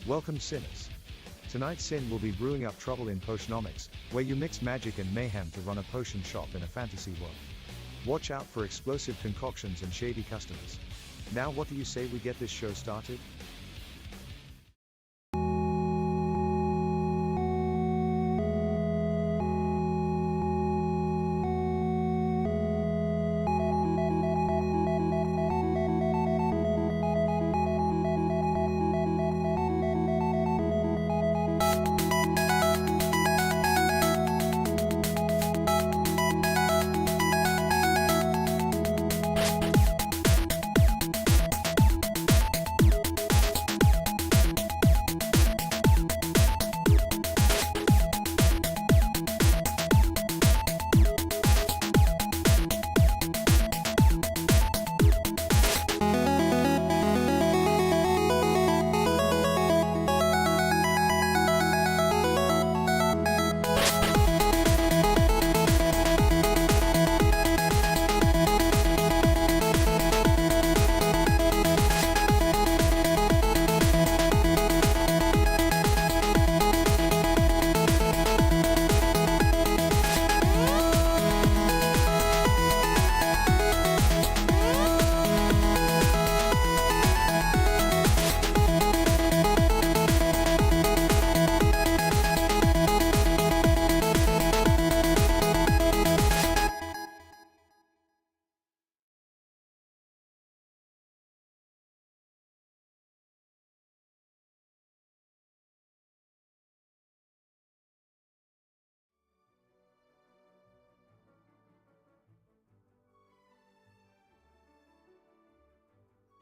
Welcome sinners. Tonight Sin will be brewing up trouble in Potionomics, where you mix magic and mayhem to run a potion shop in a fantasy world. Watch out for explosive concoctions and shady customers. Now what do you say we get this show started?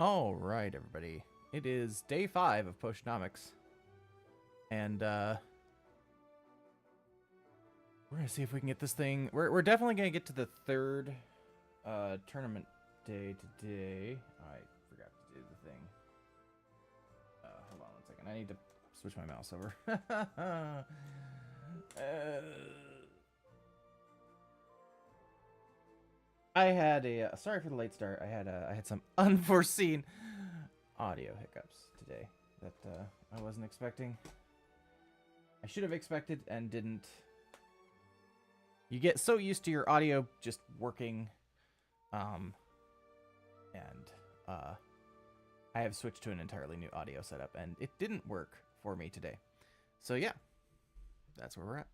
All right, everybody. It is day 5 of Potionomics. And, we're going to see if we can get this thing... We're definitely going to get to the third tournament day today. I forgot to do the thing. Hold on one second. I need to switch my mouse over. I had a sorry for the late start. I had some unforeseen audio hiccups today that I wasn't expecting. I should have expected and didn't. You get so used to your audio just working, and I have switched to an entirely new audio setup, and it didn't work for me today. So yeah, that's where we're at.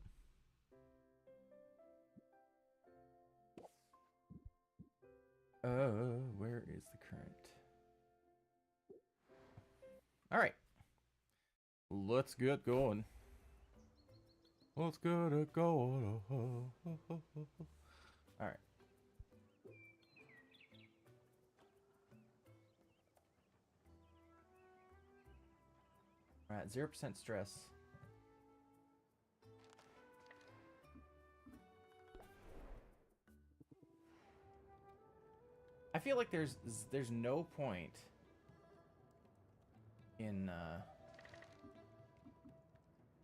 Where is the current? All right. Let's get going. Let's get it going. All right. All right, 0% stress. I feel like there's no point in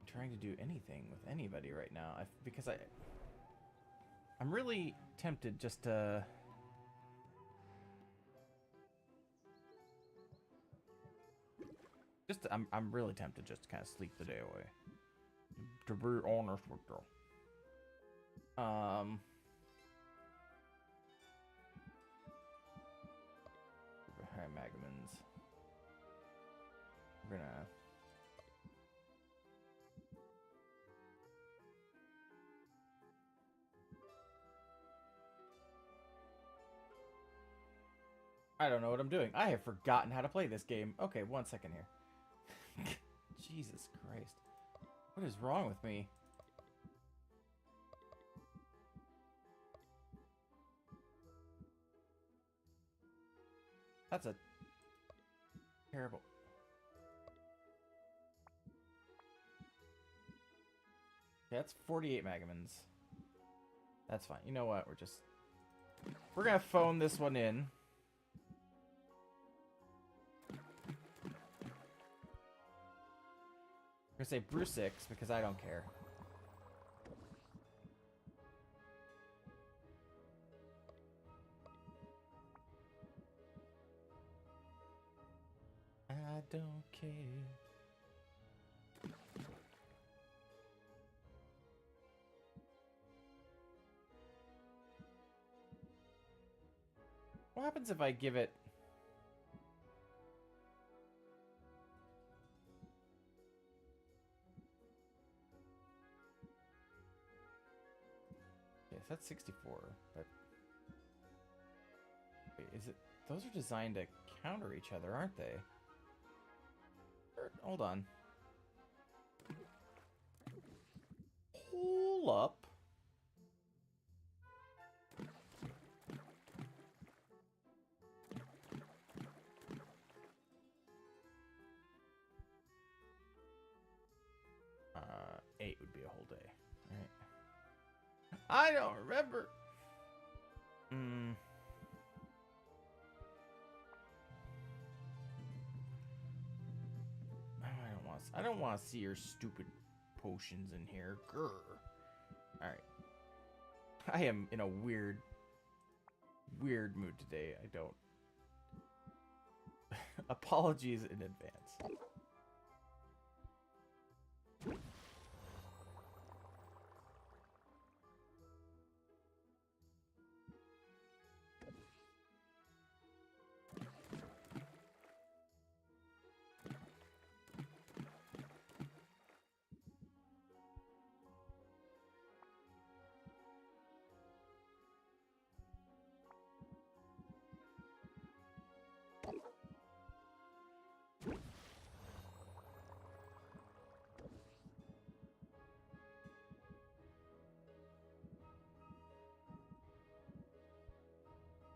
trying to do anything with anybody right now because I'm really tempted just to I'm really tempted just to kind of sleep the day away, to be honest with you. High Magamins. We're gonna... I don't know what I'm doing. I have forgotten how to play this game. Okay, 1 second here. Jesus Christ. What is wrong with me? That's a terrible... Okay, that's 48 Magamins. That's fine. You know what? We're gonna phone this one in. I'm gonna say brew 6 because I don't care. I don't care. What happens if I give it... Yes, that's 64, but... Wait, is it... Those are designed to counter each other, aren't they? Hold on. Hold up. Eight would be a whole day, right? I don't remember. I don't want to see your stupid potions in here. Grr. All right. I am in a weird mood today. I don't. Apologies in advance.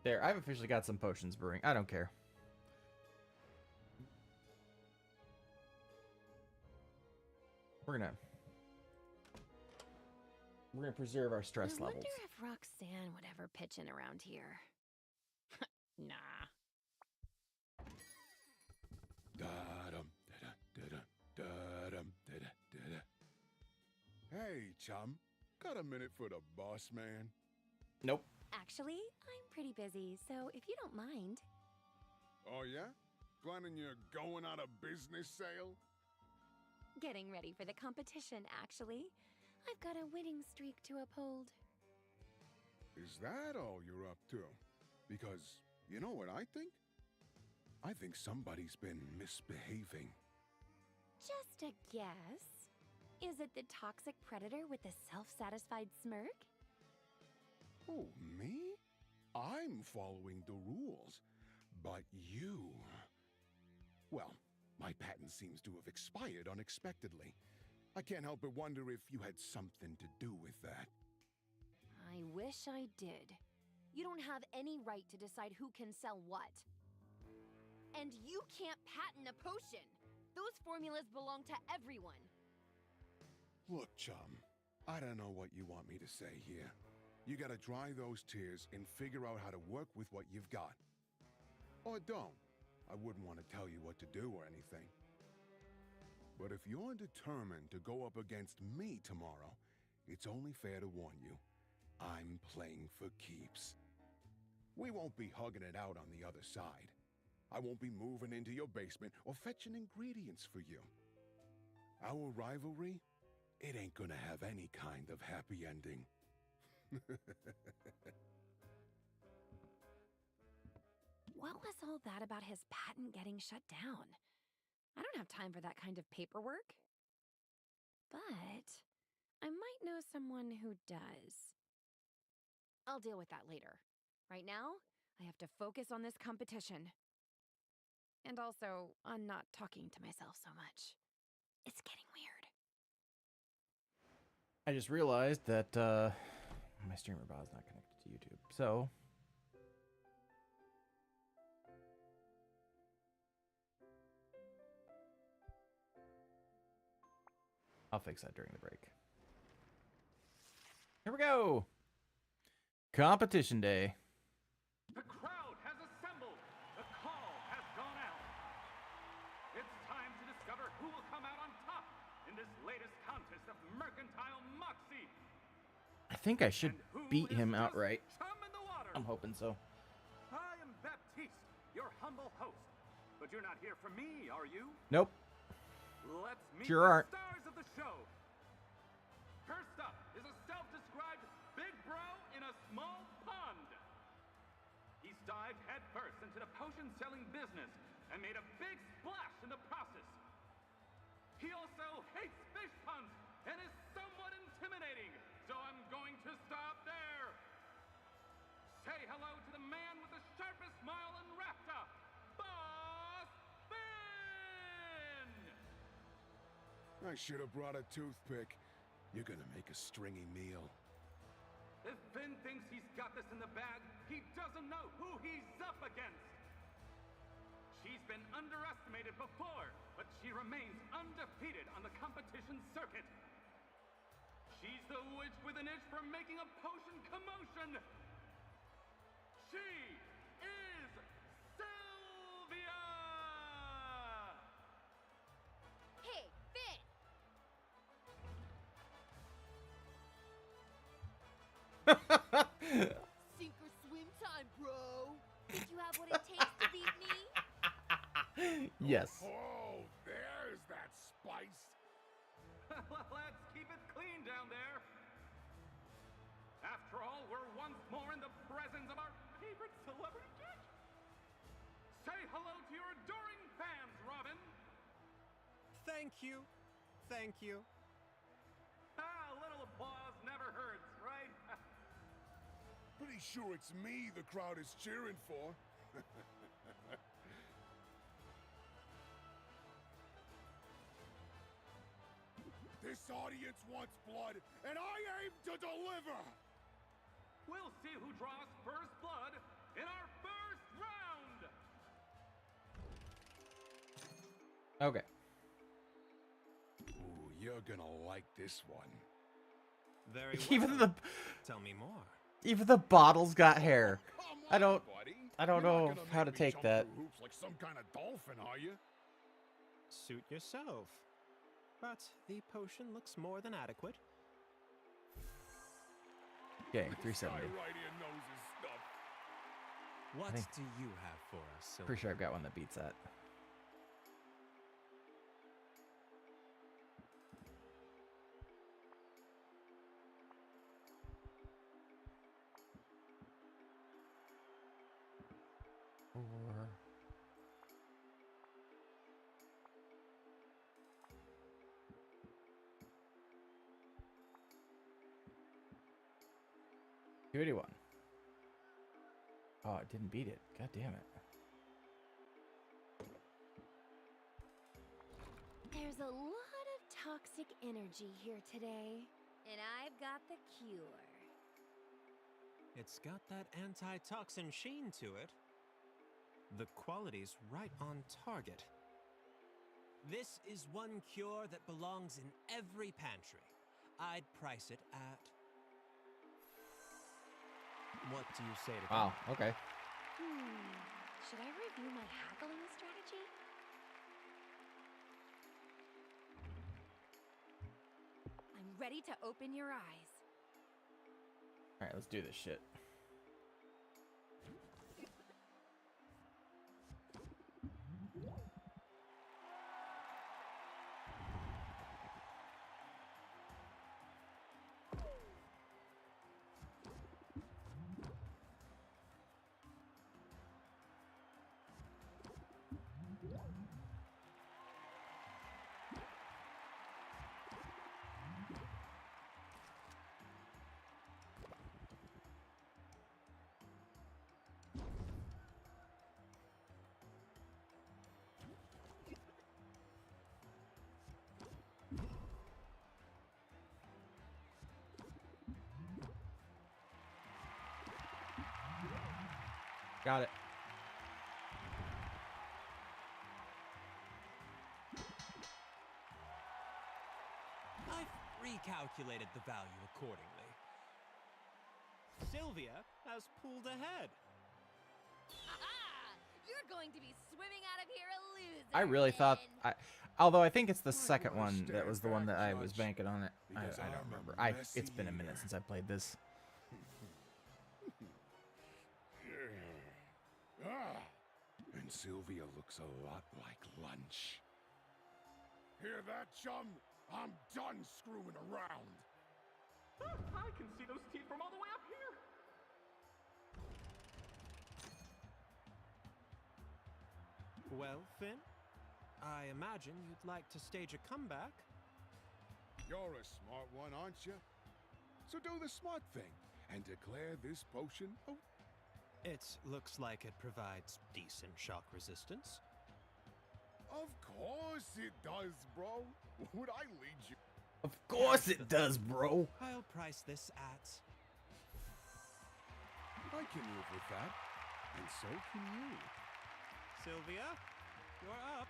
There, I've officially got some potions brewing. I don't care. We're gonna preserve our stress levels. I wonder if Roxanne would ever pitch in around here. Nah. Hey, chum. Got a minute for the boss man? Nope. Actually, I'm pretty busy, so if you don't mind. Oh, yeah? Planning your going out of business sale? Getting ready for the competition, actually. I've got a winning streak to uphold. Is that all you're up to? Because, you know what I think? I think somebody's been misbehaving. Just a guess. Is it the toxic predator with the self-satisfied smirk? Oh, me? I'm following the rules. But you... Well, my patent seems to have expired unexpectedly. I can't help but wonder if you had something to do with that. I wish I did. You don't have any right to decide who can sell what. And you can't patent a potion! Those formulas belong to everyone! Look, chum, I don't know what you want me to say here. You gotta dry those tears and figure out how to work with what you've got. Or don't. I wouldn't want to tell you what to do or anything. But if you're determined to go up against me tomorrow, it's only fair to warn you. I'm playing for keeps. We won't be hugging it out on the other side. I won't be moving into your basement or fetching ingredients for you. Our rivalry, it ain't gonna have any kind of happy ending. What was all that about his patent getting shut down? I don't have time for that kind of paperwork. But I might know someone who does. I'll deal with that later. Right now, I have to focus on this competition. And also, on not talking to myself so much. It's getting weird. I just realized that my streamer bot is not connected to YouTube, so I'll fix that during the break. Here we go. Competition day. The crowd has assembled. The call has gone out. It's time to discover who will come out on top in this latest contest of mercantile moxie. I think I should And who beat is him just outright. chum in the water? I'm hoping so. I am Baptiste, your humble host. But you're not here for me, are you? Nope. Let's meet Sure the aren't. stars of the show. First up is a self-described big bro in a small pond. He's dived headfirst into the potion-selling business and made a big splash in the process. He also hates fish puns and is somewhat intimidating, so I'm going to stop there. Say hello to the man with the sharpest smile in Rapta, Boss Finn! I should have brought a toothpick. You're gonna make a stringy meal. If Finn thinks he's got this in the bag, he doesn't know who he's up against. She's been underestimated before, but she remains undefeated on the competition circuit. She's the witch with an itch for making a potion commotion. She is Sylvia! Hey, Finn! Sink or swim time, bro! Think you have what it takes to beat me? Yes. Oh, there's that spice. Let's keep it clean down there. After all, we're once more in the presence of our favorite celebrity judge. Say hello to your adoring fans, Robin. Thank you. Thank you. Ah, a little applause never hurts, right? Pretty sure it's me the crowd is cheering for. This audience wants blood, and I aim to deliver! We'll see who draws first blood in our first round. Okay. Ooh, you're gonna like this one. Very well. Even the Tell me more. even the bottle's got hair. Come I don't- on, buddy. I don't You're not know gonna how to make me take jump that. through hoops like some kind of dolphin, are you? Suit yourself. But the potion looks more than adequate. Okay, This guy 370. right here knows his stuff. What think- do you have for us, Sylvia? Pretty sure I've got one that beats that. Or $281. Oh, it didn't beat it. God damn it. There's a lot of toxic energy here today, and I've got the cure. It's got that antitoxin sheen to it. The quality's right on target. This is one cure that belongs in every pantry. I'd price it at... What do you say to Wow, that? okay. Should I review my haggling strategy? I'm ready to open your eyes. Alright, let's do this shit. Got it. I've recalculated the value accordingly. Sylvia has pulled ahead. Aha! You're going to be swimming out of here a loser. I really thought Finn. although I think it's the Might second wanna one that stand was the one back, that I was Judge, banking on it. I because don't I'm a remember. It's messy been a minute eater. since I played this. Ah, and Sylvia looks a lot like lunch. Hear that, chum? I'm done screwing around. I can see those teeth from all the way up here. Well, Finn, I imagine you'd like to stage a comeback. You're a smart one, aren't you? So do the smart thing and declare this potion a... It looks like it provides decent shock resistance. Of course it does, bro. Would I lead you? Of course it does, bro. I'll price this at... I can live with that. And so can you. Sylvia, you're up.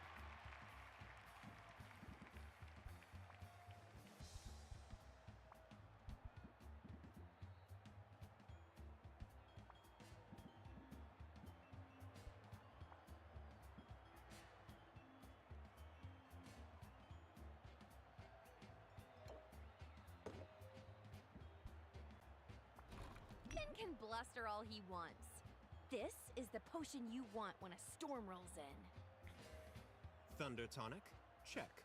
Finn can bluster all he wants. This is the potion you want when a storm rolls in. Thunder tonic, check.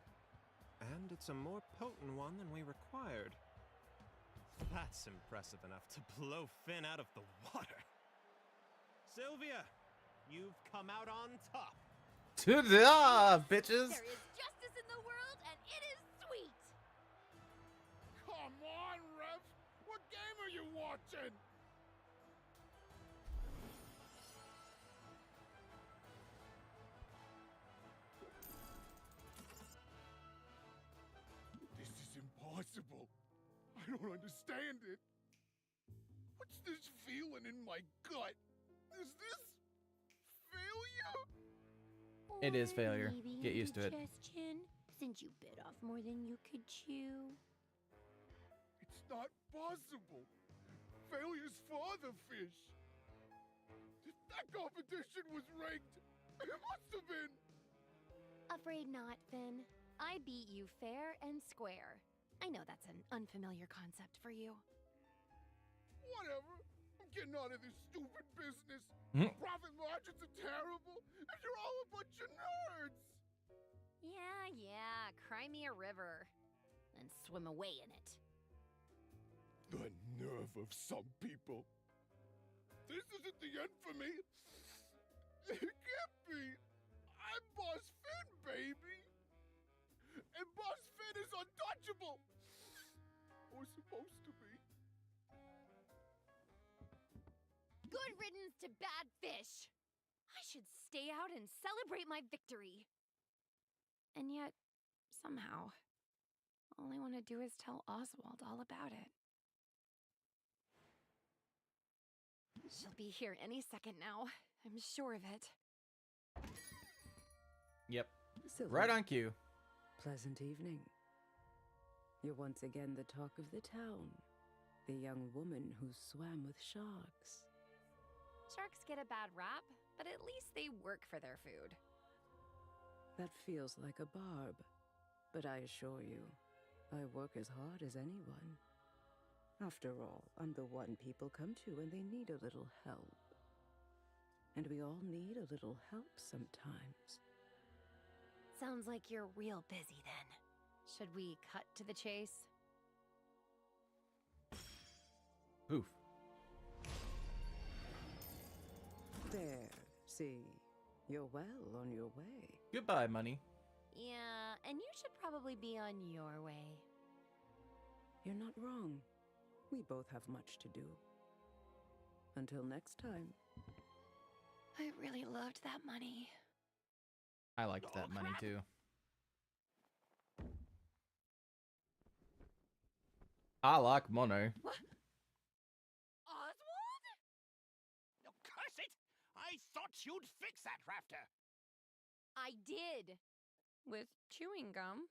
And it's a more potent one than we required. That's impressive enough to blow Finn out of the water. Sylvia, you've come out on top. Ta-da, bitches! There is justice in the world, and it is sweet! Come on, Rev. What game are you watching? This is impossible. I don't understand it. What's this feeling in my gut? Is this failure? It is Or failure. maybe Get used to it. indigestion, since you bit off more than you could chew. It's not possible. Failure's for the fish. If that competition was rigged, it must have been. Afraid not, Finn. I beat you fair and square. I know that's an unfamiliar concept for you. Whatever. I'm getting out of this stupid business. Hmm. Profit margins are terrible, and you're all a bunch of nerds. Yeah, cry me a river. And swim away in it. The nerve of some people. This isn't the end for me. It can't be. I'm Boss Finn, baby. And Boss Finn is untouchable. Or supposed to be. Good riddance to bad fish! I should stay out and celebrate my victory. And yet, somehow, all I want to do is tell Oswald all about it. She'll be here any second now. I'm sure of it. Yep. Sylvia, Right on cue. pleasant evening. You're once again the talk of the town. The young woman who swam with sharks. Sharks get a bad rap, but at least they work for their food. That feels like a barb. But I assure you, I work as hard as anyone. After all, I'm the one people come to when they need a little help. And we all need a little help sometimes. Sounds like you're real busy then. Should we cut to the chase? Oof. There, see, you're well on your way. Goodbye, money. Yeah, and you should probably be on your way. You're not wrong. We both have much to do. Until next time. I really loved that money. I liked that money too. I like money. Oswald? Oh, curse it! I thought you'd fix that rafter. I did. With chewing gum.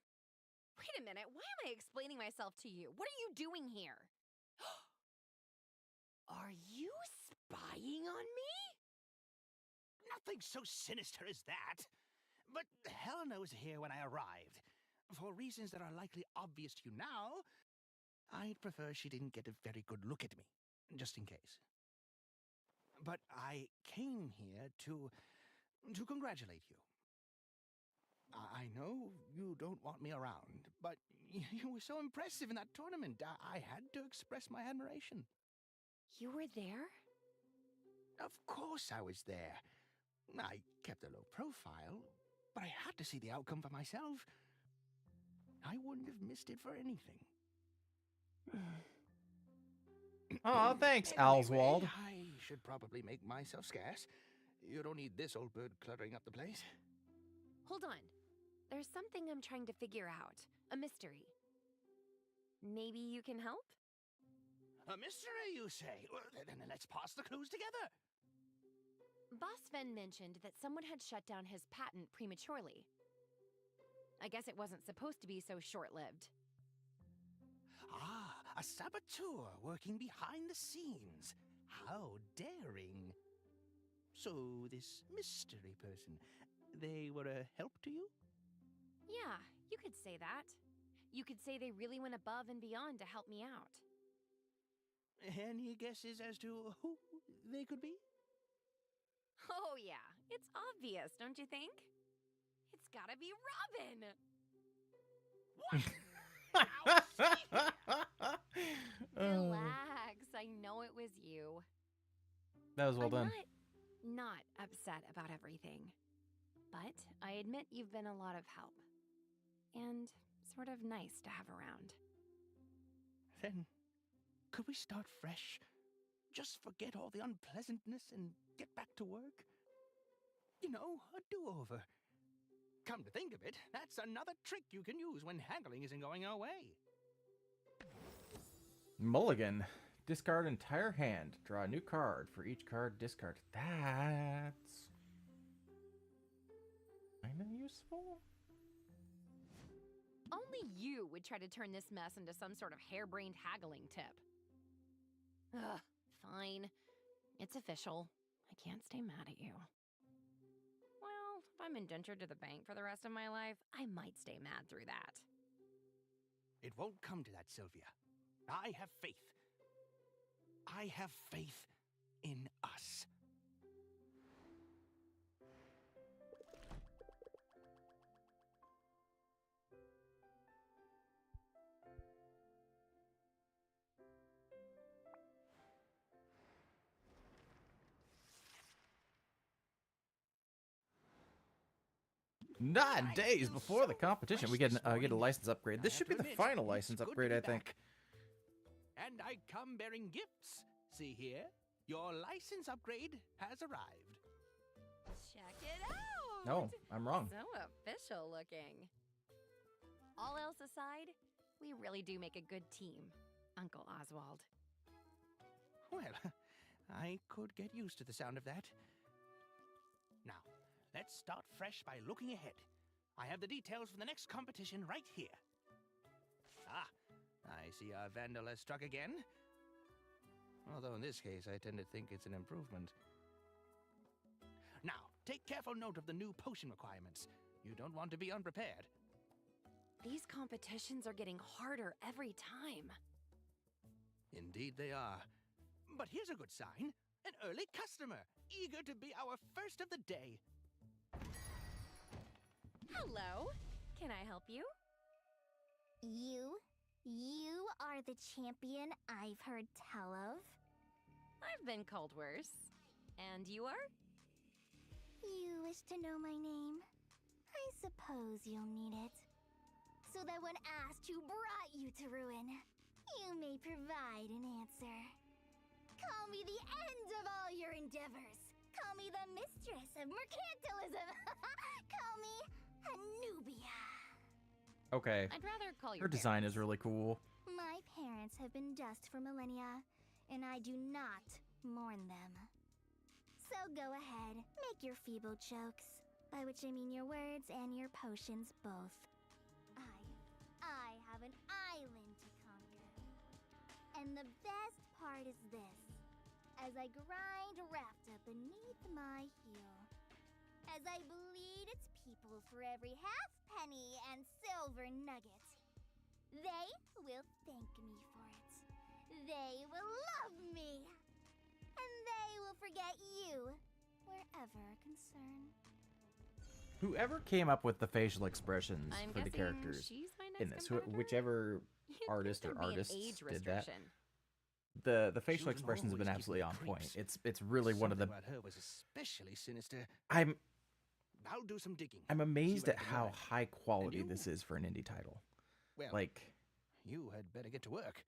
Wait a minute, why am I explaining myself to you? What are you doing here? Are you spying on me? Nothing so sinister as that. But Helena was here when I arrived. For reasons that are likely obvious to you now, I'd prefer she didn't get a very good look at me, just in case. But I came here to congratulate you. I know you don't want me around, but you were so impressive in that tournament. I had to express my admiration. You were there? Of course I was there. I kept a low profile, but I had to see the outcome for myself. I wouldn't have missed it for anything. Aw, thanks, Anyway, Oswald. I should probably make myself scarce. You don't need this old bird cluttering up the place. Hold on. There's something I'm trying to figure out. A mystery. Maybe you can help? A mystery, you say? Well, then let's pass the clues together. Boss Sven mentioned that someone had shut down his patent prematurely. I guess it wasn't supposed to be so short-lived. Ah, a saboteur working behind the scenes. How daring. So, this mystery person, they were a help to you? Yeah, you could say that. You could say they really went above and beyond to help me out. Any guesses as to who they could be? Oh yeah, it's obvious, don't you think? It's gotta be Robin! Relax, I know it was you. That was well done. I'm not upset about everything. But I admit you've been a lot of help. And sort of nice to have around. Then, could we start fresh? Just forget all the unpleasantness and get back to work? You know, a do-over. Come to think of it, that's another trick you can use when haggling isn't going your way. Mulligan. Discard entire hand. Draw a new card for each card discarded. That's kinda useful. Only you would try to turn this mess into some sort of harebrained haggling tip. Ugh, fine. It's official. I can't stay mad at you. Well, if I'm indentured to the bank for the rest of my life, I might stay mad through that. It won't come to that, Sylvia. I have faith. I have faith in us. Nine days before the competition, we get a license upgrade. This should be the final license upgrade, I think. And I come bearing gifts. See here, your license upgrade has arrived. Check it out! No, I'm wrong. So official looking. All else aside, we really do make a good team, Uncle Oswald. Well, I could get used to the sound of that. Now, let's start fresh by looking ahead. I have the details for the next competition right here. Ah, I see our vandal has struck again. Although in this case, I tend to think it's an improvement. Now, take careful note of the new potion requirements. You don't want to be unprepared. These competitions are getting harder every time. Indeed they are. But here's a good sign. An early customer, eager to be our first of the day. Hello. Can I help you? You are the champion I've heard tell of? I've been called worse. And you are? You wish to know my name? I suppose you'll need it. So that when asked who brought you to ruin, you may provide an answer. Call me the end of all your endeavors. Call me the mistress of mercantilism. Call me Anubia. Okay. I'd rather call you Her design is really cool. My parents have been dust for millennia, and I do not mourn them. So go ahead, make your feeble jokes, by which I mean your words and your potions both. I have an island to conquer. And the best part is this. As I grind rafta beneath my heel, as I bleed its people for every half penny and silver nugget, they will thank me for it. They will love me. And they will forget you wherever concerned. Whoever came up with the facial expressions I'm for the guessing characters she's my next in this, competitor? whichever You'd think artist or there'd be an artists age did that, restriction. The facial Children expressions have been always give me absolutely on point. creeps. It's really one of the. Something about her was especially sinister. I'm I'll do some digging. I'm see amazed what I at can how learn. high quality you? this is for an indie title. Well, Like you had better get to work.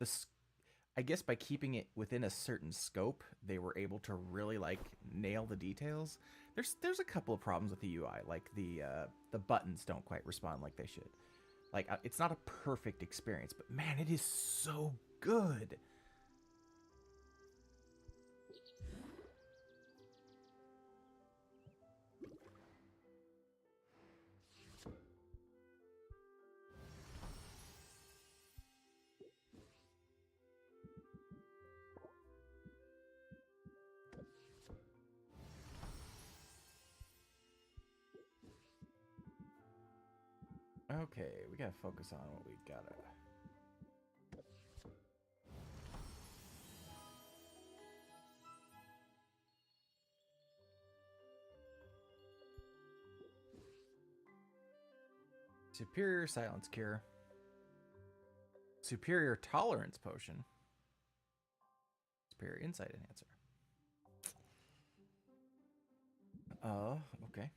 I guess by keeping it within a certain scope, they were able to really like nail the details. There's a couple of problems with the UI, like the buttons don't quite respond like they should. Like it's not a perfect experience, but man, it is so good. Okay, we gotta focus on what we gotta. Superior silence cure. Superior tolerance potion. Superior insight enhancer. Okay.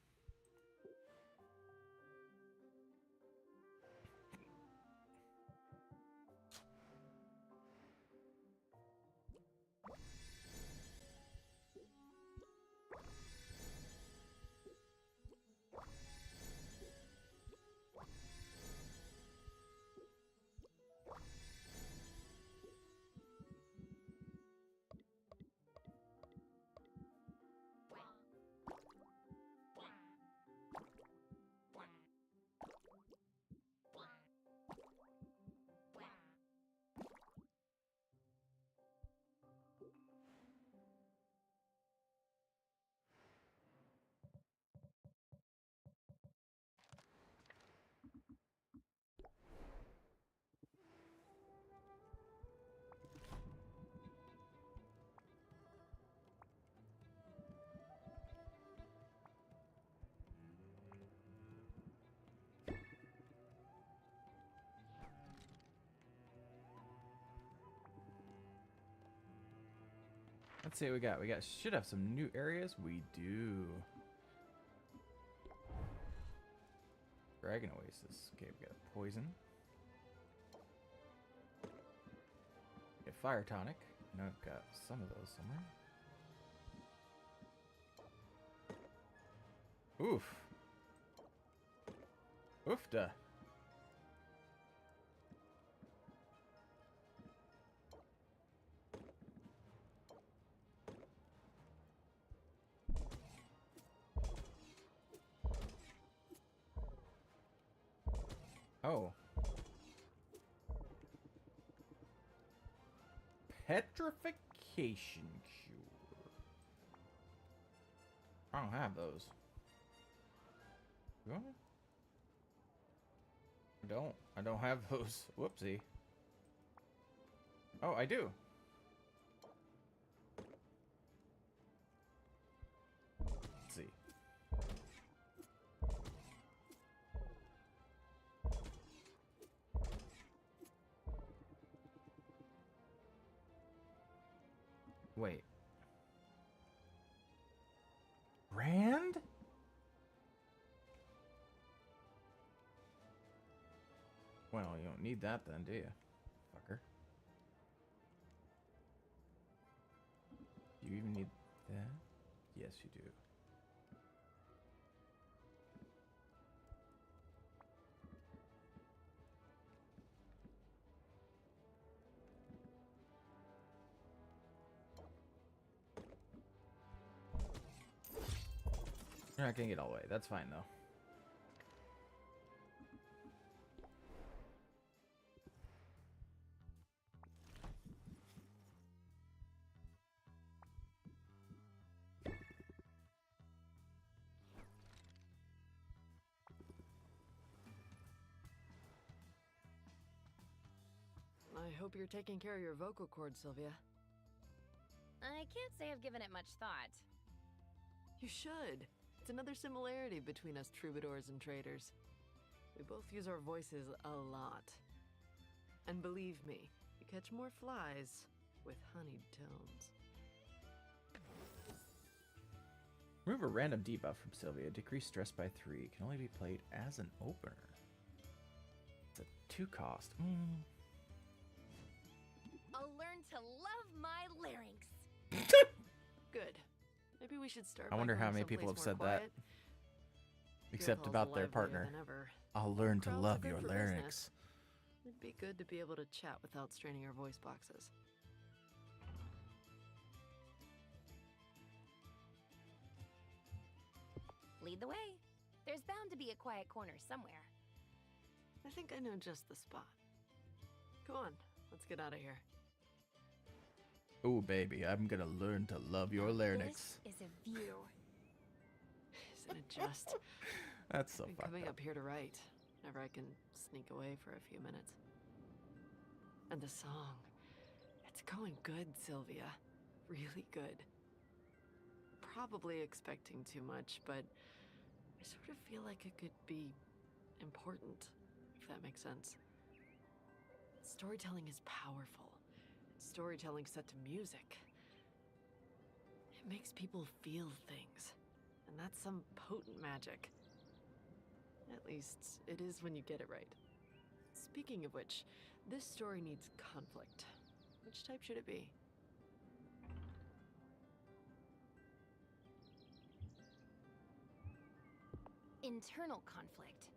Let's see what we got. We should have some new areas. We do. Dragon Oasis. Okay, we got poison. We got fire tonic. I know I've got some of those somewhere. Oof. Oofda. Oh. Petrification cure. I don't have those. Do I? I don't have those. Whoopsie. Oh, I do. Let's see. Wait. Brand? Well, you don't need that then, do you? Fucker. Do you even need that? Yes, you do. You're not gonna get all the way. That's fine, though. I hope you're taking care of your vocal cords, Sylvia. I can't say I've given it much thought. You should. It's another similarity between us troubadours and traders. We both use our voices a lot. And believe me, you catch more flies with honeyed tones. Remove a random debuff from Sylvia. Decrease stress by 3. Can only be played as an opener. It's a 2 cost. I'll learn to love my larynx. Good. Maybe we should start. I wonder how many people have said that. Except about their partner. I'll learn to love your larynx. It'd be good to be able to chat without straining our voice boxes. Lead the way. There's bound to be a quiet corner somewhere. I think I know just the spot. Go on, let's get out of here. Oh, baby, I'm gonna learn to love your larynx. This is a view. Isn't it just? That's so I'm fucked coming up. up here to write. Whenever I can sneak away for a few minutes. And the song. It's going good, Sylvia. Really good. Probably expecting too much, but I sort of feel like it could be important, if that makes sense. Storytelling is powerful. Storytelling set to music. It makes people feel things. And that's some potent magic. At least, it is when you get it right. Speaking of which, this story needs conflict. Which type should it be? Internal conflict.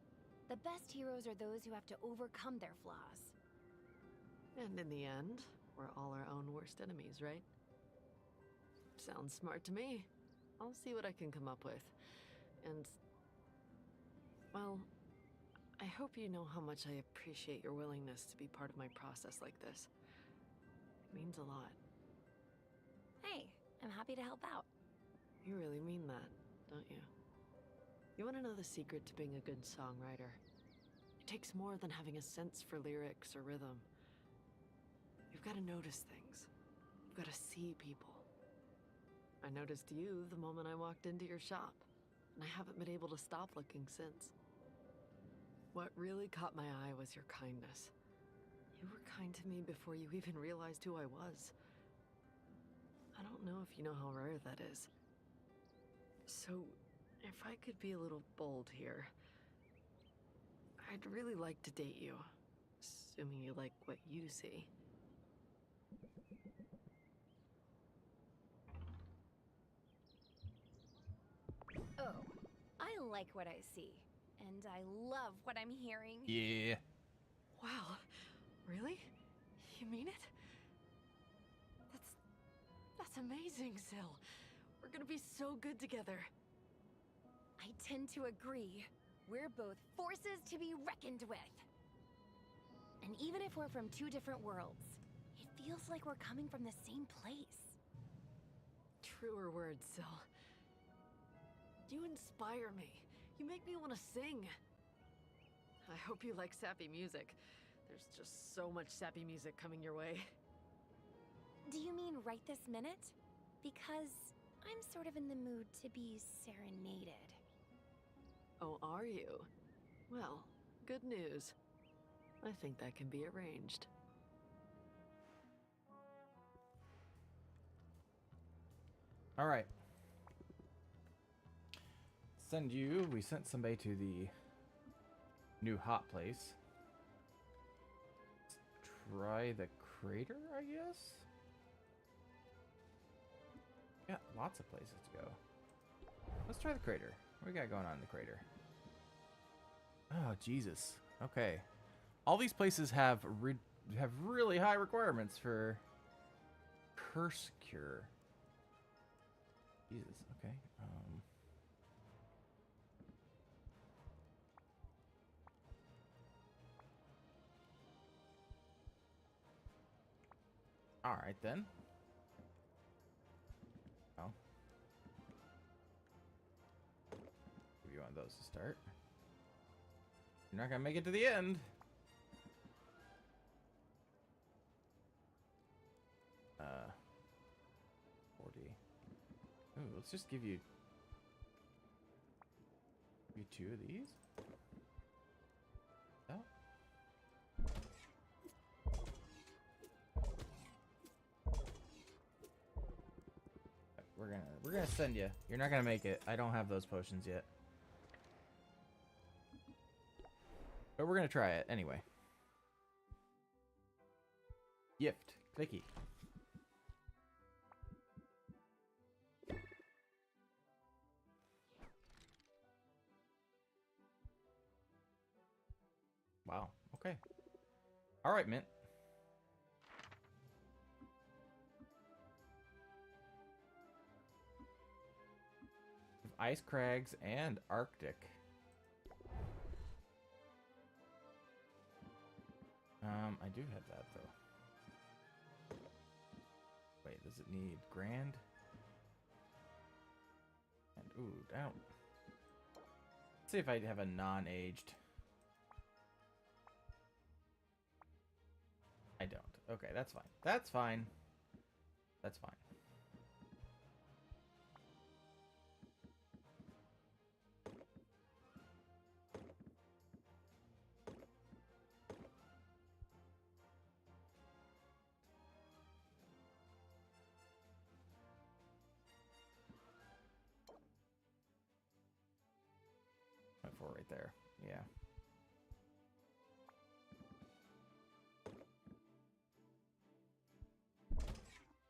The best heroes are those who have to overcome their flaws. And in the end, we're all our own worst enemies, right? Sounds smart to me. I'll see what I can come up with. And, well, I hope you know how much I appreciate your willingness to be part of my process like this. It means a lot. Hey, I'm happy to help out. You really mean that, don't you? You want to know the secret to being a good songwriter? It takes more than having a sense for lyrics or rhythm. You've got to notice things. You've got to see people. I noticed you the moment I walked into your shop, and I haven't been able to stop looking since. What really caught my eye was your kindness. You were kind to me before you even realized who I was. I don't know if you know how rare that is. So, if I could be a little bold here, I'd really like to date you, assuming you like what you see. Oh, I like what I see. And I love what I'm hearing. Yeah. Wow, really? You mean it? That's amazing, Syl. We're gonna be so good together. I tend to agree. We're both forces to be reckoned with. And even if we're from two different worlds, it feels like we're coming from the same place. Truer words, Syl. You inspire me. You make me want to sing. I hope you like sappy music. There's just so much sappy music coming your way. Do you mean right this minute? Because I'm sort of in the mood to be serenaded. Oh, are you? Well, good news. I think that can be arranged. All right. We sent somebody to the new hot place. Let's try the crater, I guess? Got lots of places to go. Let's try the crater. What we got going on in the crater? Oh, Jesus. Okay. All these places have really high requirements for curse cure. Jesus, okay. All right, then. Oh. Give you one of those to start. You're not gonna make it to the end. 40. Ooh, let's just give you two of these. Oh. we're gonna send you. You're not gonna make it. I don't have those potions yet. But we're gonna try it anyway. Gift. Clicky. Wow. Okay. All right, Mint. Ice crags and Arctic. I do have that though. Wait, does it need grand? And ooh, down. Let's see if I have a non-aged. I don't. Okay, that's fine. That's fine. That's fine. .4 right there. Yeah.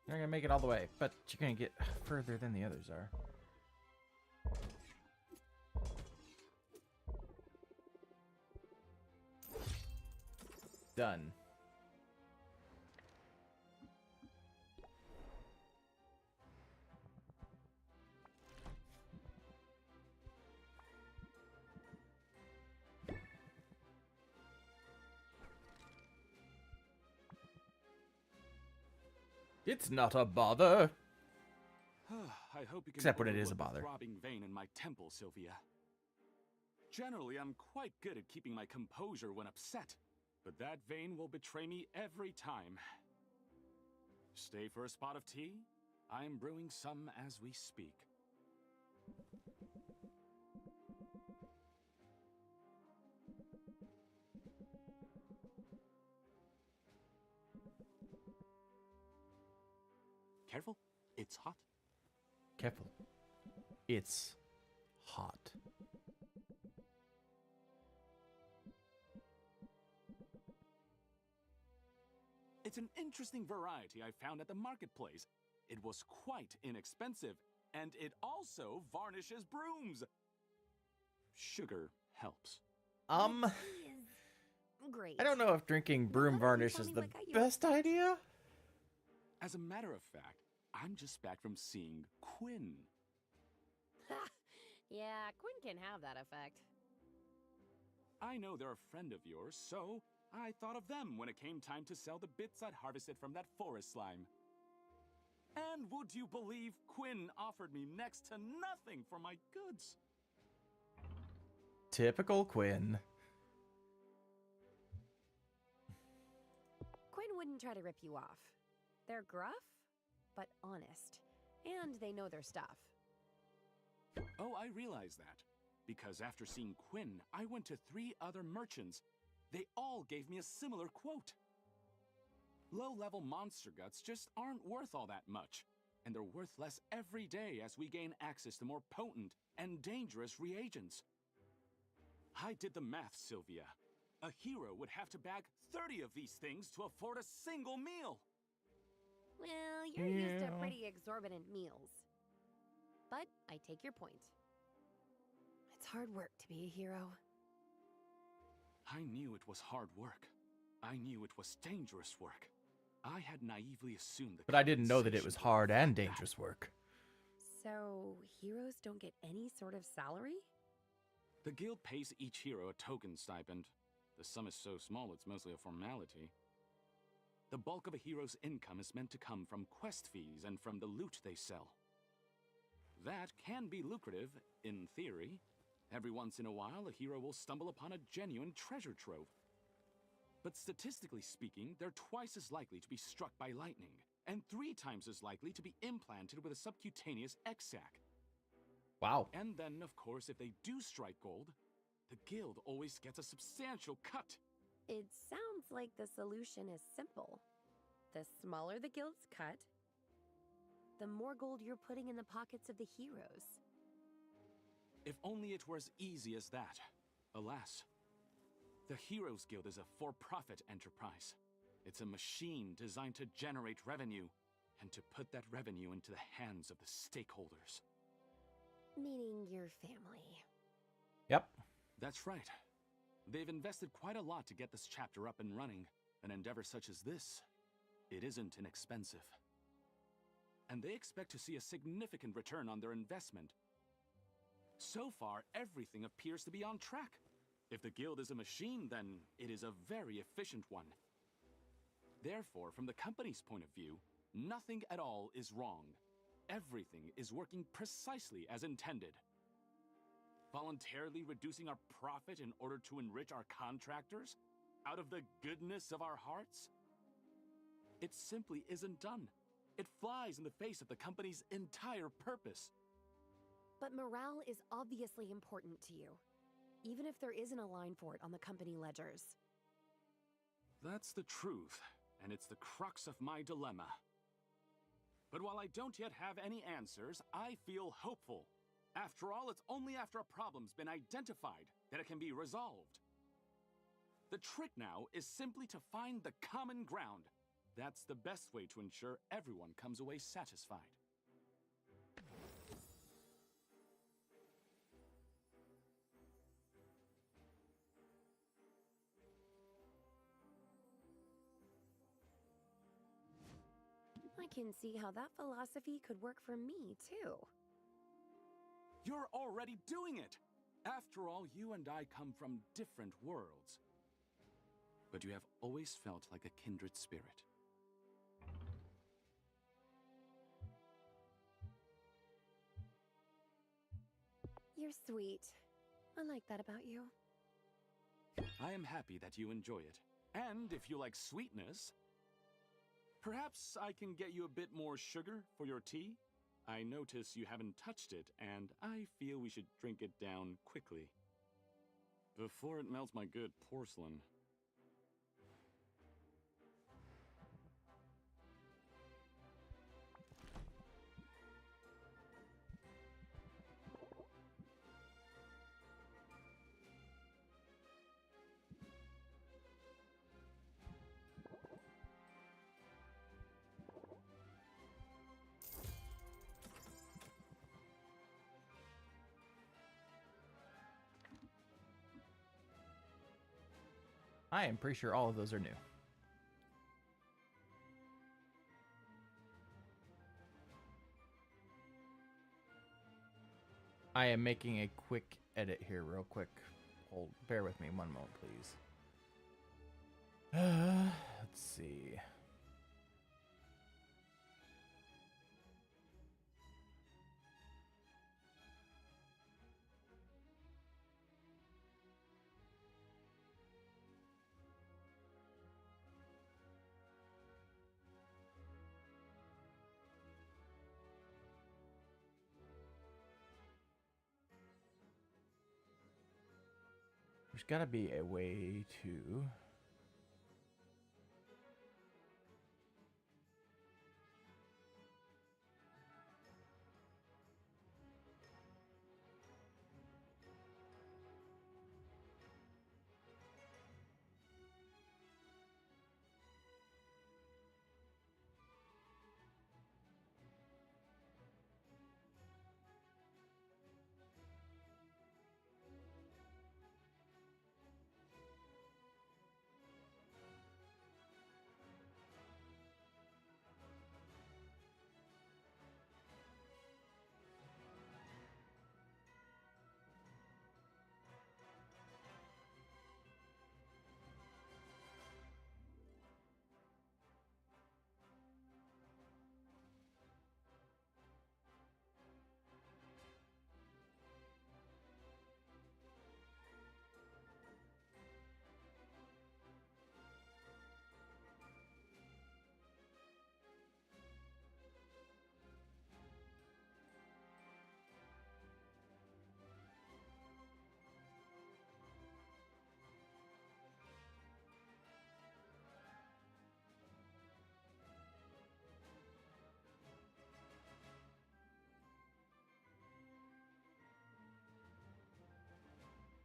You're not gonna make it all the way, but you're gonna get further than the others are. Done. It's not a bother. I hope you can Except when it is a overlook the bother. throbbing vein in my temple, Sylvia. Generally, I'm quite good at keeping my composure when upset, but that vein will betray me every time. Stay for a spot of tea? I'm brewing some as we speak. Careful, it's hot. Careful. It's hot. It's an interesting variety I found at the marketplace. It was quite inexpensive, and it also varnishes brooms. Sugar helps. Great. I don't know if drinking broom Why don't you varnish tell is me the like I used- best idea. As a matter of fact, I'm just back from seeing Quinn. Yeah, Quinn can have that effect. I know they're a friend of yours, so I thought of them when it came time to sell the bits I'd harvested from that forest slime. And would you believe Quinn offered me next to nothing for my goods? Typical Quinn. Quinn wouldn't try to rip you off. They're gruff, but honest. And they know their stuff. Oh, I realize that. Because after seeing Quinn, I went to 3 other merchants. They all gave me a similar quote. Low-level monster guts just aren't worth all that much, and they're worth less every day as we gain access to more potent and dangerous reagents. I did the math, Sylvia. A hero would have to bag 30 of these things to afford a single meal. Well, you're used to Yeah. pretty exorbitant meals. But I take your point. It's hard work to be a hero. I knew it was hard work. I knew it was dangerous work. I had naively assumed that. But I didn't know that it was compensation hard would and reflect that. dangerous work. So, heroes don't get any sort of salary? The guild pays each hero a token stipend. The sum is so small it's mostly a formality. The bulk of a hero's income is meant to come from quest fees and from the loot they sell. That can be lucrative, in theory. Every once in a while, a hero will stumble upon a genuine treasure trove. But statistically speaking, they're twice as likely to be struck by lightning, and 3 times as likely to be implanted with a subcutaneous X-sac. Wow. And then, of course, if they do strike gold, the guild always gets a substantial cut. It sounds like the solution is simple. The smaller the guild's cut, the more gold you're putting in the pockets of the heroes. If only it were as easy as that. Alas, the Heroes Guild is a for-profit enterprise. It's a machine designed to generate revenue, and to put that revenue into the hands of the stakeholders. Meaning your family. Yep. That's right. They've invested quite a lot to get this chapter up and running. An endeavor such as this, it isn't inexpensive. And they expect to see a significant return on their investment. So far, everything appears to be on track. If the guild is a machine, then it is a very efficient one. Therefore, from the company's point of view, nothing at all is wrong. Everything is working precisely as intended. Voluntarily reducing our profit in order to enrich our contractors? Out of the goodness of our hearts? It simply isn't done. It flies in the face of the company's entire purpose. But morale is obviously important to you, even if there isn't a line for it on the company ledgers. That's the truth, and it's the crux of my dilemma. But while I don't yet have any answers, I feel hopeful. After all, it's only after a problem's been identified that it can be resolved. The trick now is simply to find the common ground. That's the best way to ensure everyone comes away satisfied. I can see how that philosophy could work for me, too. You're already doing it! After all, you and I come from different worlds. But you have always felt like a kindred spirit. You're sweet. I like that about you. I am happy that you enjoy it. And if you like sweetness, perhaps I can get you a bit more sugar for your tea? I notice you haven't touched it, and I feel we should drink it down quickly, before it melts my good porcelain. I am pretty sure all of those are new. I am making a quick edit here real quick. Hold, bear with me one moment, please. Let's see. There's got to be a way to...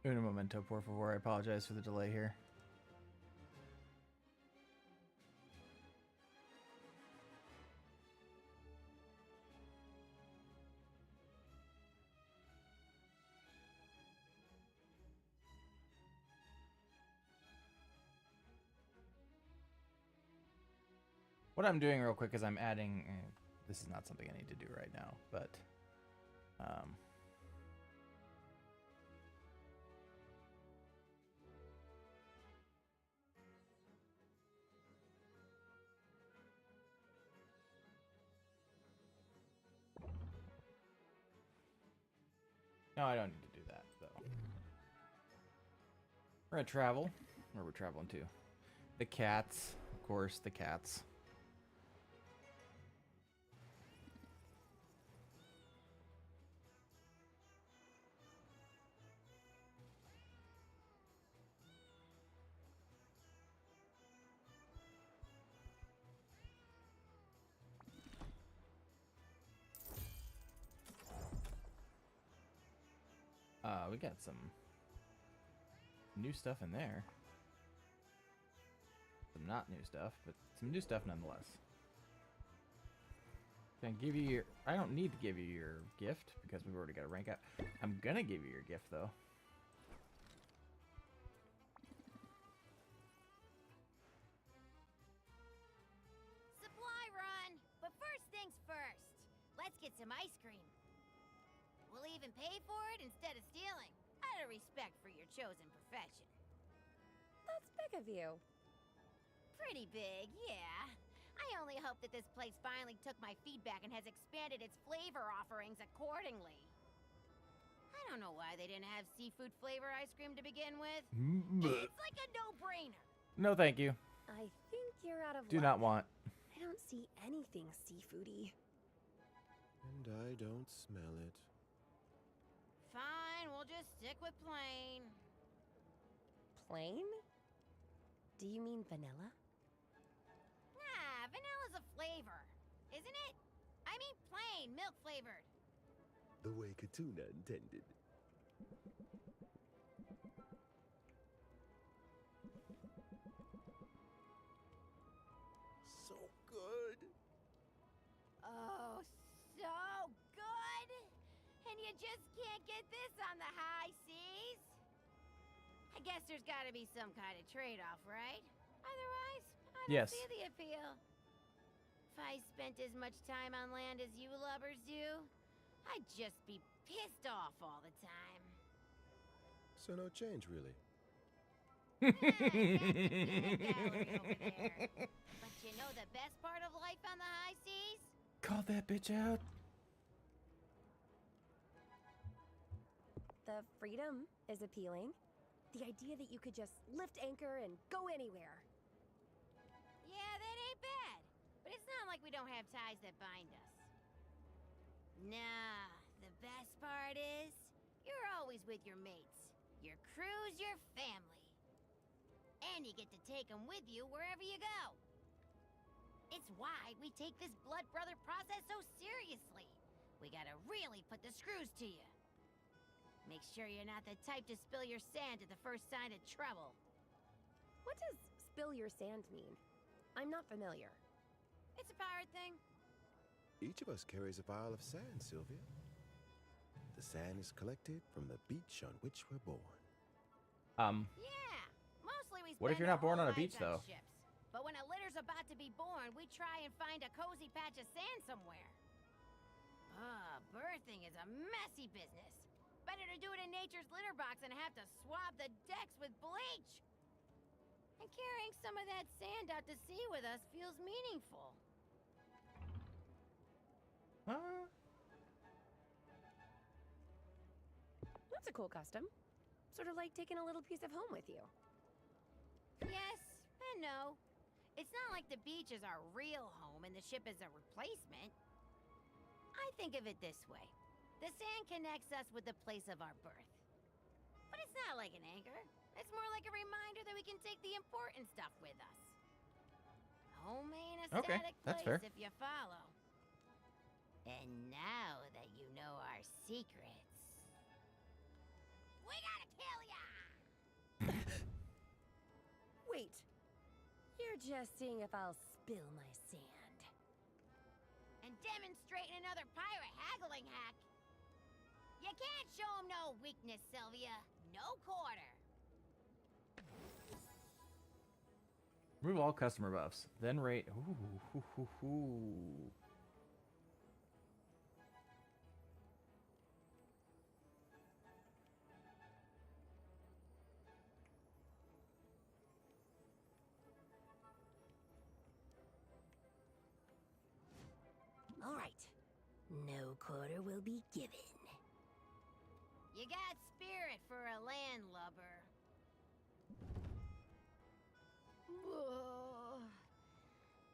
Un momento, por favor. I apologize for the delay here. What I'm doing real quick is I'm adding. This is not something I need to do right now, but no, I don't need to do that though. We're gonna travel. Where we're traveling to? The cats, of course. The cats. We got some new stuff in there. Some not new stuff, but some new stuff nonetheless. Can I give you your... I don't need to give you your gift because we've already got a rank up. I'm gonna give you your gift though. Supply run! But first things first. Let's get some ice cream. We'll even pay for it instead of stealing. Out of respect for your chosen profession. That's big of you. Pretty big, yeah. I only hope that this place finally took my feedback and has expanded its flavor offerings accordingly. I don't know why they didn't have seafood flavor ice cream to begin with. It's like a no-brainer. No, thank you. I think you're out of Do luck. not want. I don't see anything seafoody. And I don't smell it. Fine, we'll just stick with plain. Plain? Do you mean vanilla? Nah, vanilla's a flavor, isn't it? I mean plain, milk flavored. The way Katuna intended. So good. Oh, so good! And you just can't get this on the high seas? I guess there's gotta be some kind of trade-off, right? Otherwise, I don't see the appeal. If I spent as much time on land as you lubbers do, I'd just be pissed off all the time. So no change, really. Got the peanut gallery over there. But you know the best part of life on the high seas? Call that bitch out. The freedom is appealing. The idea that you could just lift anchor and go anywhere. Yeah, that ain't bad. But it's not like we don't have ties that bind us. Nah, the best part is, you're always with your mates. Your crew's your family. And you get to take them with you wherever you go. It's why we take this blood brother process so seriously. We gotta really put the screws to you. Make sure you're not the type to spill your sand at the first sign of trouble. What does spill your sand mean? I'm not familiar. It's a pirate thing. Each of us carries a vial of sand, Sylvia. The sand is collected from the beach on which we're born. Yeah, mostly we What if spend you're not our born whole on a beach, lives though? ships. But when a litter's about to be born, we try and find a cozy patch of sand somewhere. Birthing is a messy business. Better to do it in nature's litter box and have to swab the decks with bleach. And carrying some of that sand out to sea with us feels meaningful. That's a cool custom. Sort of like taking a little piece of home with you. Yes and no. It's not like the beach is our real home and the ship is a replacement. I think of it this way. The sand connects us with the place of our birth. But it's not like an anchor. It's more like a reminder that we can take the important stuff with us. Home ain't a static that's place fair. if you follow. And now that you know our secrets, we gotta kill ya! Wait. You're just seeing if I'll spill my sand. And demonstrating another pirate haggling hack. You can't show him no weakness, Sylvia. No quarter. Remove all customer buffs. Then rate. Ooh, hoo, hoo, hoo. All right. No quarter will be given. You got spirit for a landlubber. Whoa.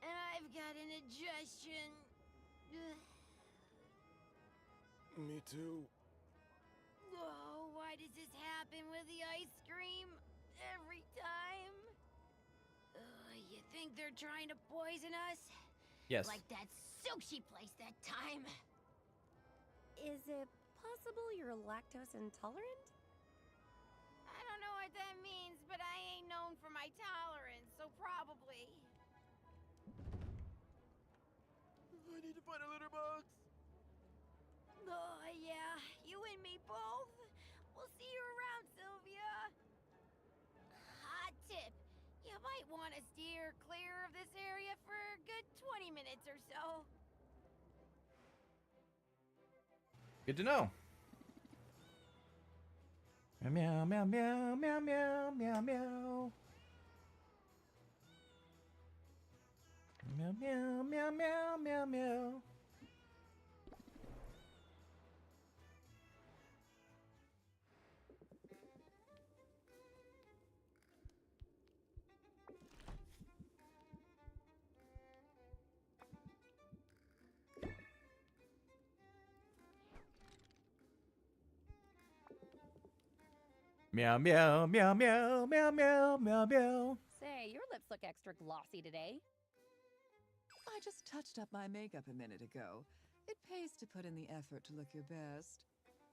And I've got indigestion. Me too. Oh, why does this happen with the ice cream every time? You think they're trying to poison us? Yes. Like that sushi place that time. Is it possible you're lactose intolerant? I don't know what that means, but I ain't known for my tolerance, so probably. I need to find a litter box. Oh, yeah, you and me both. We'll see you around, Sylvia. Hot tip. You might want to steer clear of this area for a good 20 minutes or so. Good to know. Meow, meow, meow, meow, meow, meow, meow. Meow, meow, meow, meow, meow, meow. Meow, meow, meow, meow, meow, meow, meow, meow. Say, your lips look extra glossy today. I just touched up my makeup a minute ago. It pays to put in the effort to look your best.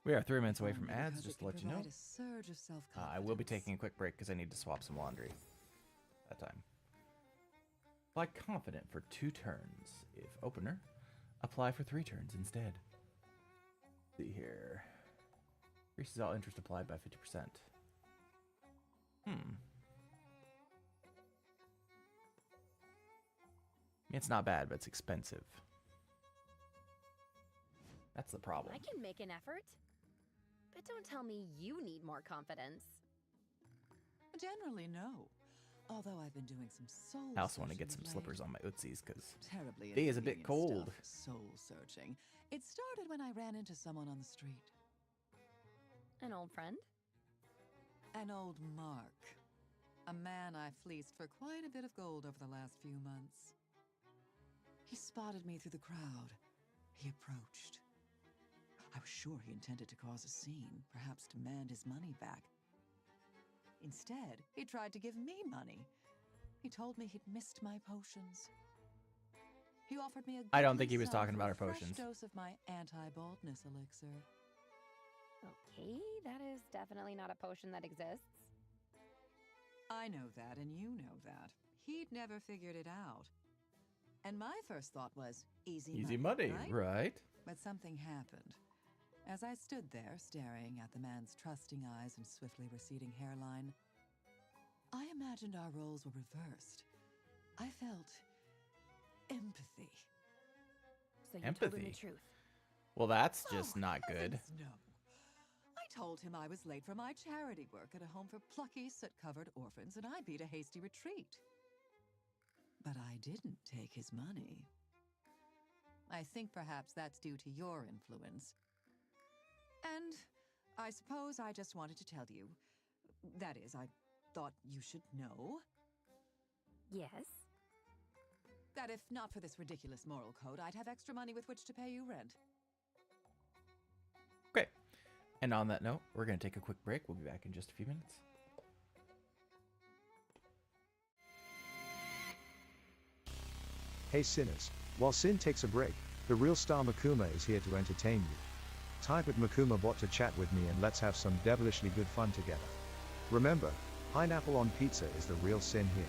We are 3 minutes away from Only ads, because just it to can let you know. provide a surge of self-confidence. I will be taking a quick break because I need to swap some laundry. That time. Apply confident for 2 turns. If opener, apply for 3 turns instead. See here. Increases all interest applied by 50%. It's not bad, but it's expensive. That's the problem. I can make an effort. But don't tell me you need more confidence. Generally, no. Although I've been doing some soul I also want to get searching some of late. slippers on my Ootsies because Terribly day is a bit inconvenient cold. stuff, soul searching. It started when I ran into someone on the street. An old friend? An old Mark. A man I fleeced for quite a bit of gold over the last few months. He spotted me through the crowd. He approached. I was sure he intended to cause a scene, perhaps demand his money back. Instead, he tried to give me money. He told me he'd missed my potions. He offered me a I don't think goodly he was sum talking for about a our fresh potions. dose of my anti-baldness elixir. Okay, that is definitely not a potion that exists. I know that, and you know that. He'd never figured it out. And my first thought was, easy money, right? But something happened. As I stood there, staring at the man's trusting eyes and swiftly receding hairline, I imagined our roles were reversed. I felt empathy. So you told him the truth. Well, that's just not good. Heavens, no. I told him I was late for my charity work at a home for plucky, soot-covered orphans, and I beat a hasty retreat. But I didn't take his money. I think perhaps that's due to your influence. And I suppose I just wanted to tell you. That is, I thought you should know. Yes? That if not for this ridiculous moral code, I'd have extra money with which to pay you rent. Okay. And on that note, we're going to take a quick break. We'll be back in just a few minutes. Hey sinners, while Sin takes a break, the real star Makuma is here to entertain you. Type at Makuma bot to chat with me and let's have some devilishly good fun together. Remember, Pineapple on pizza is the real sin here.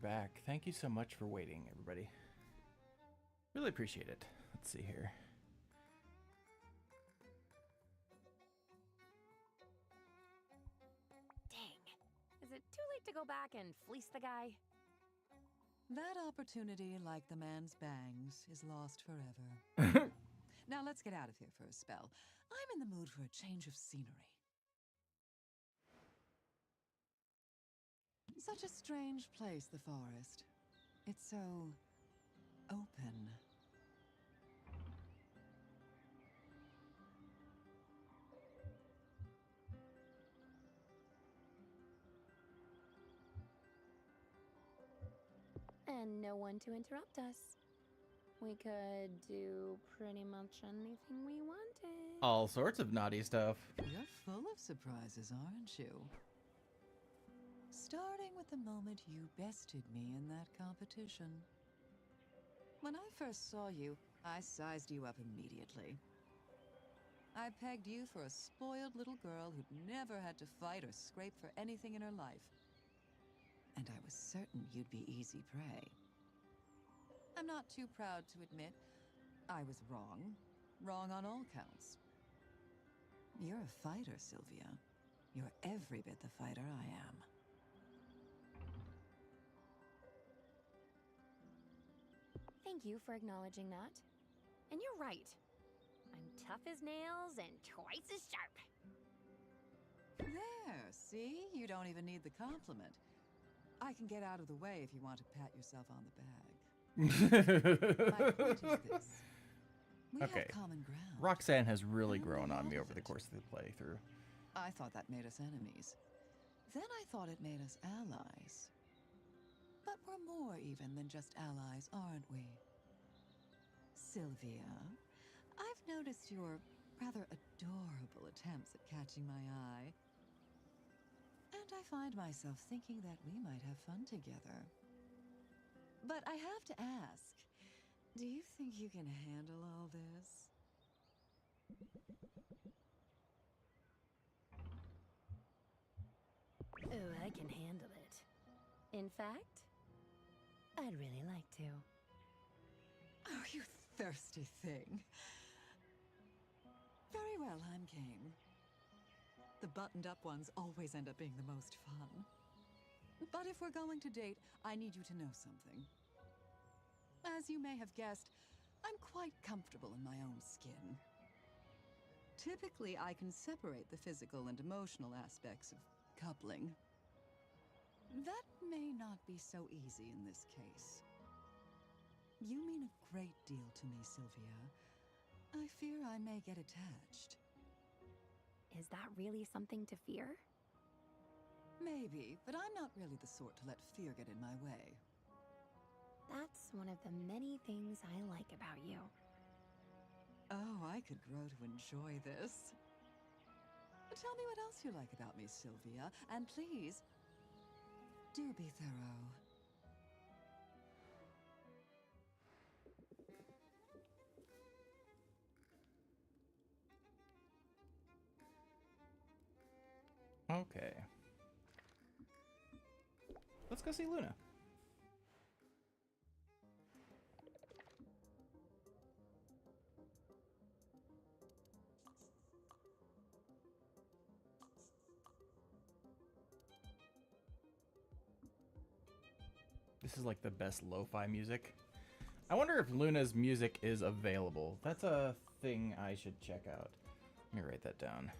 back. Thank you so much for waiting, everybody. Really appreciate it. Let's see here. Dang. Is it too late to go back and fleece the guy? That opportunity, like the man's bangs, is lost forever. Now let's get out of here for a spell. I'm in the mood for a change of scenery. Such a strange place, the forest. It's so open. And no one to interrupt us. We could do pretty much anything we wanted. All sorts of naughty stuff. You're full of surprises, aren't you? Starting with the moment you bested me in that competition. When I first saw you, I sized you up immediately. I pegged you for a spoiled little girl who'd never had to fight or scrape for anything in her life. And I was certain you'd be easy prey. I'm not too proud to admit I was wrong. Wrong on all counts. You're a fighter, Sylvia. You're every bit the fighter I am. Thank you for acknowledging that. And you're right. I'm tough as nails and twice as sharp. There, see? You don't even need the compliment. I can get out of the way if you want to pat yourself on the back. My point is this. We Okay. have common ground. Roxanne has really grown on me over the course of the playthrough. I thought that made us enemies. Then I thought it made us allies. But we're more even than just allies, aren't we? Sylvia, I've noticed your rather adorable attempts at catching my eye. And I find myself thinking that we might have fun together. But I have to ask, do you think you can handle all this? Oh, I can handle it. In fact, I'd really like to. Oh, you thirsty thing. Very well, I'm game. The buttoned-up ones always end up being the most fun. But if we're going to date, I need you to know something. As you may have guessed, I'm quite comfortable in my own skin. Typically, I can separate the physical and emotional aspects of coupling. That may not be so easy in this case. You mean a great deal to me, Sylvia. I fear I may get attached. Is that really something to fear? Maybe, but I'm not really the sort to let fear get in my way. That's one of the many things I like about you. Oh, I could grow to enjoy this. Tell me what else you like about me, Sylvia, and please, do be thorough. Okay. Let's go see Luna. This is like the best lo-fi music. I wonder if Luna's music is available. That's a thing I should check out. Let me write that down.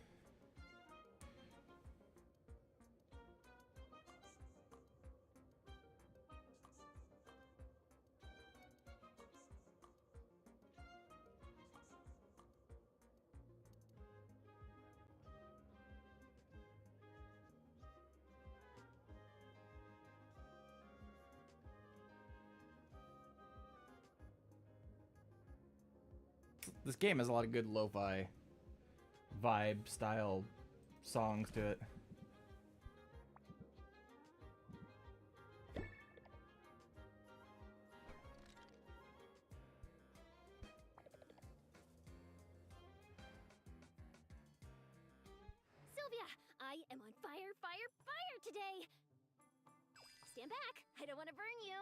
This game has a lot of good lo-fi vibe style songs to it. Sylvia, I am on fire, fire, fire today! Stand back. I don't want to burn you.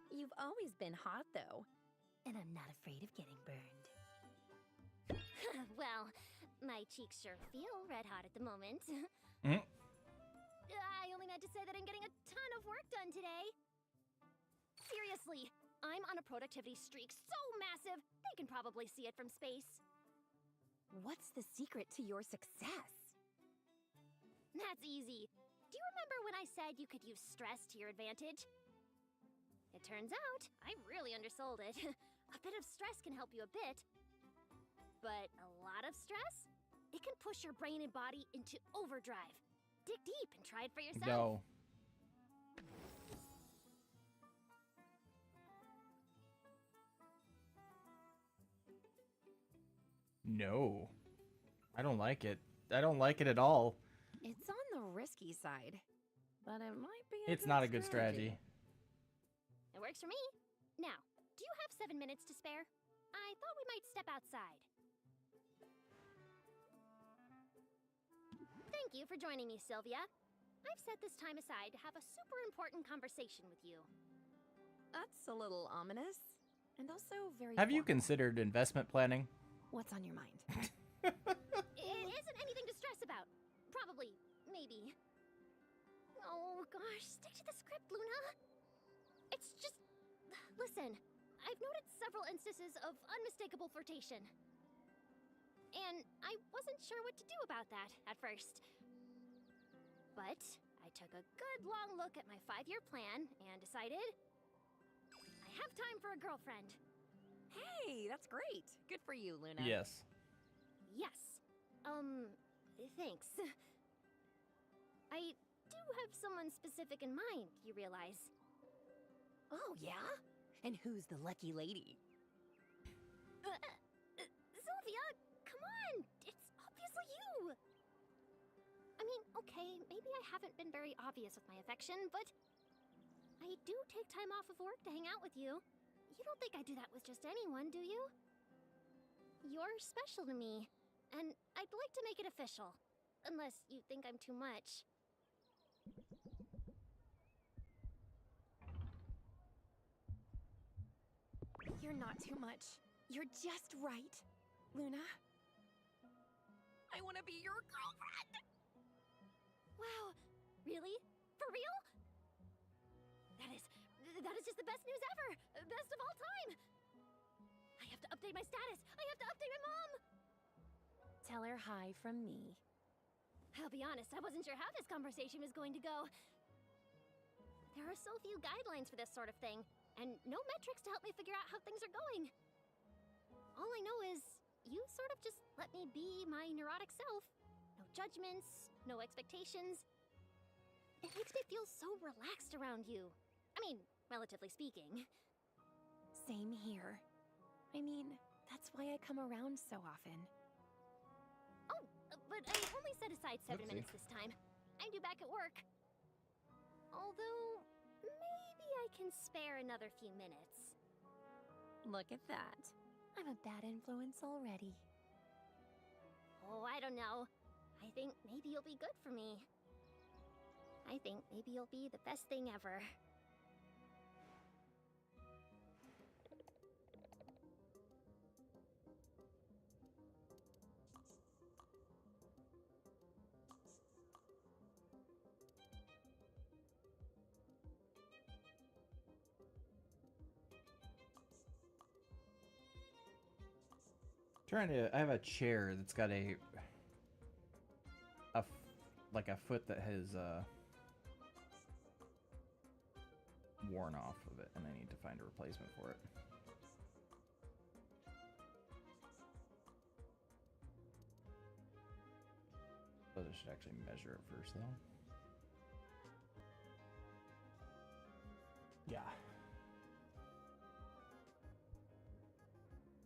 You've always been hot, though. And I'm not afraid of getting burned. Well, my cheeks sure feel red hot at the moment. I only meant to say that I'm getting a ton of work done today. Seriously, I'm on a productivity streak so massive, they can probably see it from space. What's the secret to your success? That's easy. Do you remember when I said you could use stress to your advantage? It turns out, I really undersold it. A bit of stress can help you a bit. But a lot of stress? It can push your brain and body into overdrive. Dig deep and try it for yourself. Go. No. I don't like it. I don't like it at all. It's on the risky side, but it might be It's not a good strategy. It works for me. Now, do you have 7 minutes to spare? I thought we might step outside. Thank you for joining me, Sylvia. I've set this time aside to have a super important conversation with you. That's a little ominous, and also very Have you formal. considered investment planning? What's on your mind? It isn't anything to stress about. Probably. Maybe. Oh, gosh. Stick to the script, Luna. It's just... Listen, I've noted several instances of unmistakable flirtation. And I wasn't sure what to do about that at first. But I took a good long look at my 5-year plan and decided... I have time for a girlfriend. Hey, that's great. Good for you, Luna. Yes. Yes. Thanks. I do have someone specific in mind, you realize. Oh, yeah? And who's the lucky lady? Sylvia, come on! It's obviously you! I mean, okay, maybe I haven't been very obvious with my affection, but I do take time off of work to hang out with you. You don't think I do that with just anyone, do you? You're special to me, and I'd like to make it official. Unless you think I'm too much. You're not too much. You're just right, Luna. I want to be your girlfriend! Wow, really? For real? That is just the best news ever! Best of all time! I have to update my status! I have to update my mom! Tell her hi from me. I'll be honest, I wasn't sure how this conversation was going to go. There are so few guidelines for this sort of thing, and no metrics to help me figure out how things are going. All I know is, you sort of just let me be my neurotic self. No judgments, no expectations. It makes me feel so relaxed around you. I mean, relatively speaking. Same here. I mean, that's why I come around so often. Oh, but I only set aside 7 Oopsie. minutes this time. I'm due back at work. Although, maybe I can spare another few minutes. Look at that. I'm a bad influence already. Oh, I don't know. I think maybe you'll be good for me. I think maybe you'll be the best thing ever. I have a chair that's got like a foot that has worn off of it, and I need to find a replacement for it. But I should actually measure it first, though. Yeah.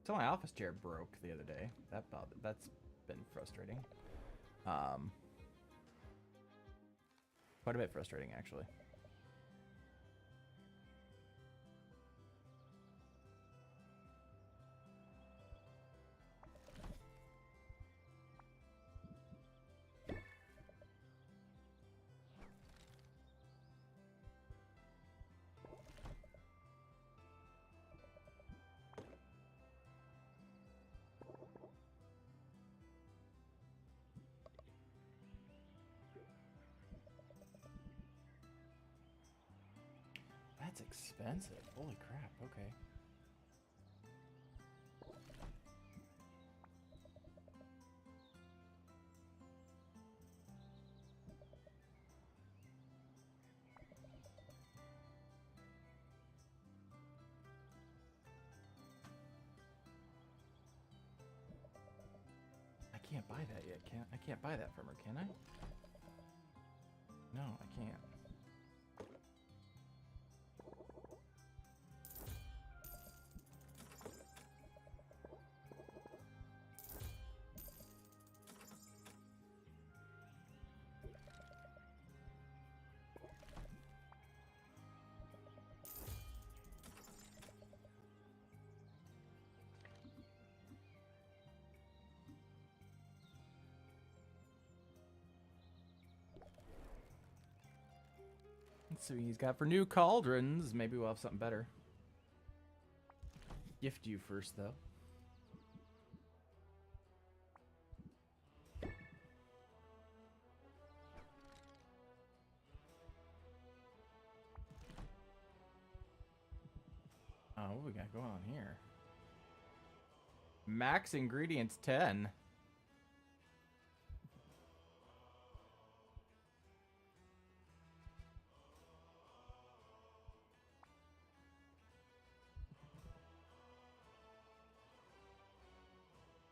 So my office chair broke the other day. That's been frustrating. Quite a bit frustrating, actually. expensive. Holy crap, okay. I can't buy that yet, I can't buy that from her, can I? No, I can't. Let's see what he's got for new cauldrons. Maybe we'll have something better. Gift you first, though. Oh, what we got going on here? Max ingredients 10.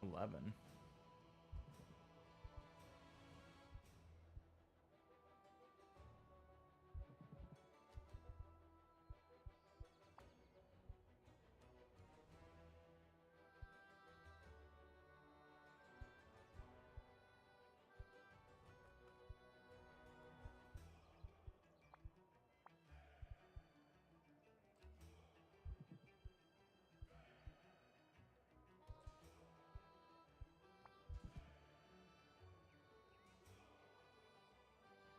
$11.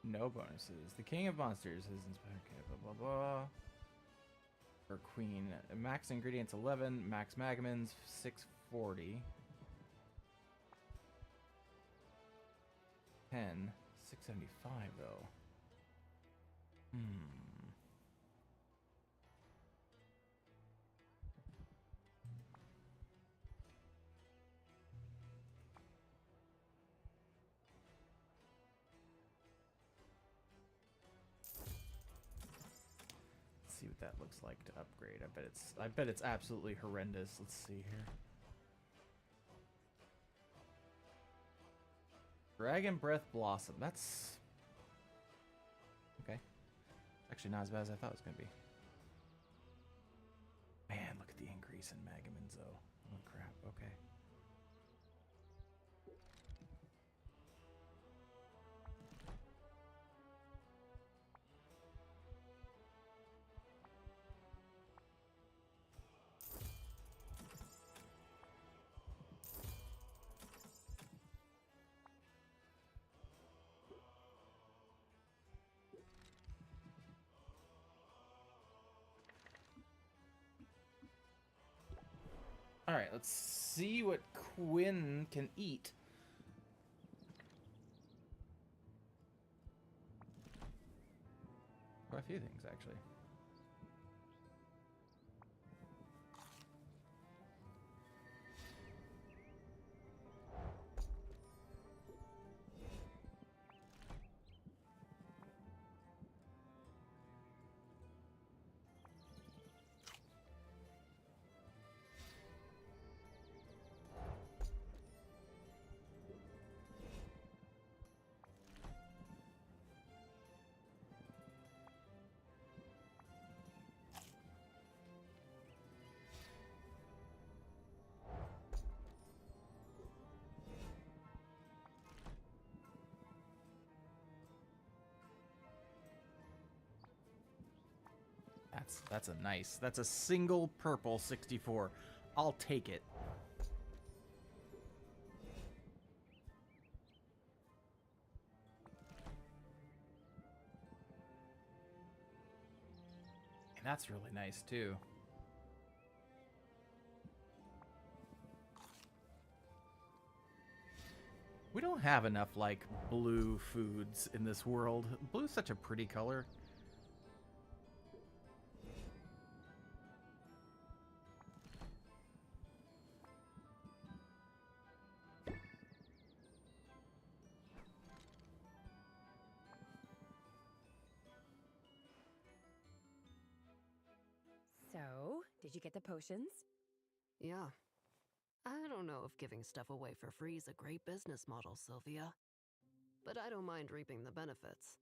No bonuses. The King of Monsters is inspired. Okay, blah blah blah. Or Queen. Max ingredients 11. Max Magamins 640. 10. 675 though. See what that looks like to upgrade. I bet it's absolutely horrendous. Let's see here. Dragon Breath Blossom. That's okay. Actually not as bad as I thought it was gonna be. Man, look at the increase in Magamins though. Oh crap, okay. All right, let's see what Quinn can eat. Quite a few things, actually. That's a single purple 64. I'll take it. And that's really nice too. We don't have enough like blue foods in this world. Blue's such a pretty color. So, did you get the potions? Yeah. I don't know if giving stuff away for free is a great business model, Sylvia. But I don't mind reaping the benefits.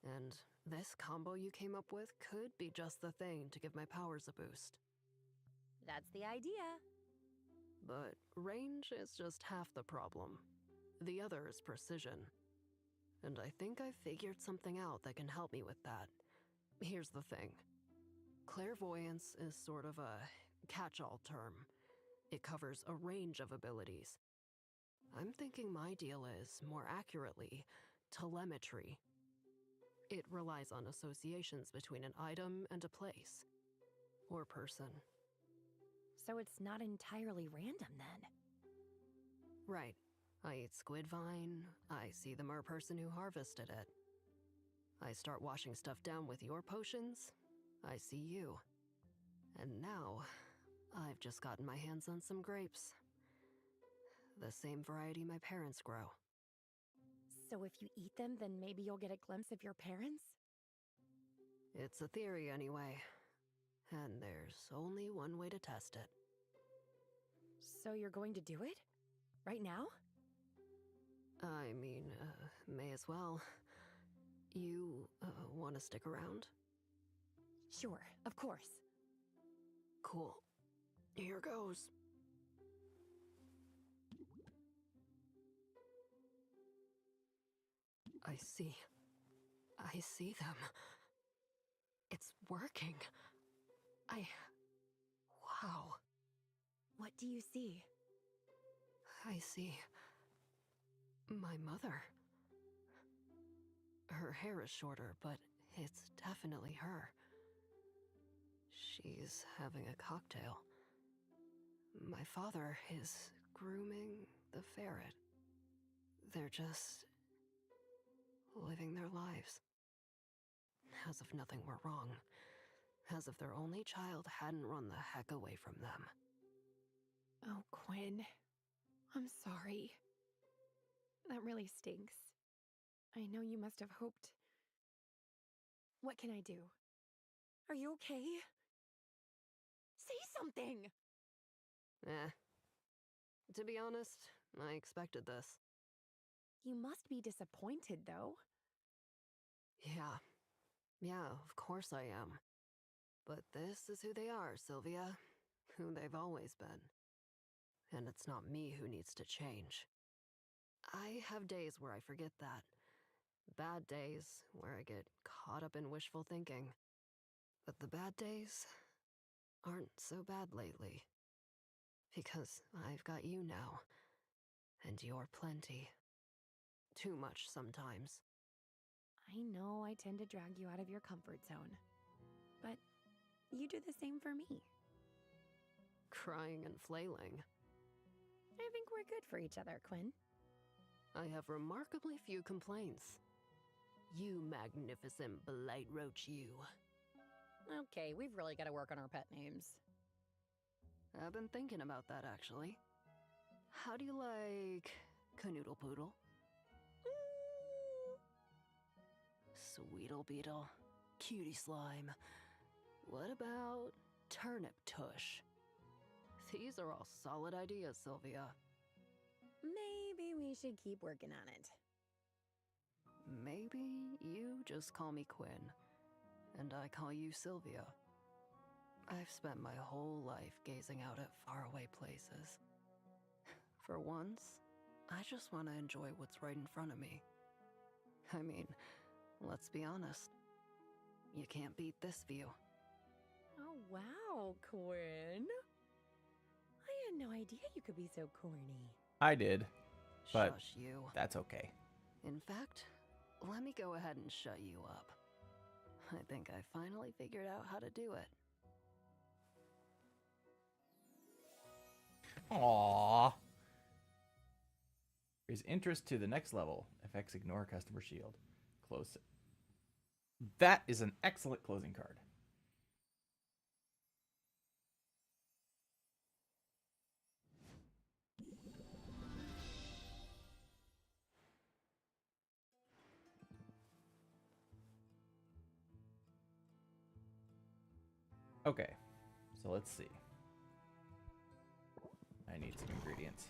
And this combo you came up with could be just the thing to give my powers a boost. That's the idea. But range is just half the problem. The other is precision. And I think I figured something out that can help me with that. Here's the thing. Clairvoyance is sort of a catch-all term. It covers a range of abilities. I'm thinking my deal is, more accurately, telemetry. It relies on associations between an item and a place. Or person. So it's not entirely random then? Right. I eat squid vine, I see the merperson who harvested it. I start washing stuff down with your potions, I see you. And now, I've just gotten my hands on some grapes. The same variety my parents grow. So if you eat them, then maybe you'll get a glimpse of your parents? It's a theory anyway. And there's only one way to test it. So you're going to do it? Right now? I mean, may as well. You, want to stick around? Sure, of course. Cool. Here goes. I see them. It's working. Wow. What do you see? I see my mother. Her hair is shorter, but it's definitely her. She's having a cocktail. My father is grooming the ferret. They're just living their lives. As if nothing were wrong. As if their only child hadn't run the heck away from them. Oh, Quinn. I'm sorry. That really stinks. I know you must have hoped. What can I do? Are you okay? Say something! To be honest, I expected this. You must be disappointed, though. Yeah, of course I am. But this is who they are, Sylvia. Who they've always been. And it's not me who needs to change. I have days where I forget that. Bad days where I get caught up in wishful thinking. But the bad days aren't so bad lately. Because I've got you now. And you're plenty. Too much sometimes. I know I tend to drag you out of your comfort zone. But you do the same for me. Crying and flailing. I think we're good for each other, Quinn. I have remarkably few complaints. You magnificent blight roach, you. Okay, we've really got to work on our pet names. I've been thinking about that, actually. How do you like Canoodle Poodle? Sweetle Beetle, Cutie Slime. What about Turnip Tush? These are all solid ideas, Sylvia. Maybe we should keep working on it. Maybe you just call me Quinn, and I call you Sylvia. I've spent my whole life gazing out at faraway places. For once, I just want to enjoy what's right in front of me. I mean, let's be honest. You can't beat this view. Oh, wow, Quinn. I had no idea you could be so corny. I did, but Shush you. that's okay. In fact, let me go ahead and shut you up. I think I finally figured out how to do it. Aww. Raise interest to the next level. FX ignore customer shield. Close it. That is an excellent closing card. Okay. So let's see. I need some ingredients.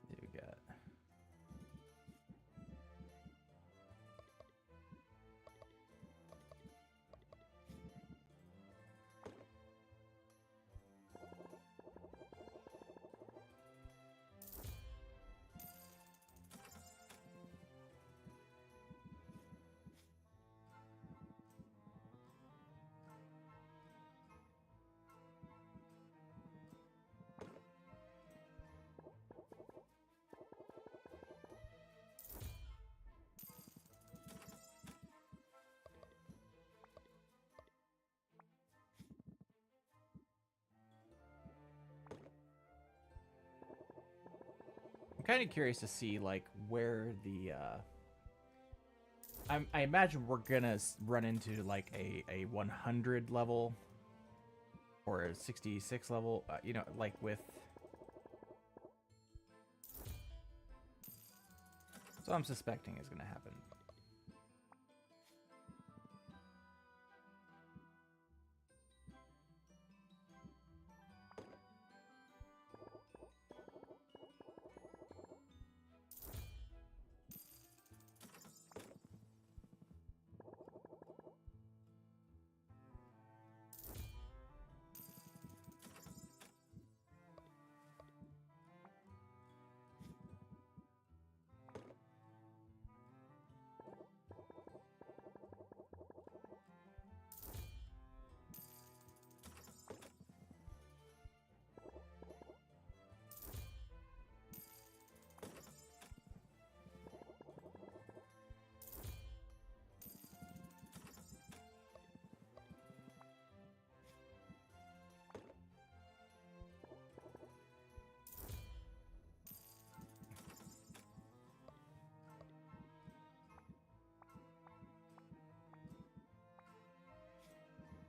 Here we got. I'm kind of curious to see like where the I imagine we're gonna run into like a 100 level or a 66 level, you know, like with. So I'm suspecting is gonna happen.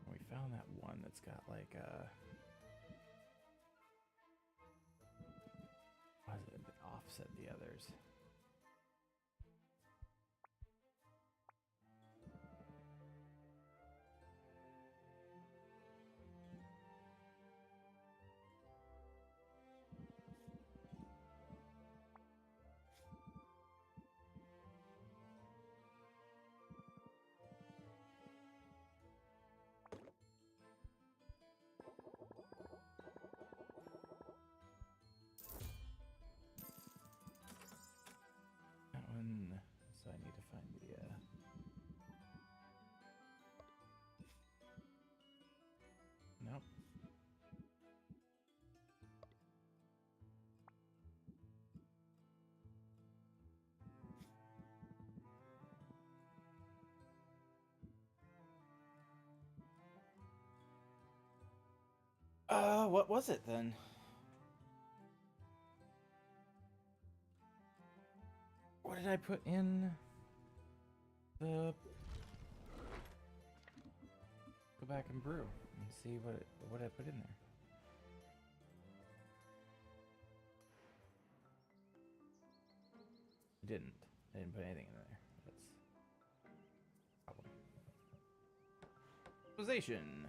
We found that one that's got like why does it offset the others? That one. So I need to find the. Nope. What was it then? What did I put in the? Go back and brew and see what I put in there. I didn't put anything in there. That's a problem. Civilization.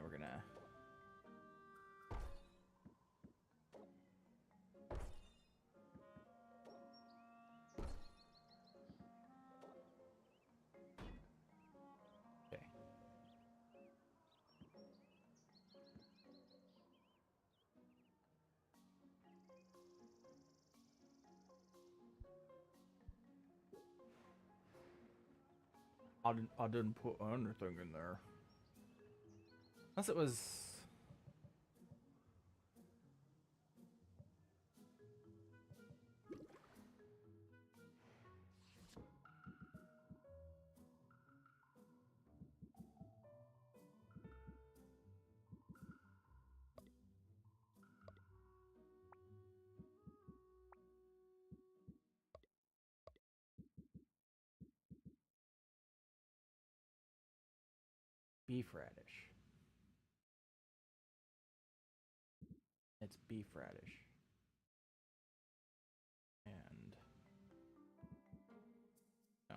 We're gonna. Okay. I didn't put anything in there. Unless it was. Beef radish. It's beef radish. And no.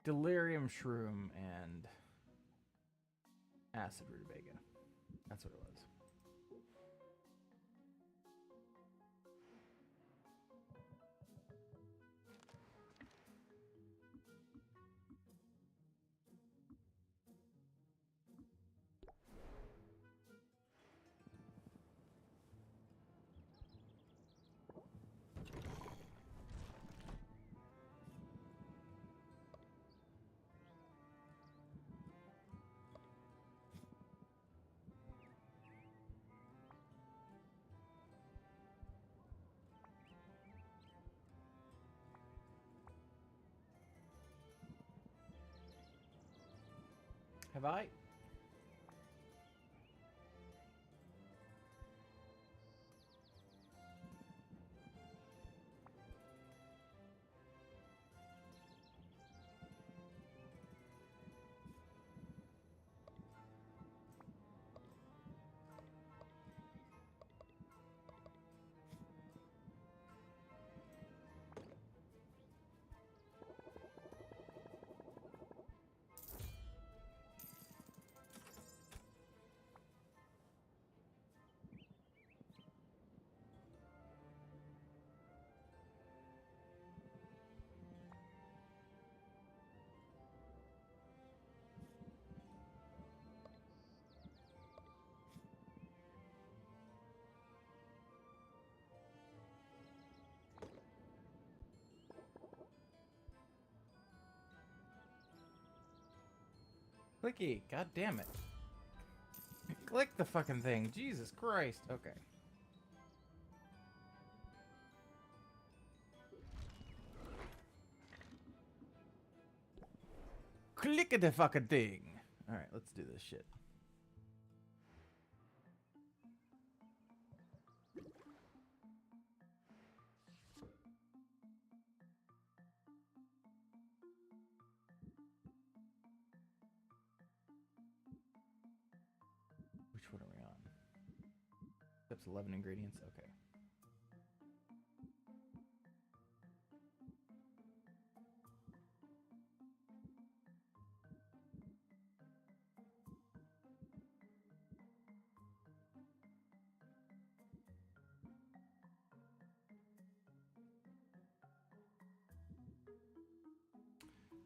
Delirium shroom and acid rutabaga. That's what it was. Have I? Clicky, god damn it. Click the fucking thing. Jesus Christ. Okay. Click the fucking thing. Alright, let's do this shit. Which one are we on? Steps 11 ingredients. Okay.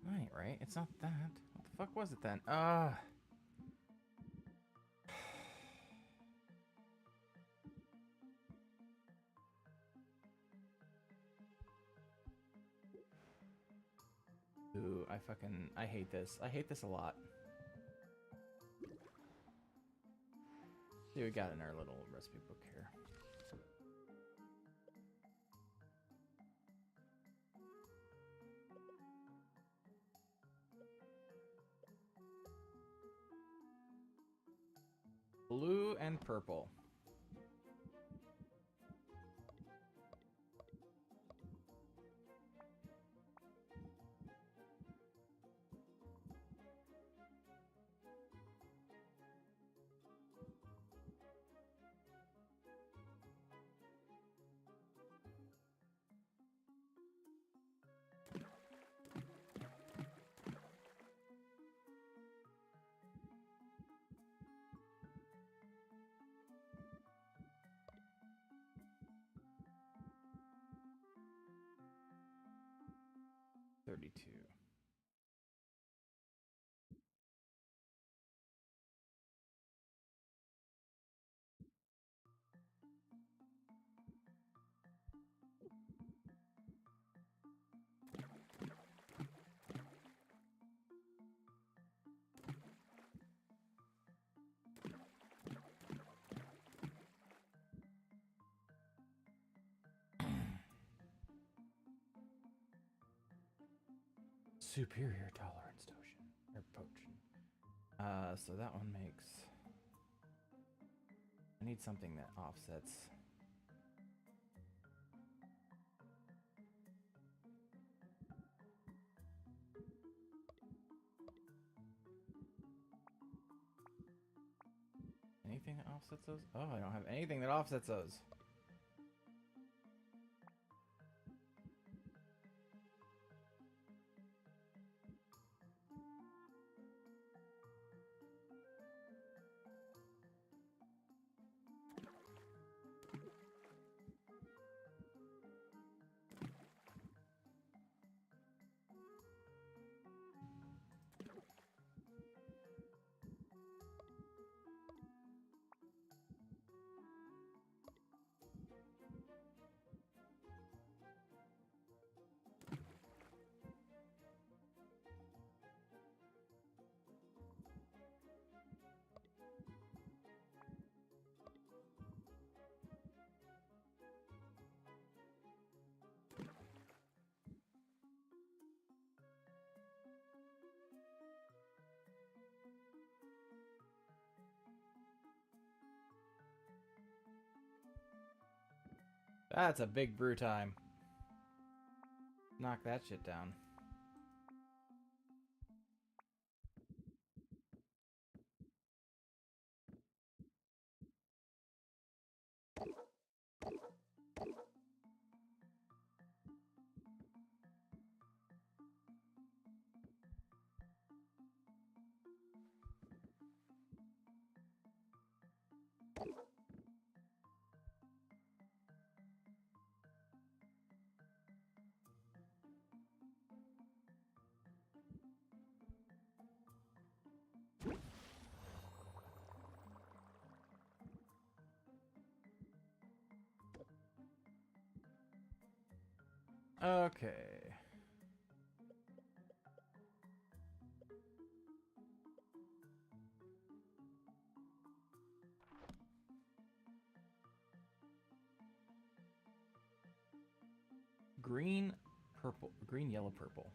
I ain't right. It's not that. What the fuck was it then? Ooh, I hate this. I hate this a lot. See what we got in our little recipe book here. Blue and purple. $32. Superior tolerance potion. Or potion. So that one makes... I need something that offsets. Anything that offsets those? Oh, I don't have anything that offsets those. That's a big brew time. Knock that shit down. Okay. Green, purple, green, yellow, purple.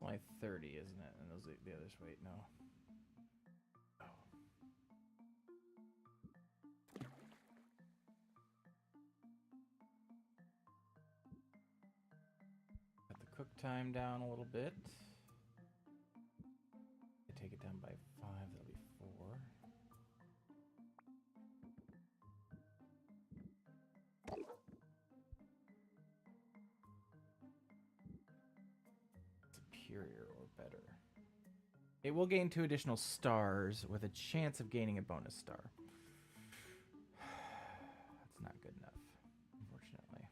Only 30, isn't it? And those the others. Wait, no. Oh. Got the cook time down a little bit. I take it down by 5. That'll be 4. Superior or better. It will gain 2 additional stars with a chance of gaining a bonus star. That's not good enough, unfortunately.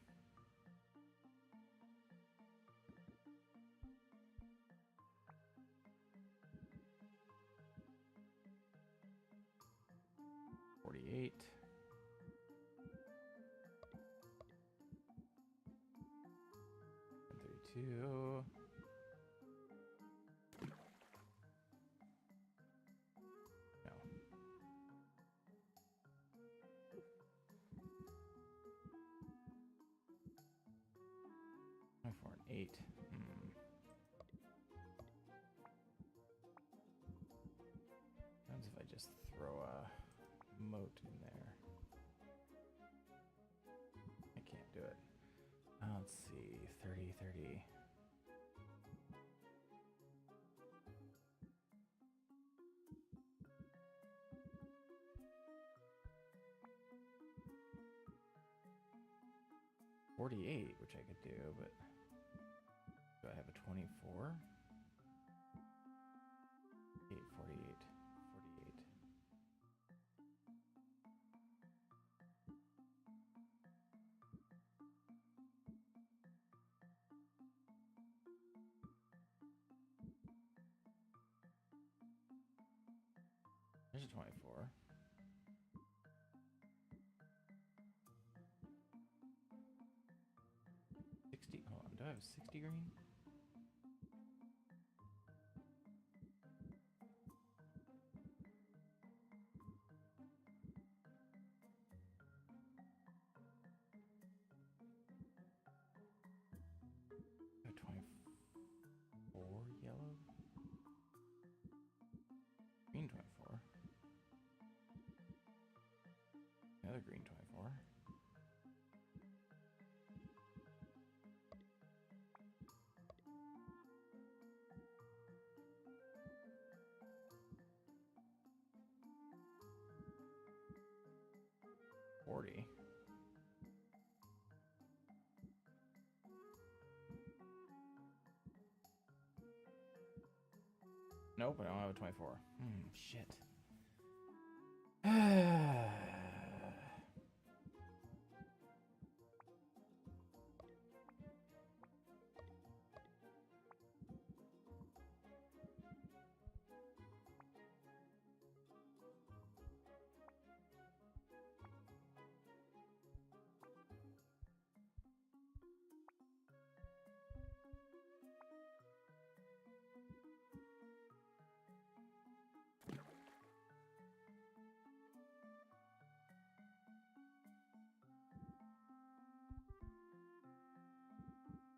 $48. $32. No. For an 8. just throw a moat in there. I can't do it. Let's see, 30, 30. $48, which I could do, but do I have a 24? 48, 48, 48. There's a 24. Hold on, do I have a 60 green? I have 24 yellow? Green 24. Another green 24. $40. Nope, I don't have a 24. Shit.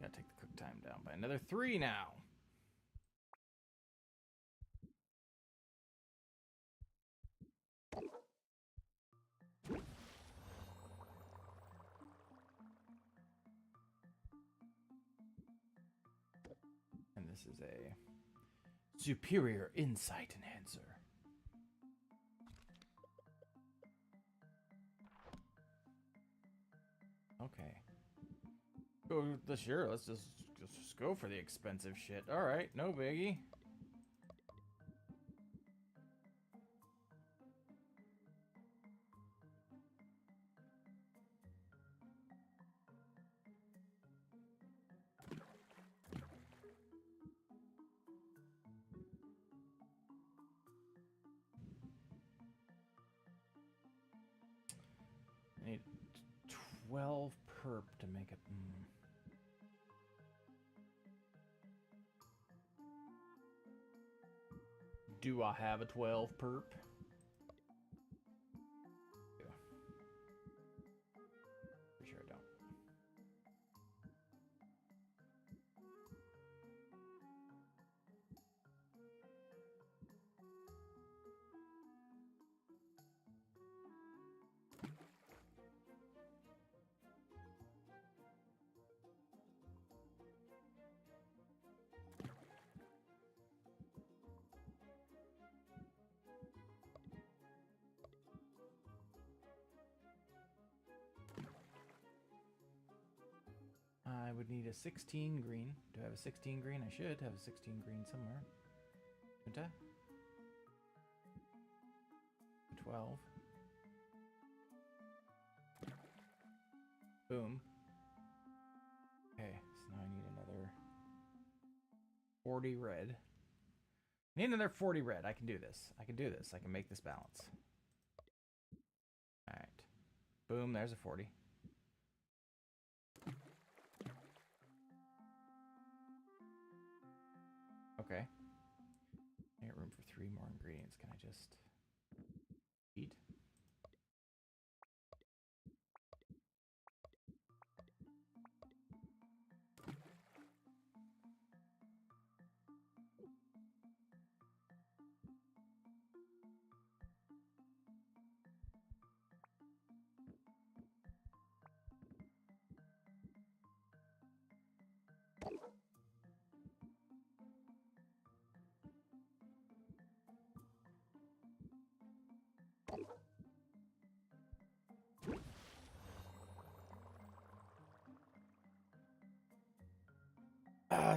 Gotta take the cook time down by another 3 now. And this is a superior insight enhancer. Okay. Sure, let's just go for the expensive shit. All right, no biggie. I need 12 perp to make it. Do I have a 12 perp? Yeah. For sure I don't. I would need a 16 green. Do I have a 16 green? I should have a 16 green somewhere. Shouldn't I? 12. Boom. Okay, so now I need another 40 red. I need another 40 red. I can do this. I can do this. I can make this balance. Alright. Boom, there's a 40. Okay. I got room for 3 more ingredients. Can I just eat?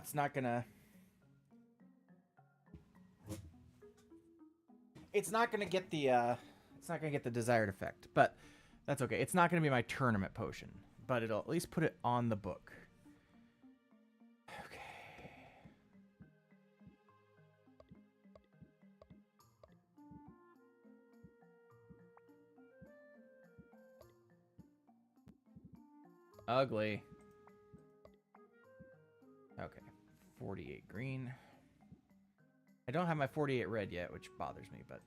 it's not gonna... It's not gonna get the, it's not gonna get the desired effect, but that's okay. It's not gonna be my tournament potion, but it'll at least put it on the book. Okay. Ugly. Okay. 48 green. I don't have my 48 red yet, which bothers me, but...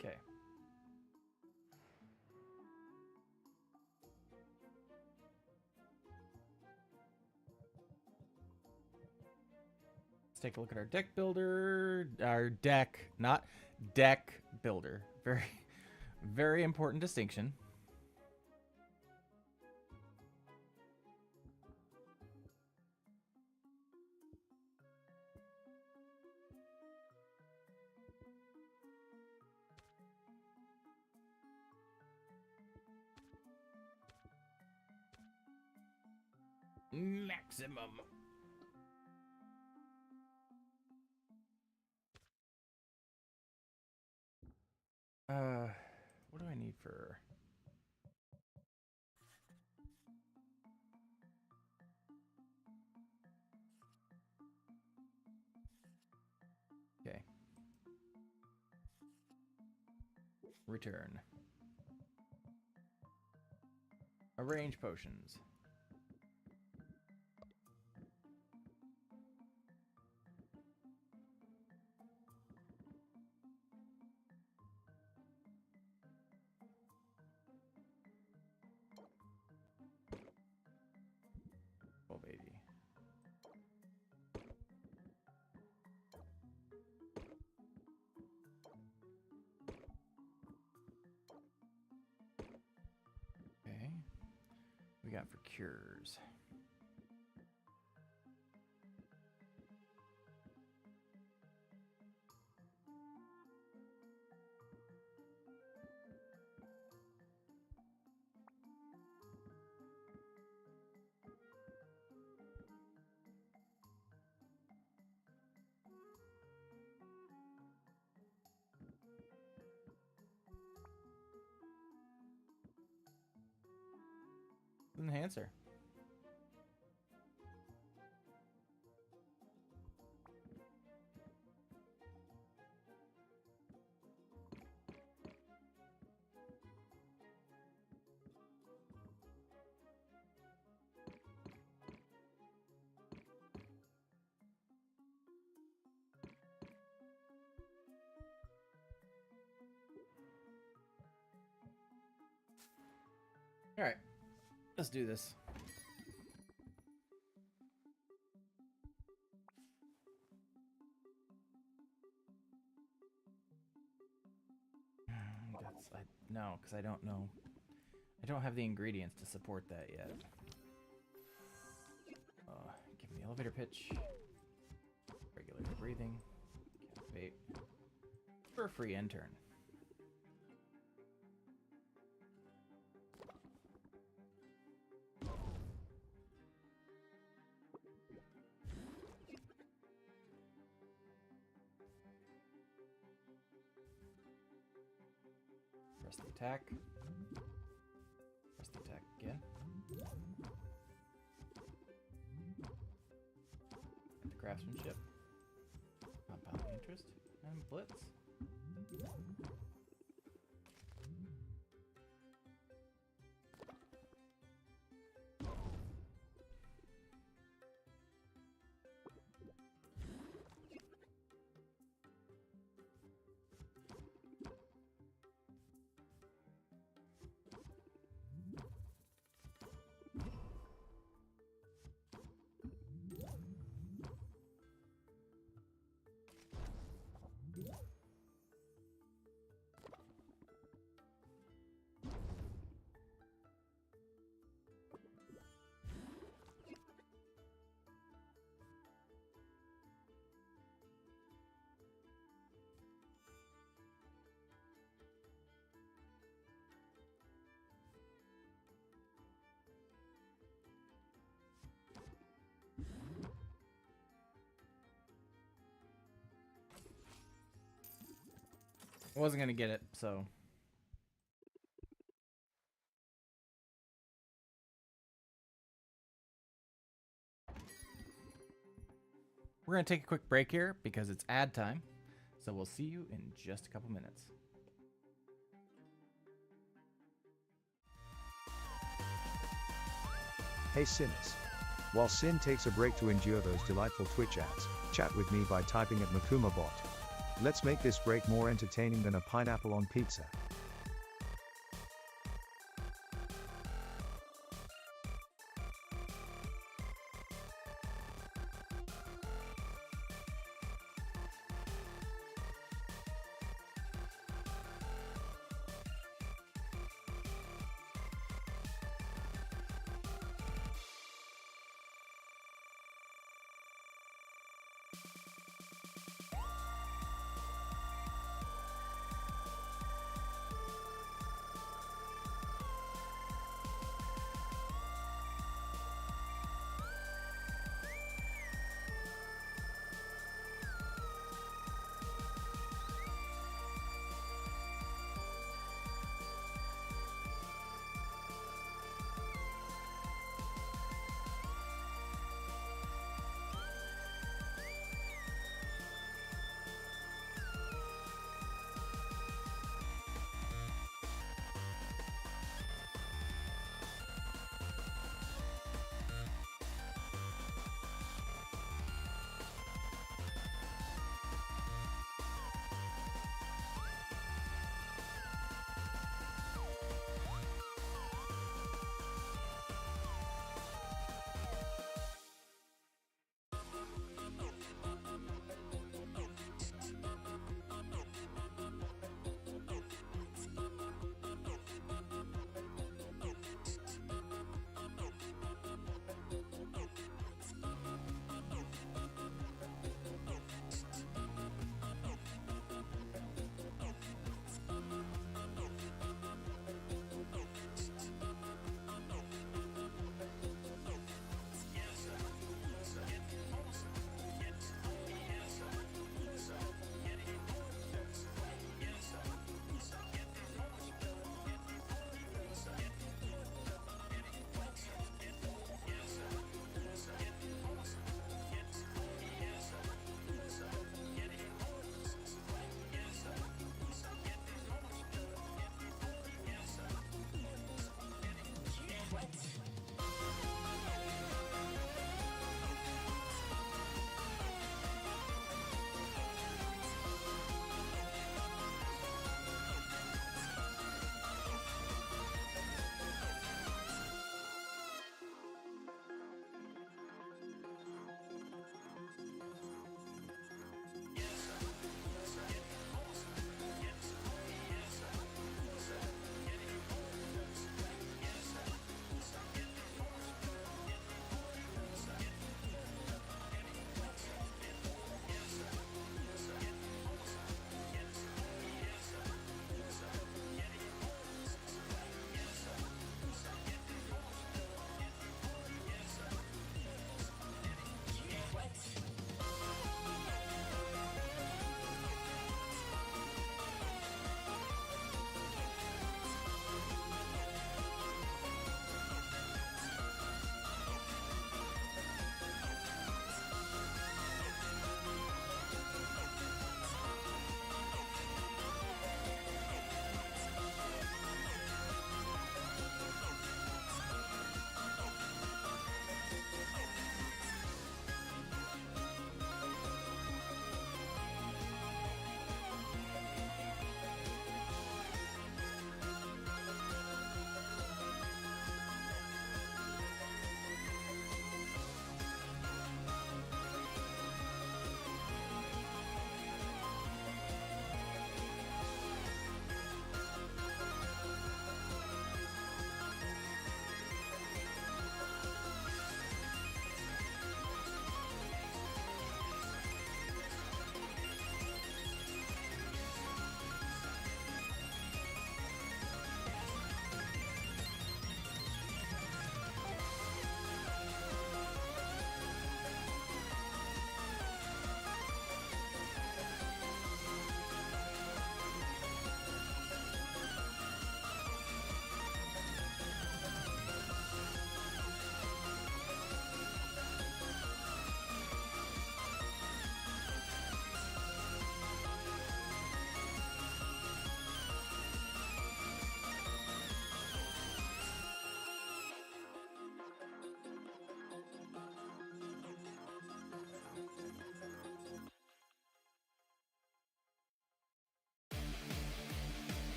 Okay. Let's take a look at our deck builder. Our deck, not deck builder. Very, very important distinction. Maximum. What do I need for... Okay. Return. Arrange potions. Oh, baby. Okay. We got for cures. Enhancer. Alright. Let's do this. No, because I don't know. I don't have the ingredients to support that yet. Give me the elevator pitch. Regular breathing. Captivate. For a free end turn. Press the attack. Press the attack again. Get the craftsmanship. Compound interest. And blitz. I wasn't gonna get it, so. We're gonna take a quick break here because it's ad time. So we'll see you in just a couple minutes. Hey Sinners. While Sin takes a break to endure those delightful Twitch ads, chat with me by typing at MakumaBot. Let's make this break more entertaining than a pineapple on pizza.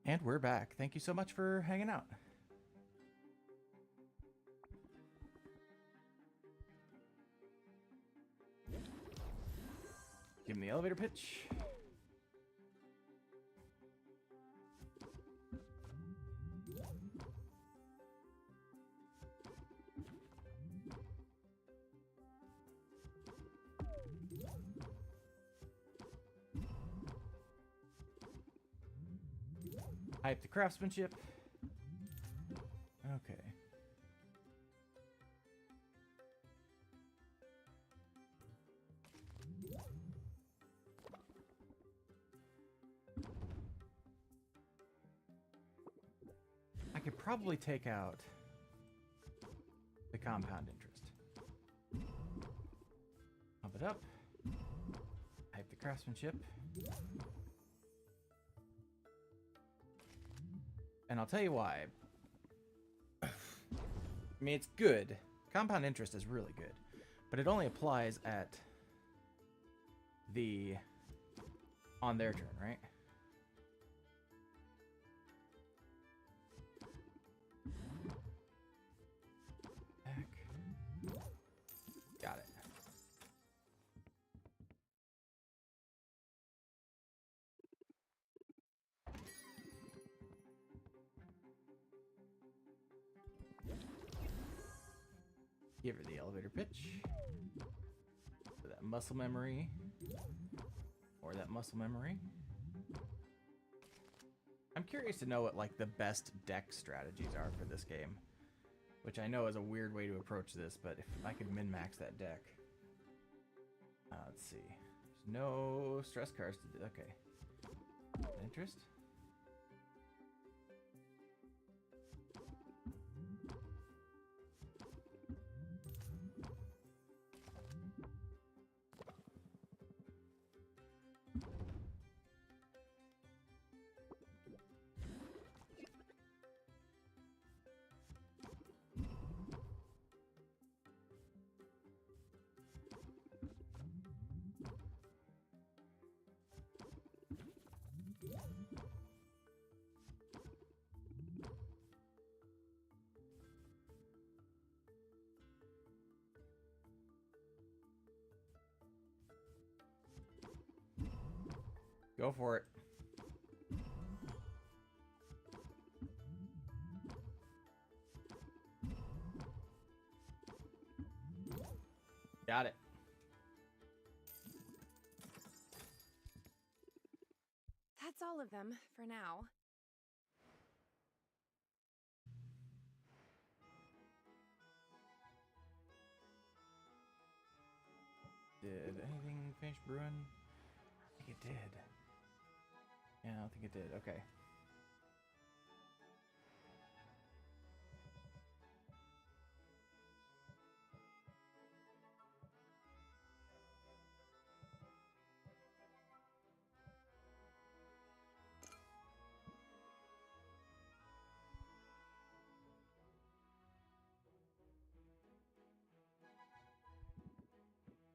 And we're back. Thank you so much for hanging out. Give him the elevator pitch. Hype the craftsmanship. Okay. I could probably take out the compound interest. Pump it up. Hype the craftsmanship. And I'll tell you why. I mean, it's good. Compound interest is really good. But it only applies at the... on their turn, right? Back. Got it. Give her the elevator pitch. For that muscle memory. Or that muscle memory. I'm curious to know what like the best deck strategies are for this game. Which I know is a weird way to approach this, but if I could min-max that deck. Let's see. There's no stress cards to do. Okay. Interest? Go for it. Got it. That's all of them for now. Did anything finish brewing? I think it did. Yeah, I don't think it did. Okay.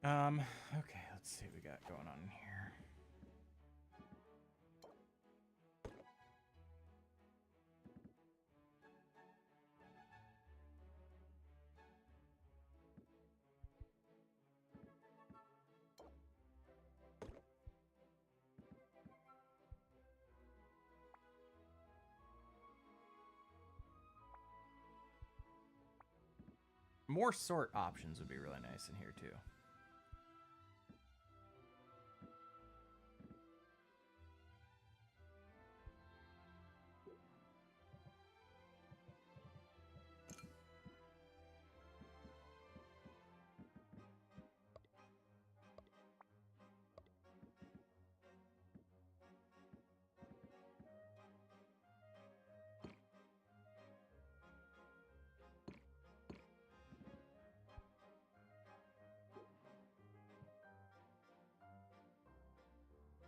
Okay, let's see what we got going on here. More sort options would be really nice in here too.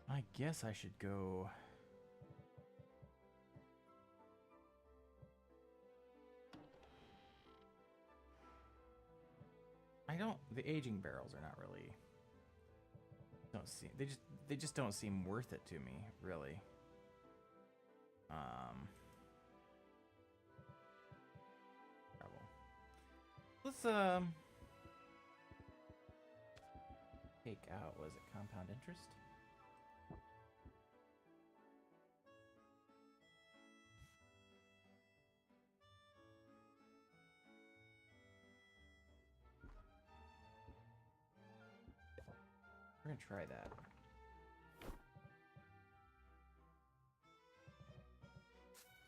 I guess I should go... I don't... The aging barrels are not really... Don't seem... They just don't seem worth it to me, really. Trouble. Let's take out, was it compound interest? We're gonna try that.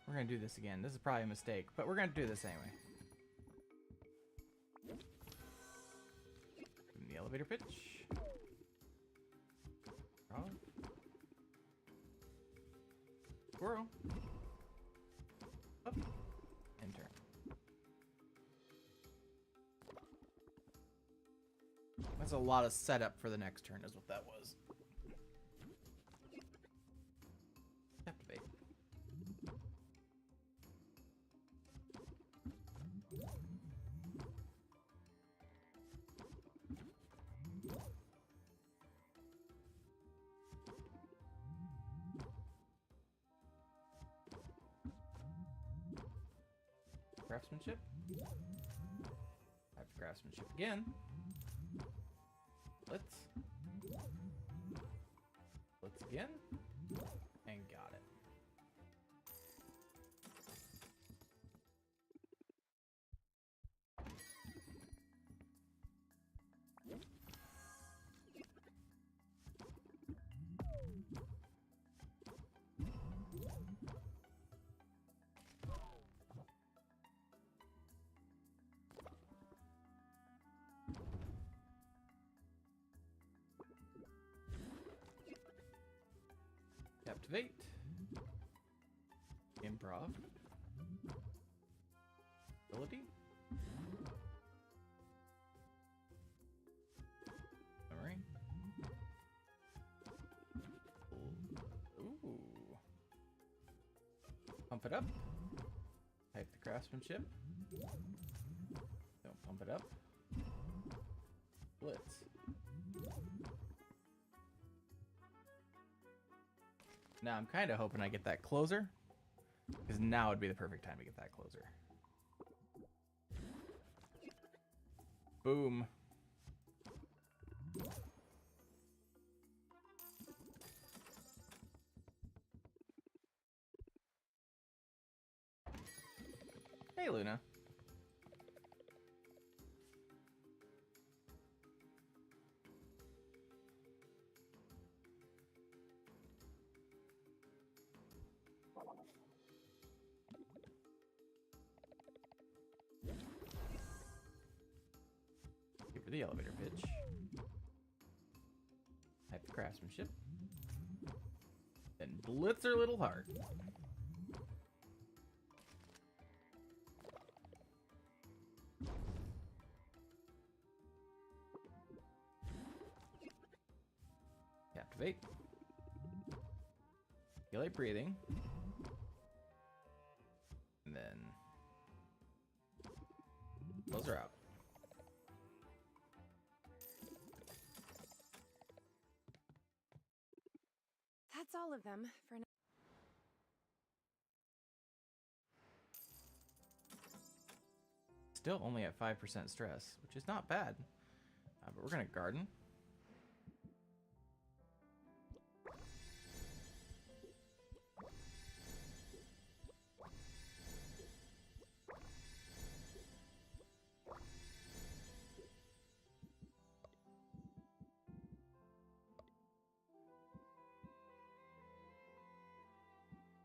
We're gonna do this again. This is probably a mistake, but we're gonna do this anyway. Give him the elevator pitch. Draw. Squirrel. Up. And turn. That's a lot of setup for the next turn, is what that was. Captivate. Craftsmanship. I have craftsmanship again. Let's again, and got it. Captivate. Improv. Ability. Memory. Ooh. Pump it up. Type the craftsmanship. Don't pump it up. Blitz. Now I'm kind of hoping I get that closer, because now would be the perfect time to get that closer. Boom. Hey, Luna. Give her the elevator pitch. Type the craftsmanship. Then blitz her little heart. Captivate. Regulate breathing. And then close her out. That's all of them for now. Still only at 5% stress, which is not bad. But we're gonna garden.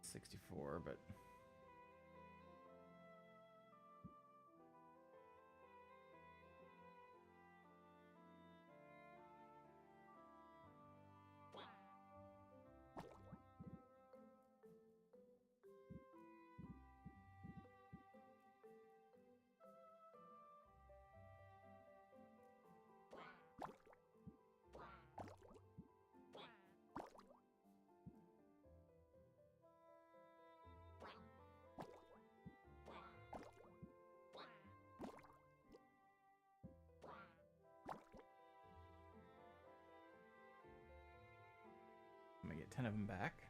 $64, but I'm gonna get 10 of them back.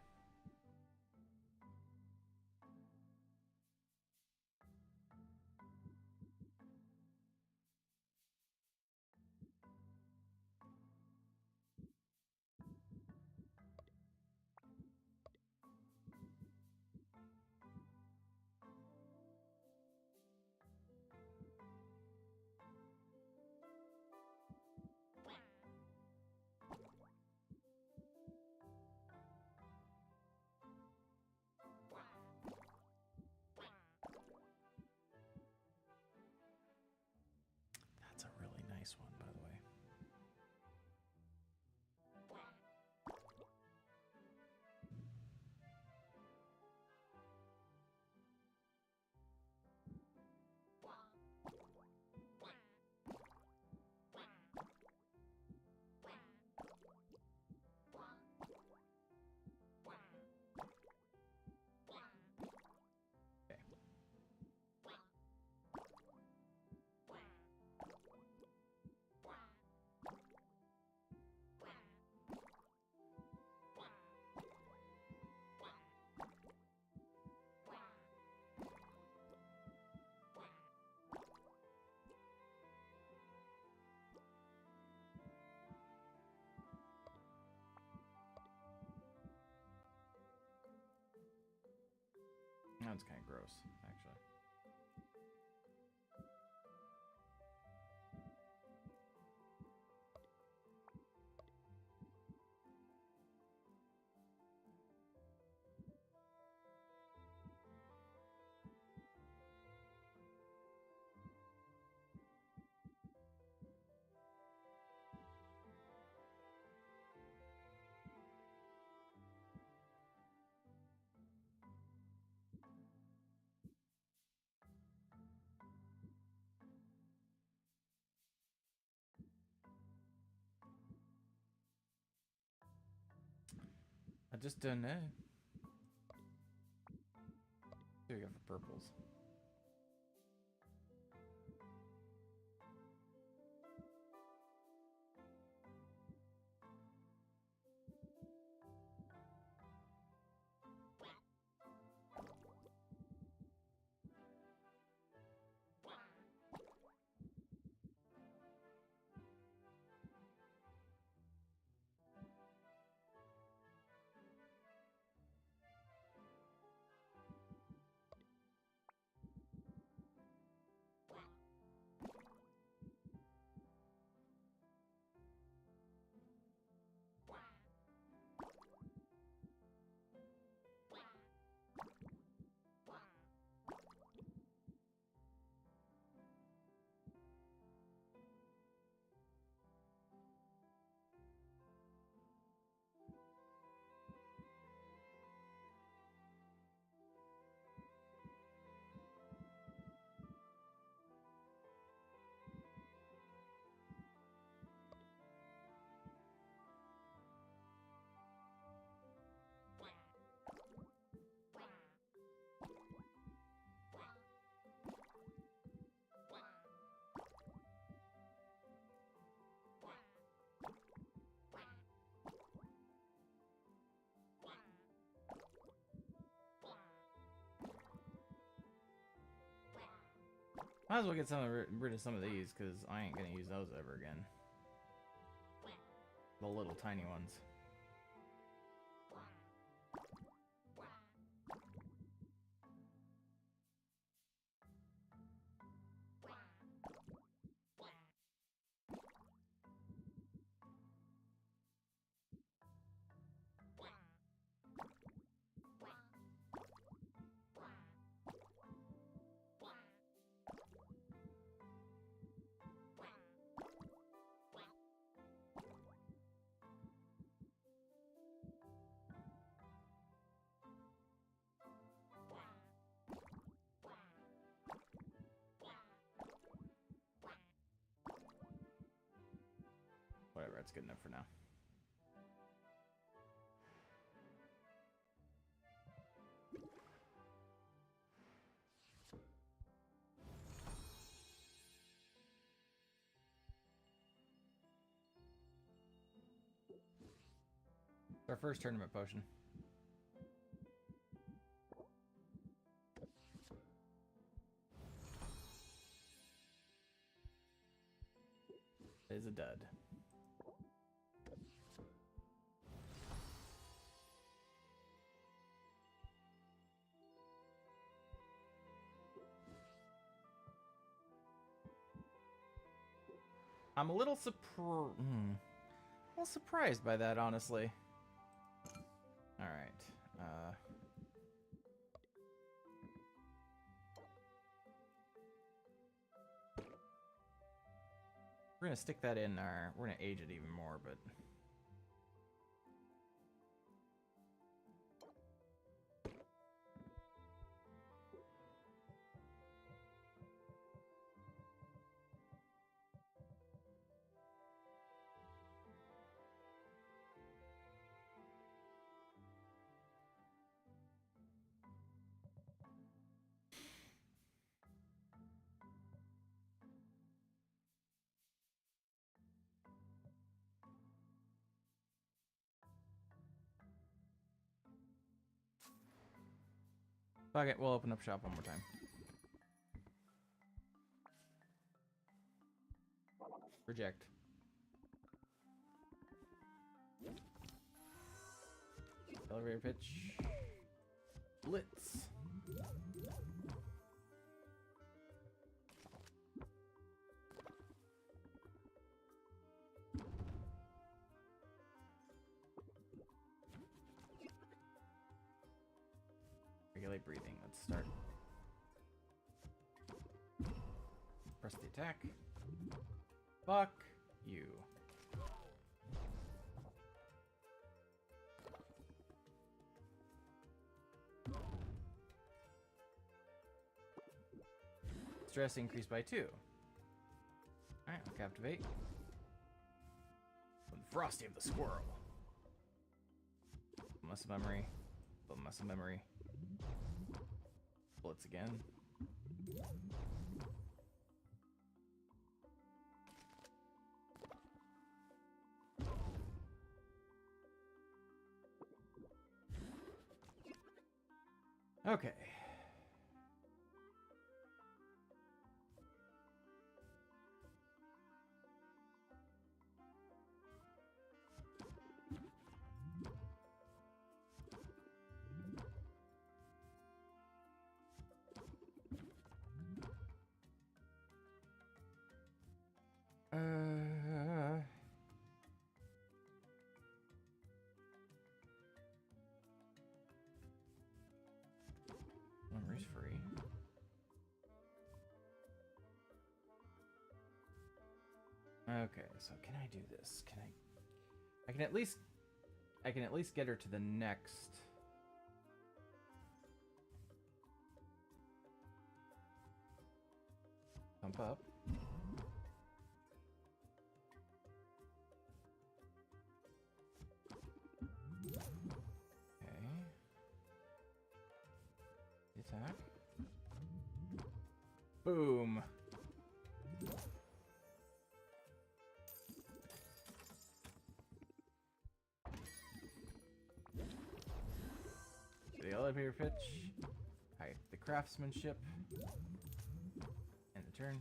Sounds kind of gross, actually. I just don't know. Here we go for purples. Might as well get rid of some of these, because I ain't gonna use those ever again. The little tiny ones. Whatever, that's good enough for now. Our first tournament potion. Is a dud. I'm a little surprised by that, honestly. All right. We're gonna stick that in our. We're gonna age it even more, but. Fuck it, we'll open up shop one more time. Reject. Elevator pitch. Blitz. Regulate breathing. Let's start. Press the attack. Fuck you. Stress increased by 2. Alright, I'll captivate. From Frosty of the Squirrel. Muscle memory. Little muscle memory. Blitz again. Okay. Memory's free. Okay, so can I do this? Can I can at least get her to the next. Pump up. Okay. Attack. Boom. The elevator pitch. Alright, the craftsmanship. And the turn.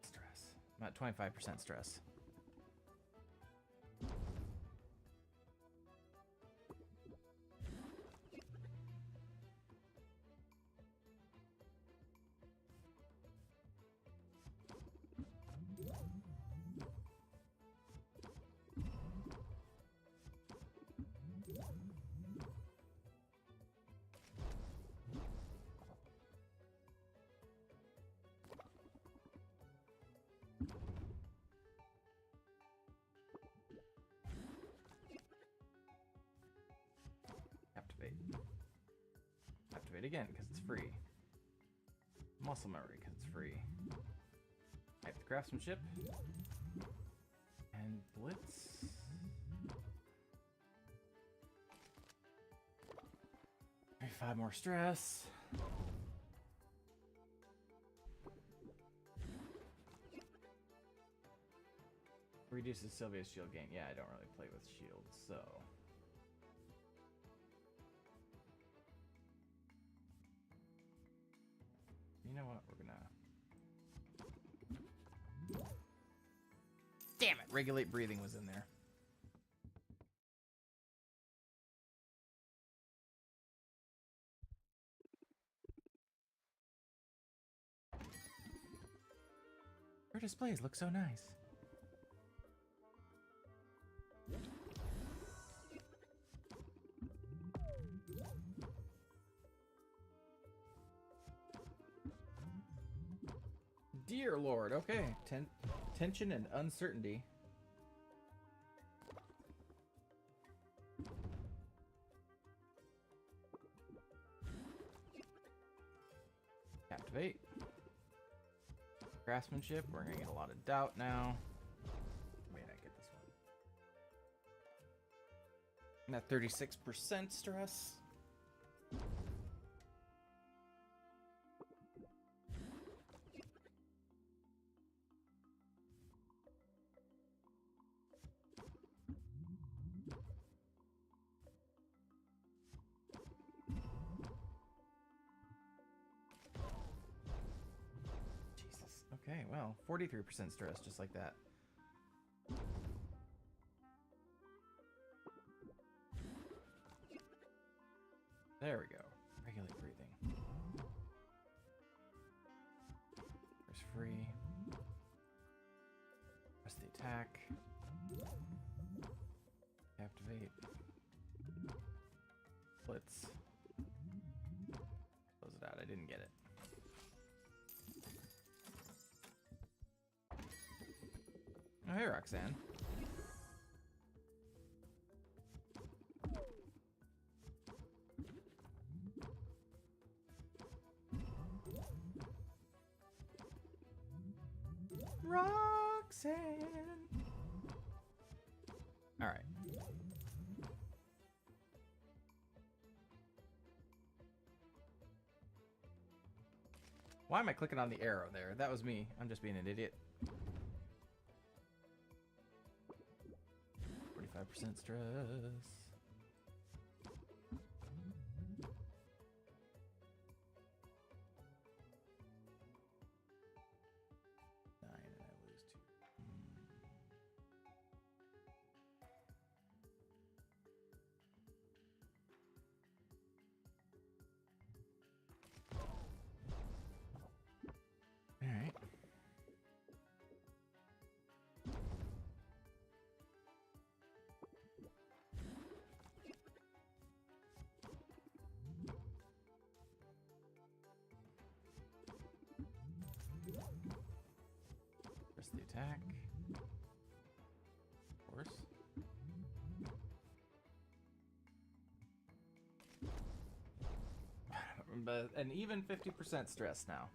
Stress. I'm at 25% stress. Activate again because it's free. Muscle memory because it's free. I have the craftsmanship. And blitz. Maybe 5 more stress. Reduces Sylvia's shield gain. Yeah, I don't really play with shields, so. You know what? We're gonna. Damn it! Regulate breathing was in there. Her displays look so nice. Dear Lord, okay. Tension and uncertainty. Captivate. Craftsmanship, we're gonna get a lot of doubt now. May not get this one. I'm at 36% stress. Okay, well, 43% stress, just like that. There we go. Regulate breathing. There's free. Press the attack. Captivate. Blitz. Close it out. I didn't get it. Oh, hey, Roxanne. Roxanne. All right. Why am I clicking on the arrow there? That was me. I'm just being an idiot. 45% stress. Alright. Press the attack. Of course. But an even 50% stress now.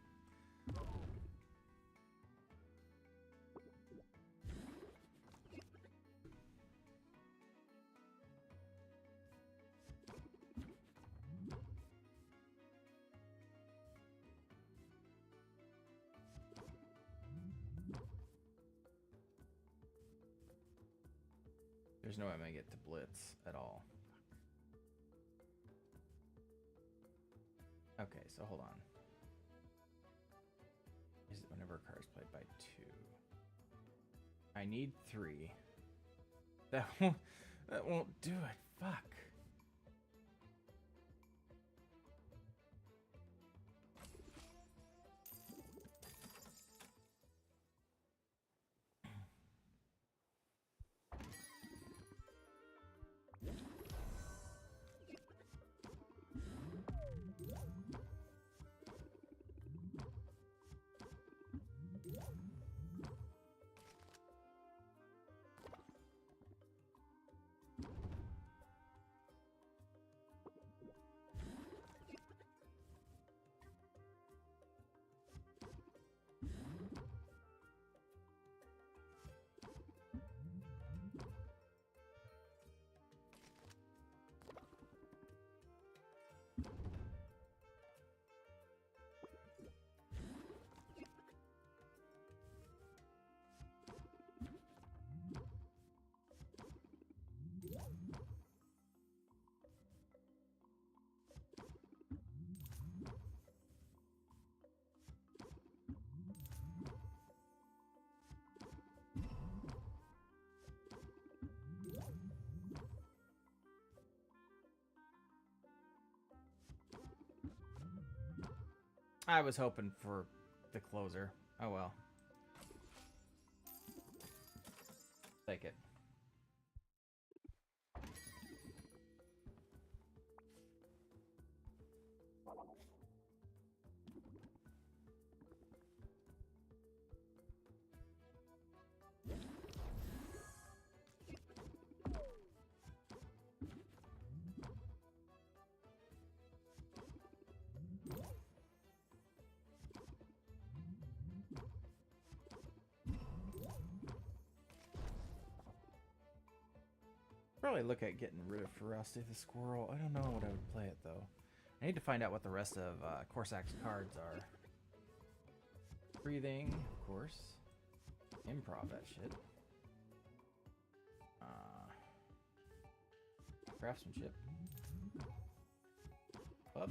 There's no way I'm gonna get to blitz at all. Okay, so hold on. Is it whenever a card is played by 2? I need 3. That won't do it. Fuck. I was hoping for the closer. Oh well. Take it. Probably look at getting rid of Ferocity the Squirrel. I don't know what I would play it though. I need to find out what the rest of Corsac's cards are. Breathing, of course. Improv that shit. Craftsmanship. Up.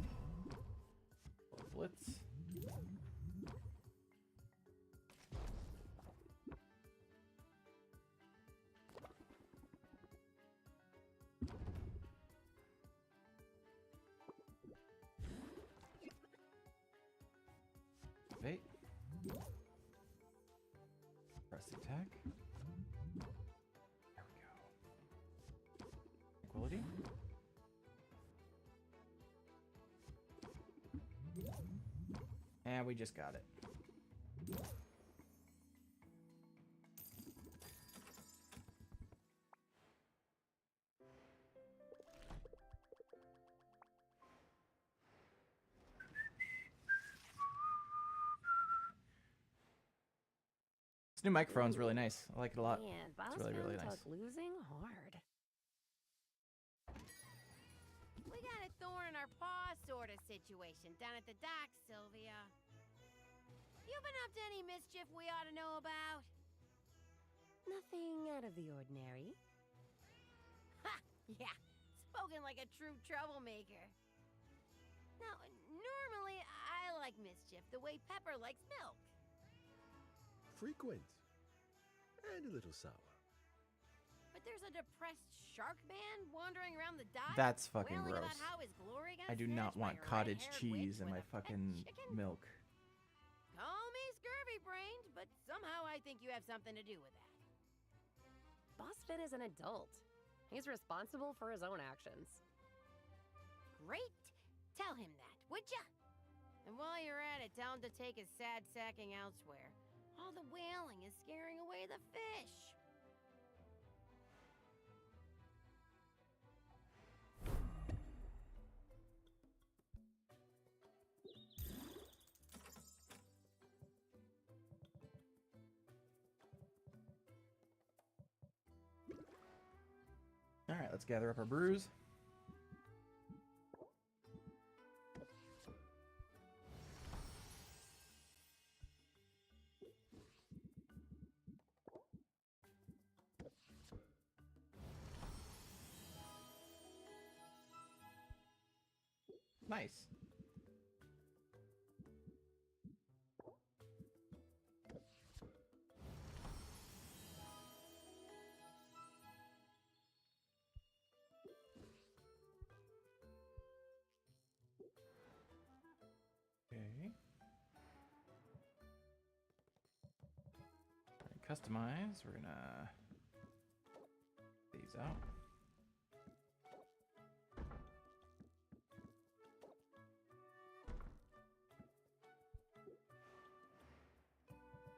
Or Blitz. back. There we go. Equality. And we just got it. This new microphone's really nice. I like it a lot. Man, It's really, really nice. losing hard. We got a thorn in our paw sort of situation down at the docks, Sylvia. You been up to any mischief we ought to know about? Nothing out of the ordinary. Ha! Yeah, spoken like a true troublemaker. Now, normally I like mischief the way Pepper likes milk. Frequent. And a little sour. But there's a depressed shark man wandering around the dock. That's fucking wailing gross. About how his glory got I do not snatched by want a cottage red-haired cheese witch in with my a pet fucking chicken. milk. Call me scurvy-brained, but somehow I think you have something to do with that. Boss Finn is an adult. He's responsible for his own actions. Great. Tell him that, would ya? And while you're at it, tell him to take his sad sacking elsewhere. All the wailing is scaring away the fish. All right, let's gather up our brews. Nice. Okay. All right, customize. We're gonna these out.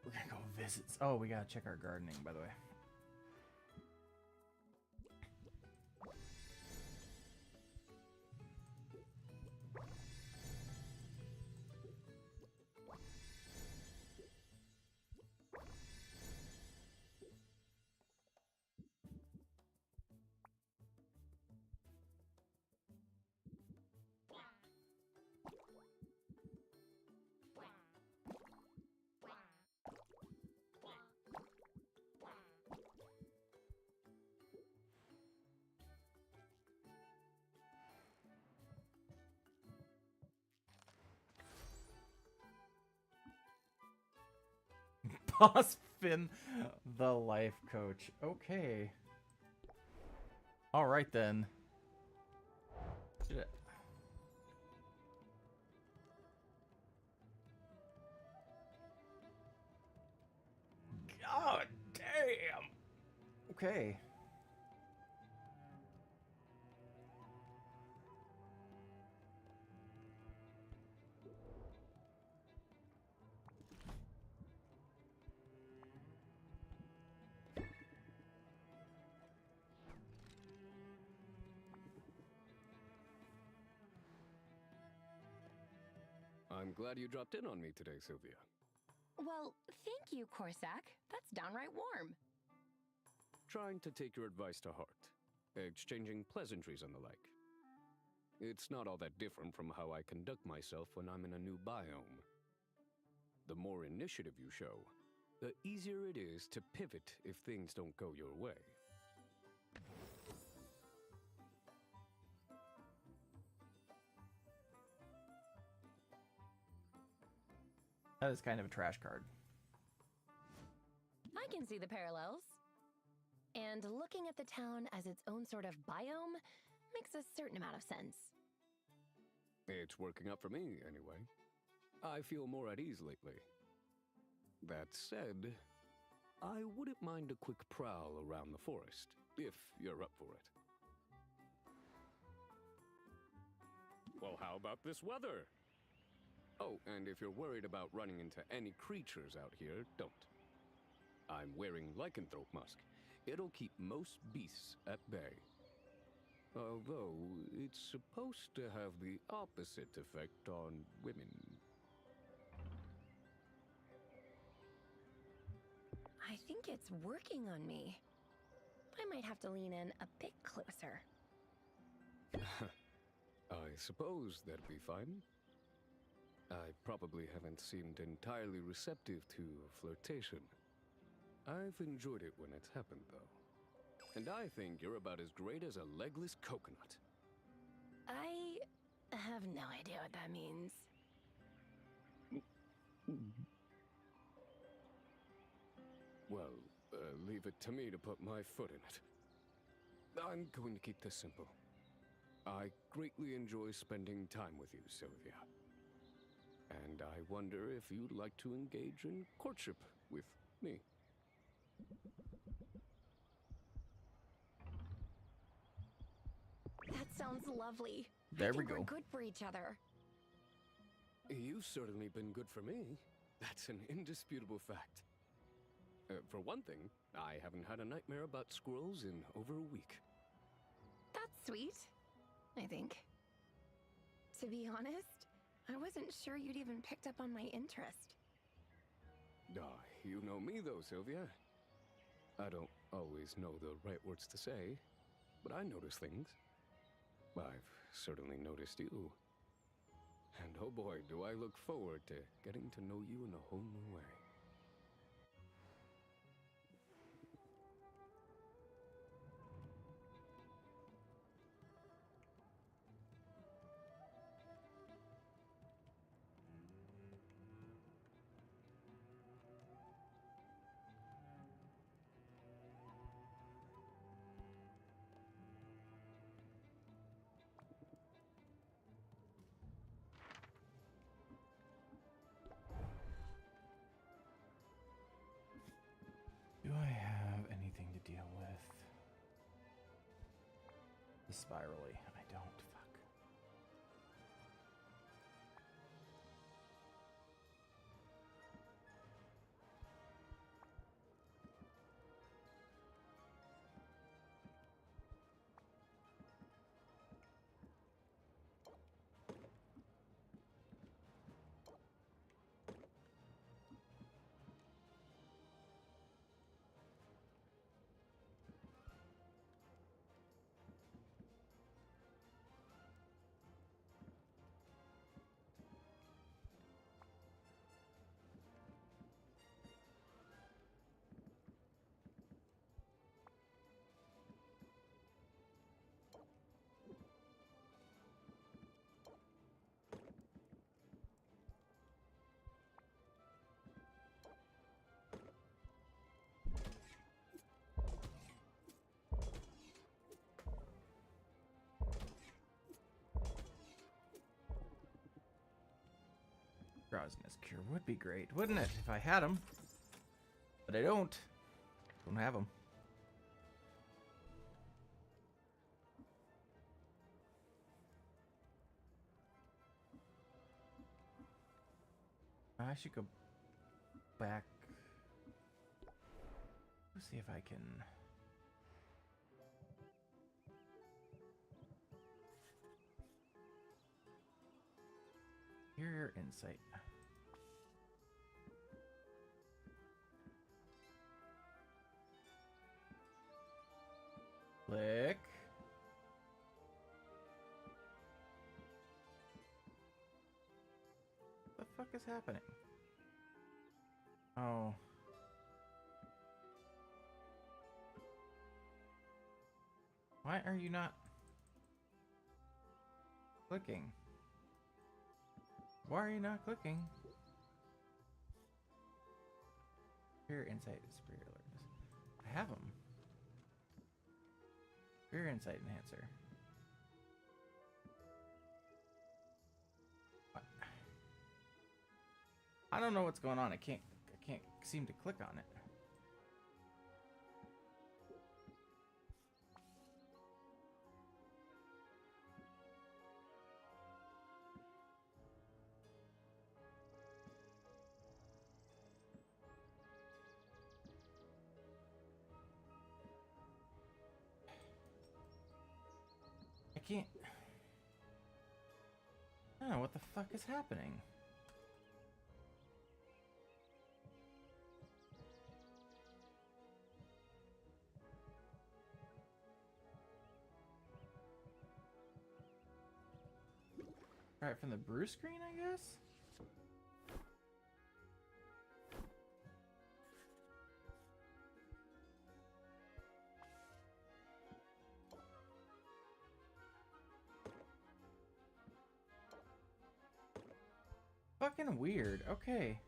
We're gonna go visit. Oh, we gotta check our gardening, by the way. Boss Finn, the life coach. Okay. All right then. Shit. God damn. Okay. I'm glad you dropped in on me today, Sylvia. Well, thank you, Corsac. That's downright warm. Trying to take your advice to heart, exchanging pleasantries and the like. It's not all that different from how I conduct myself when I'm in a new biome. The more initiative you show, the easier it is to pivot if things don't go your way. That is kind of a trash card. I can see the parallels. And looking at the town as its own sort of biome makes a certain amount of sense. It's working out for me, anyway. I feel more at ease lately. That said, I wouldn't mind a quick prowl around the forest, if you're up for it. Well, how about this weather? Oh, and if you're worried about running into any creatures out here, don't. I'm wearing lycanthrope musk. It'll keep most beasts at bay. Although, it's supposed to have the opposite effect on women. I think it's working on me. I might have to lean in a bit closer. I suppose that'd be fine. I probably haven't seemed entirely receptive to flirtation. I've enjoyed it when it's happened, though. And I think you're about as great as a legless coconut. I have no idea what that means. Well, leave it to me to put my foot in it. I'm going to keep this simple. I greatly enjoy spending time with you, Sylvia. And I wonder if you'd like to engage in courtship with me. That sounds lovely. There I we think go. We're good for each other. You've certainly been good for me. That's an indisputable fact. For one thing, I haven't had a nightmare about squirrels in over a week. That's sweet, I think. To be honest, I wasn't sure you'd even picked up on my interest. You know me though, Sylvia. I don't always know the right words to say, but I notice things. I've certainly noticed you. And oh boy, do I look forward to getting to know you in a whole new way. Do I have anything to deal with? The spirally. I don't. Fuck. Drowsiness cure would be great, wouldn't it, if I had them? But I don't. Don't have them. I should go back. Let's see if I can. Hear your insight. Click. What the fuck is happening? Oh. Why are you not clicking? Why are you not clicking? Superior insight and superior alertness. I have them. Superior insight enhancer. What? I don't know what's going on. I can't seem to click on it. can't... I don't know what the fuck is happening. Right from the brew screen, I guess? Fucking weird. Okay.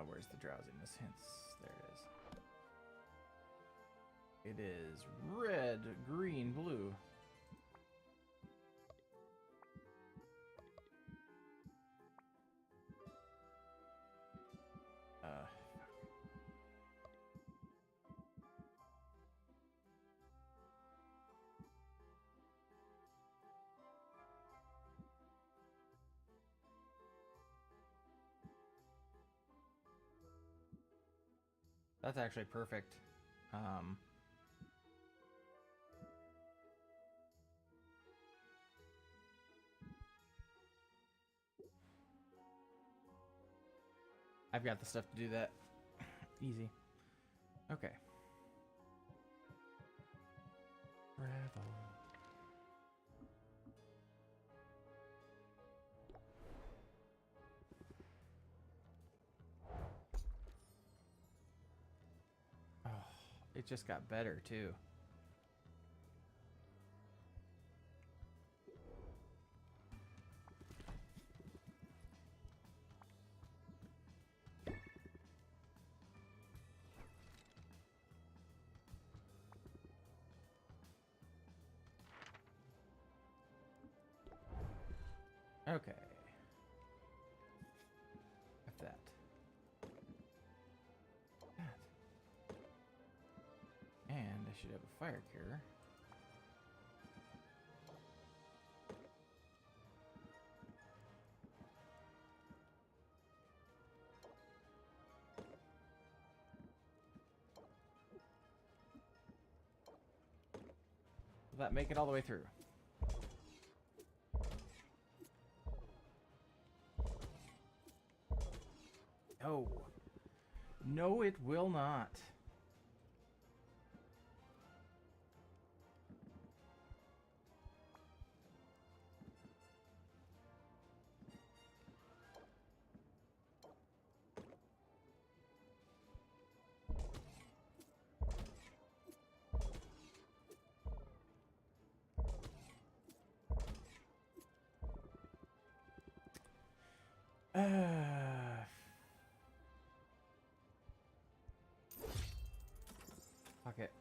Where's the drowsiness hints? There it is. It is red, green, blue. That's actually perfect. I've got the stuff to do that. Easy. Okay. Bravo. Oh, it just got better too. Okay. Got that. That. And I should have a fire cure. Will that make it all the way through? No. No, it will not. Fuck it.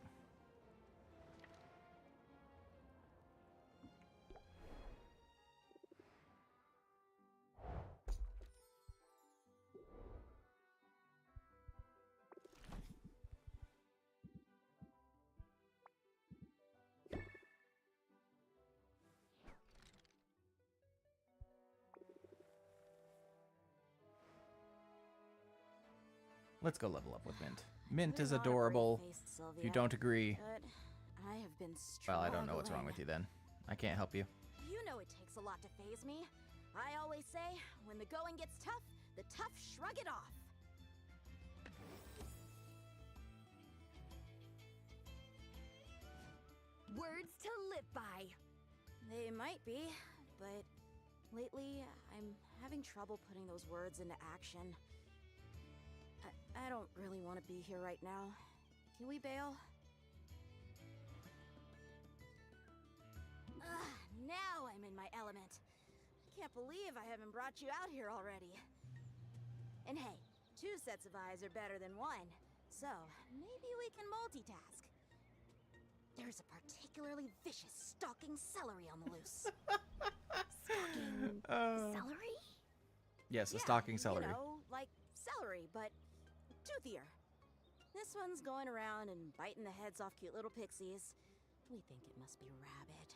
Let's go level up with Mint. Mint is adorable. If you don't agree, I have been well, I don't know what's wrong with you then. I can't help you. You know it takes a lot to phase me. I always say, when the going gets tough, the tough shrug it off. Words to live by. They might be, but lately I'm having trouble putting those words into action. I don't really want to be here right now. Can we bail? Now I'm in my element. Can't believe I haven't brought you out here already. And hey, 2 sets of eyes are better than 1, so maybe we can multitask. There's a particularly vicious stalking celery on the loose. Stalking celery? Yes, a stalking celery. You know, like celery, but toothier. This one's going around and biting the heads off cute little pixies. We think it must be rabid.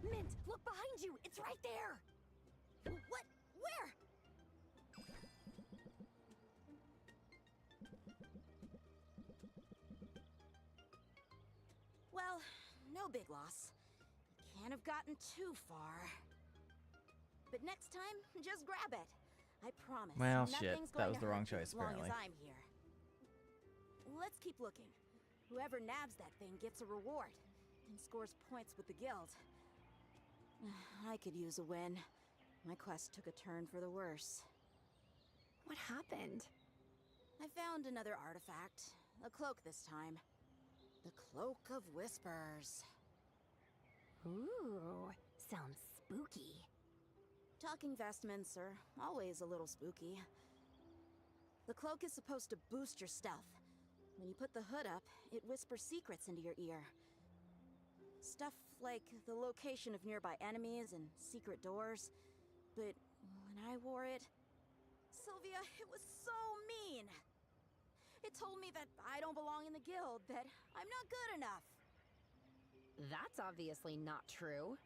Mint, look behind you! It's right there! What? Where? Well, no big loss. Can't have gotten too far. But next time, just grab it. I promise. Well, shit. Nothing's That going was to the wrong hurt you choice, as long apparently. as I'm here. Let's keep looking. Whoever nabs that thing gets a reward and scores points with the guild. I could use a win. My quest took a turn for the worse. What happened? I found another artifact. A cloak this time. The Cloak of Whispers. Ooh, sounds spooky. Talking vestments are always a little spooky. The cloak is supposed to boost your stealth. When you put the hood up, it whispers secrets into your ear. Stuff like the location of nearby enemies and secret doors. But when I wore it, Sylvia, it was so mean. It told me that I don't belong in the guild, that I'm not good enough. That's obviously not true.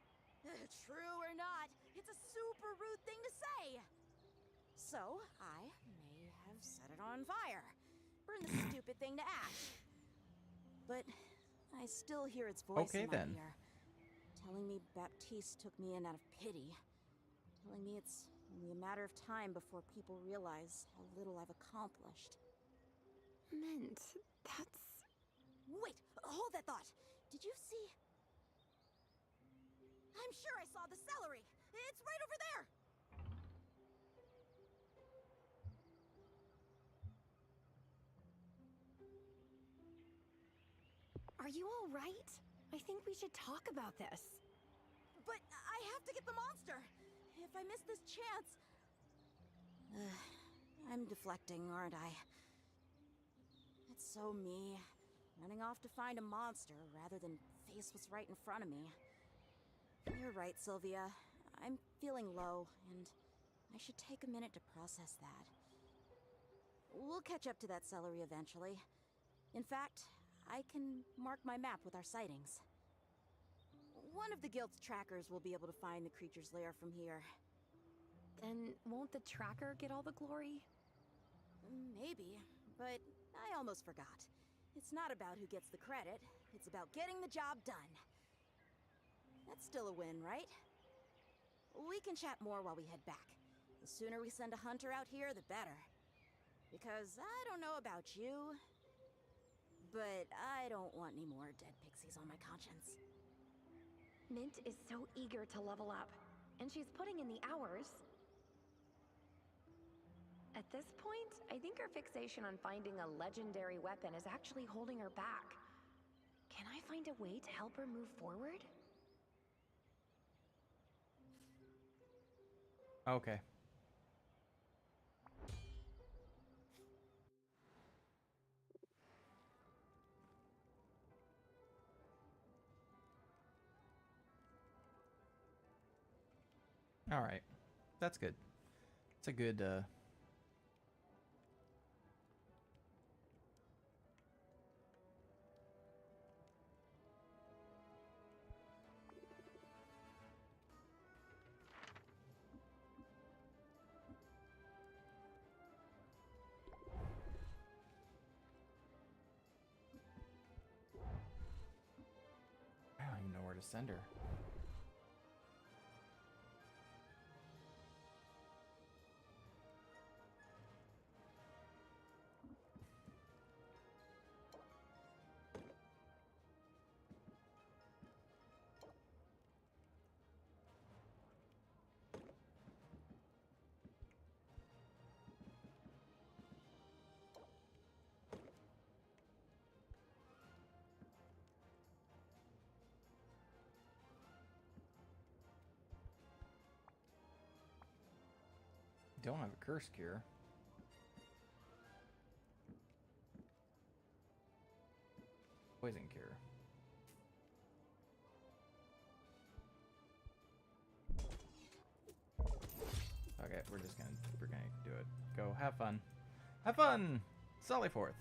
True or not, it's a super rude thing to say. So, I may have set it on fire. Burn the stupid thing to ash. But I still hear its voice in my ear. Telling me Baptiste took me in out of pity. Telling me it's only a matter of time before people realize how little I've accomplished. Mint, that's... Wait, hold that thought. Did you see? I'm sure I saw the celery. It's right over there. Are you all right? I think we should talk about this. But I have to get the monster. If I miss this chance... I'm deflecting, aren't I? It's so me. Running off to find a monster rather than face what's right in front of me. You're right, Sylvia. I'm feeling low, and I should take a minute to process that. We'll catch up to that celery eventually. In fact, I can mark my map with our sightings. One of the guild's trackers will be able to find the creature's lair from here. Then won't the tracker get all the glory? Maybe, but I almost forgot. It's not about who gets the credit, it's about getting the job done. That's still a win, right? We can chat more while we head back. The sooner we send a hunter out here, the better. Because I don't know about you, but I don't want any more dead pixies on my conscience. Mint is so eager to level up, and she's putting in the hours. At this point, I think her fixation on finding a legendary weapon is actually holding her back. Can I find a way to help her move forward? Okay. All right. That's good. It's a good I don't even know where to send her. Don't have a curse cure. Poison cure. Okay, we're gonna do it. Go, have fun. Have fun! Sally forth.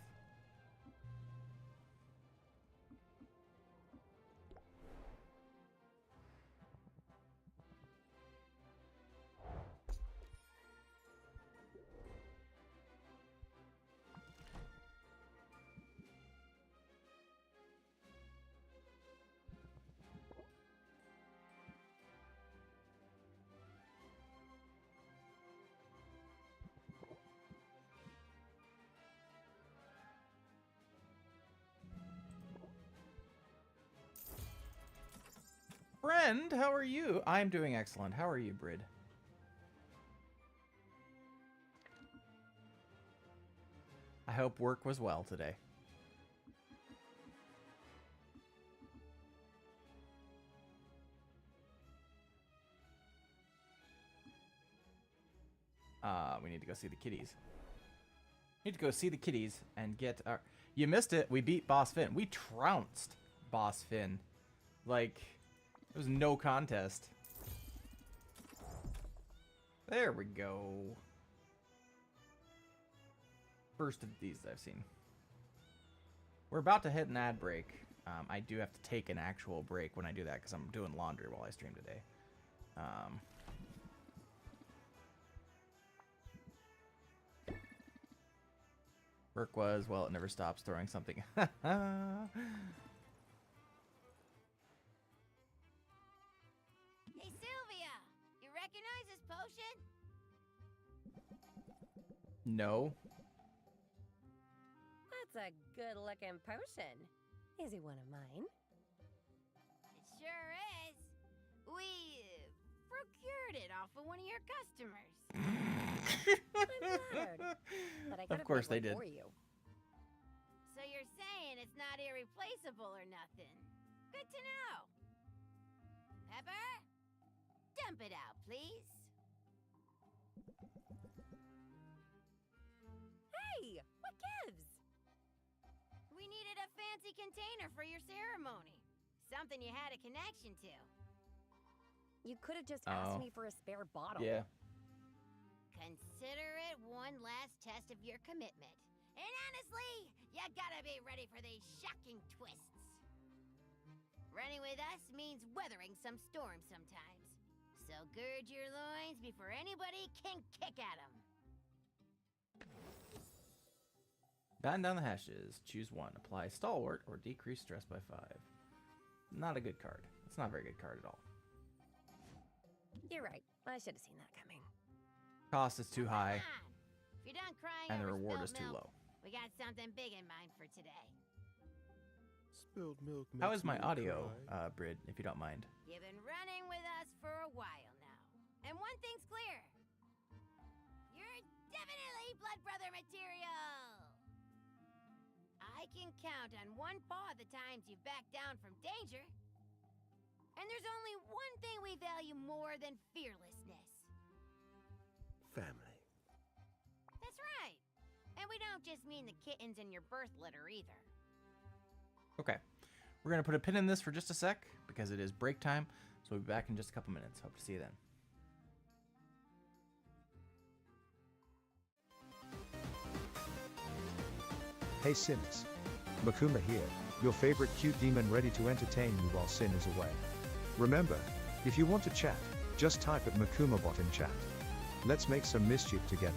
friend. How are you? I'm doing excellent. How are you, Brid? I hope work was well today. We need to go see the kitties. Need to go see the kitties and get our... You missed it. We beat Boss Finn. We trounced Boss Finn. Like, it was no contest. There we go. First of these I've seen. We're about to hit an ad break. I do have to take an actual break when I do that because I'm doing laundry while I stream today. Work was, well, it never stops throwing something. Hey, Sylvia! You recognize this potion? No. That's a good-looking potion. Is he one of mine? It sure is. We procured it off of one of your customers. I'm flattered. But I got Of course they did. For you. So you're saying it's not irreplaceable or nothing? Good to know. Pepper? Dump it out, please. Hey, what gives? We needed a fancy container for your ceremony. Something you had a connection to. You could have just asked me for a spare bottle. Yeah. Consider it one last test of your commitment. And honestly, you gotta be ready for these shocking twists. Running with us means weathering some storms sometimes. So gird your loins before anybody can kick at them. Batten down the hashes. Choose one. Apply stalwart or decrease stress by 5. Not a good card. It's not a very good card at all. You're right. I should have seen that coming. Cost is too high. If you're done crying And the over reward spilled is too milk, low. we got something big in mind for today. Spilled milk. How makes is my me audio, cry. Brid, if you don't mind? You've been running with us for a while now. And one thing's clear. You're definitely blood brother material. I can count on one paw the times you've backed down from danger. And there's only one thing we value more than fearlessness. Family. That's right. And we don't just mean the kittens in your birth litter either. Okay. We're going to put a pin in this for just a sec because it is break time. So we'll be back in just a couple minutes. Hope to see you then. Hey Sinners. Makuma here, your favorite cute demon ready to entertain you while Sin is away. Remember, if you want to chat, just type at MakumaBot in chat. Let's make some mischief together.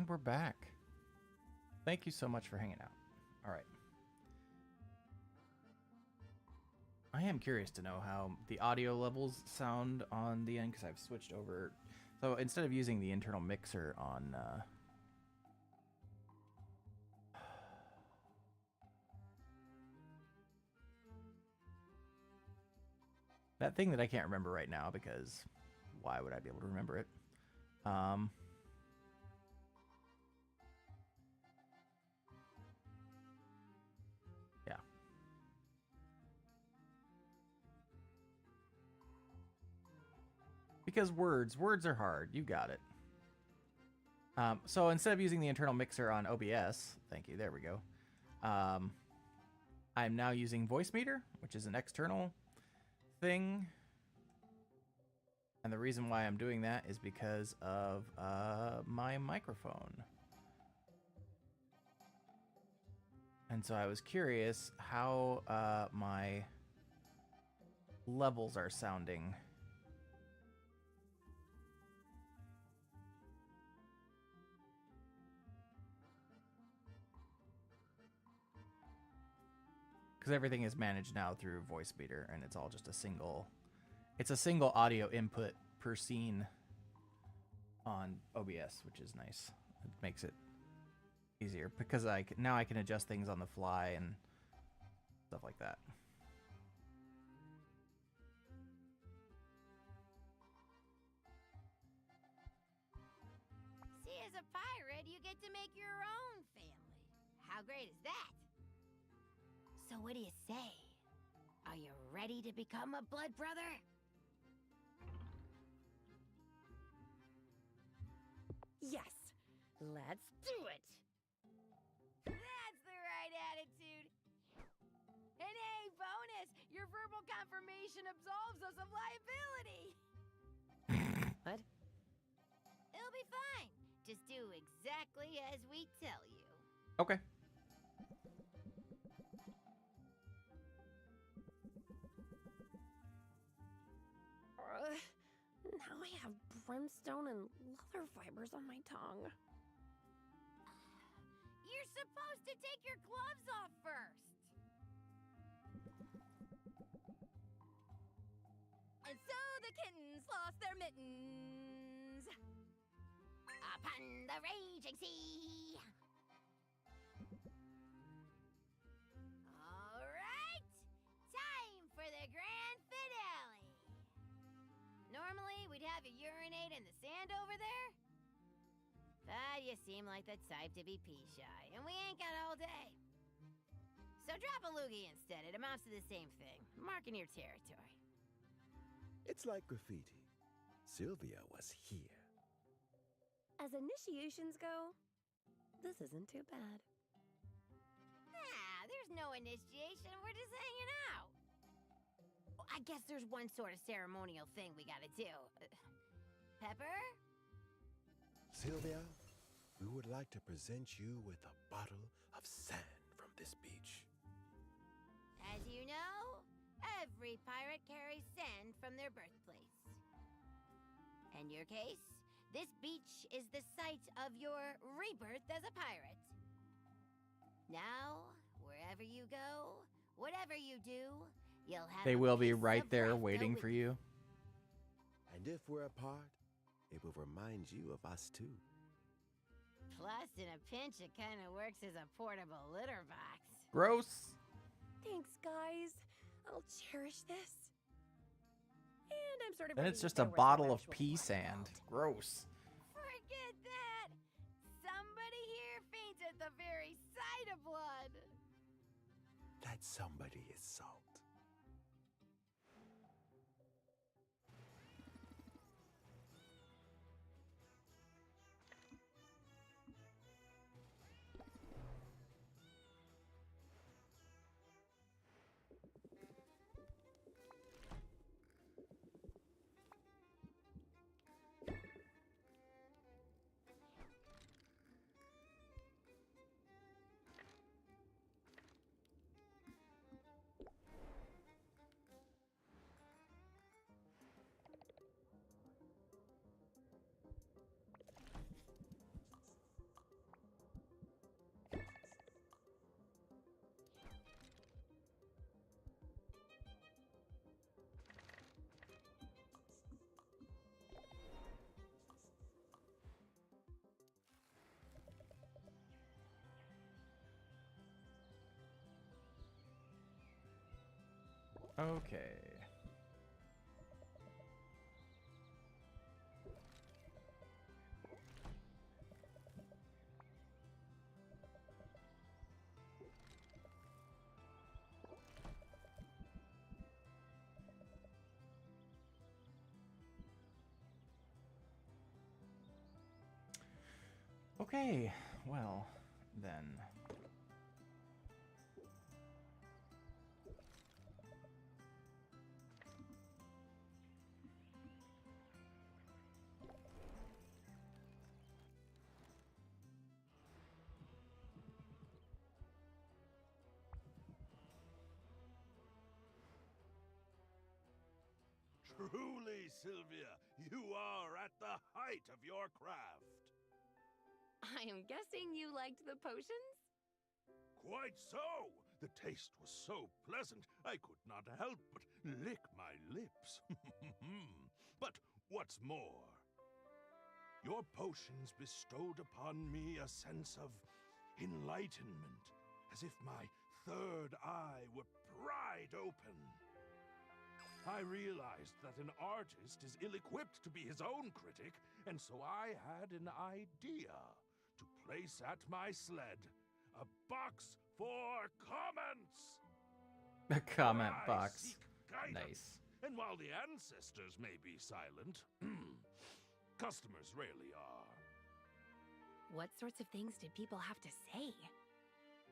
And we're back. Thank you so much for hanging out. All right. I am curious to know how the audio levels sound on the end because I've switched over. So instead of using the internal mixer on that thing that I can't remember right now because why would I be able to remember it? Yeah. Because words are hard. You got it. So instead of using the internal mixer on OBS, thank you, there we go. I'm now using Voicemeeter, which is an external thing. And the reason why I'm doing that is because of my microphone. And so I was curious how my levels are sounding. Because everything is managed now through Voicemeeter, and it's all just a single audio input per scene on OBS, which is nice. It makes it easier because now I can adjust things on the fly and stuff like that. See, as a pirate, you get to make your own family. How great is that? So what do you say? Are you ready to become a blood brother? Yes, let's do it. That's the right attitude. And hey, bonus! Your verbal confirmation absolves us of liability. What? It'll be fine. Just do exactly as we tell you. Okay. Now I have brimstone and leather fibers on my tongue. You're supposed to take your gloves off first. And so the kittens lost their mittens. Upon the raging sea. All right, time for the grand finale. Normally, we'd have you urinate in the sand over there. But you seem like the type to be pee-shy, and we ain't got all day. So drop a loogie instead. It amounts to the same thing. Marking your territory. It's like graffiti. Sylvia was here. As initiations go, this isn't too bad. Nah, there's no initiation. We're just hanging out. I guess there's one sort of ceremonial thing we gotta do. Pepper? Sylvia, we would like to present you with a bottle of sand from this beach. As you know, every pirate carries sand from their birthplace. In your case, this beach is the site of your rebirth as a pirate. Now, wherever you go, whatever you do, you'll have They a will be piece right of there Rafta waiting with for you. And if we're apart, it will remind you of us too. Plus, in a pinch, it kind of works as a portable litter box. Gross. Thanks, guys. I'll cherish this. And I'm sort of. Then ready it's to just a go where bottle of some actual pea blood sand. Gross. Forget that! Somebody here faints at the very sight of blood. That somebody is salt. Okay. Okay, well, then. Truly, Sylvia, you are at the height of your craft. I am guessing you liked the potions? Quite so. The taste was so pleasant, I could not help but lick my lips. But what's more, your potions bestowed upon me a sense of enlightenment, as if my third eye were pried open. I realized that an artist is ill-equipped to be his own critic, and so I had an idea to place at my sled a box for comments. A comment I box. seek guidance, Nice. and while the ancestors may be silent, customers rarely are. What sorts of things did people have to say?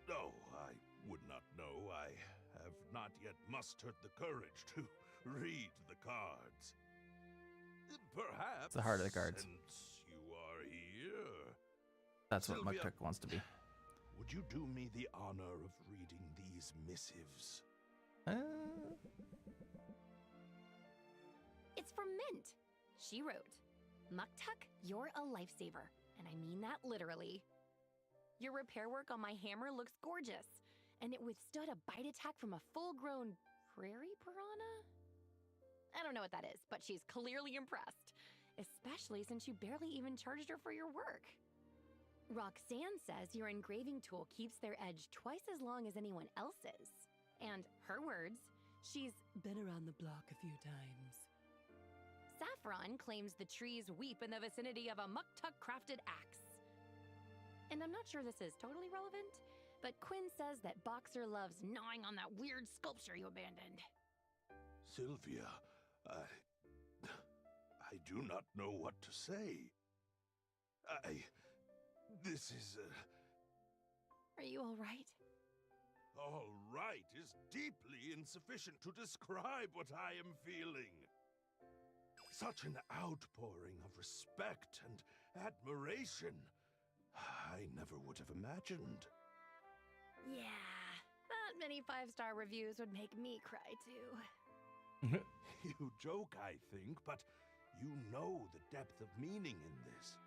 Oh, I would not know. I have not yet mustered the courage to read the cards. Perhaps. It's the heart of the cards. Since you are here, That's Sylvia, what Muktuk wants to be. would you do me the honor of reading these missives? It's from Mint. She wrote, Muktuk, you're a lifesaver, and I mean that literally. Your repair work on my hammer looks gorgeous, and it withstood a bite attack from a full-grown prairie piranha? I don't know what that is, but she's clearly impressed, especially since you barely even charged her for your work. Roxanne says your engraving tool keeps their edge twice as long as anyone else's. And her words, she's been around the block a few times. Saffron claims the trees weep in the vicinity of a Muktuk-crafted axe. And I'm not sure this is totally relevant, but Quinn says that Boxer loves gnawing on that weird sculpture you abandoned. Sylvia, I do not know what to say. This is, Are you all right? all right is deeply insufficient to describe what I am feeling. Such an outpouring of respect and admiration. I never would have imagined. Yeah, that many 5-star reviews would make me cry too. You joke, I think, but you know the depth of meaning in this.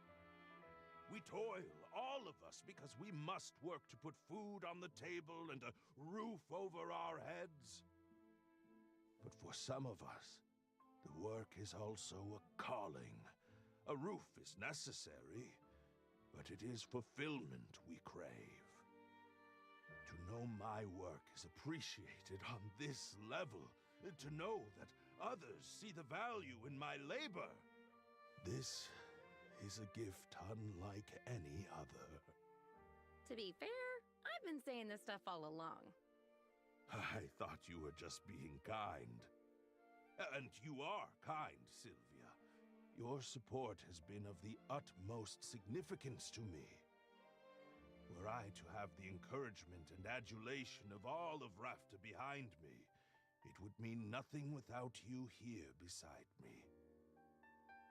We toil, all of us, because we must work to put food on the table and a roof over our heads. But for some of us, the work is also a calling. A roof is necessary, but it is fulfillment we crave. To know my work is appreciated on this level, to know that others see the value in my labor, this is a gift unlike any other. To be fair, I've been saying this stuff all along. I thought you were just being kind. And you are kind, Sylvia. Your support has been of the utmost significance to me. Were I to have the encouragement and adulation of all of Rafta behind me, it would mean nothing without you here beside me.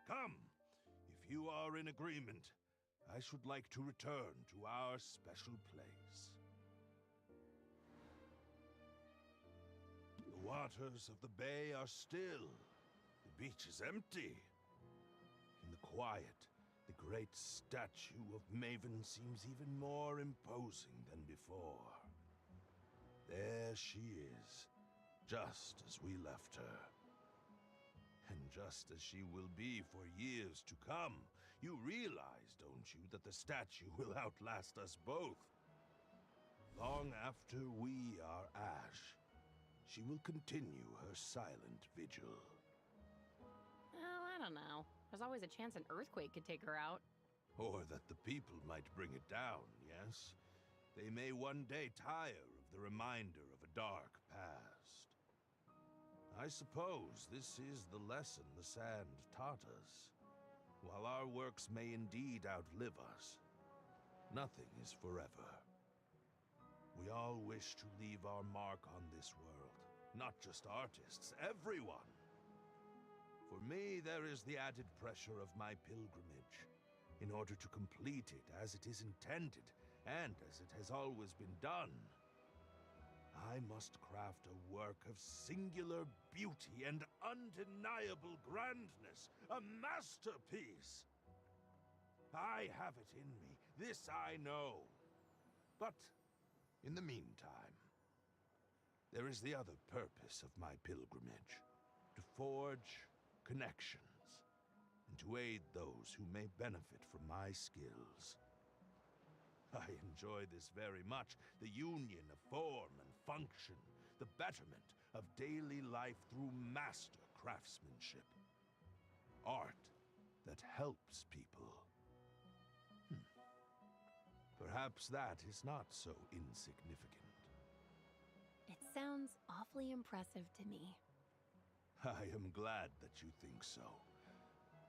Come, if you are in agreement, I should like to return to our special place. The waters of the bay are still. The beach is empty. In the quiet, the great statue of Maven seems even more imposing than before. There she is, just as we left her. And just as she will be for years to come. You realize, don't you, that the statue will outlast us both? Long after we are ash, she will continue her silent vigil. Oh, I don't know. There's always a chance an earthquake could take her out. Or that the people might bring it down, yes? They may one day tire of the reminder of a dark past. I suppose this is the lesson the sand taught us. While our works may indeed outlive us, nothing is forever. We all wish to leave our mark on this world. Not just artists, everyone. For me, there is the added pressure of my pilgrimage. In order to complete it as it is intended, and as it has always been done, I must craft a work of singular beauty and undeniable grandness, a masterpiece. I have it in me, this I know. But in the meantime, there is the other purpose of my pilgrimage, to forge connections, and to aid those who may benefit from my skills. I enjoy this very much, the union of form and function, the betterment of daily life through master craftsmanship. Art that helps people. Perhaps that is not so insignificant. It sounds awfully impressive to me. I am glad that you think so.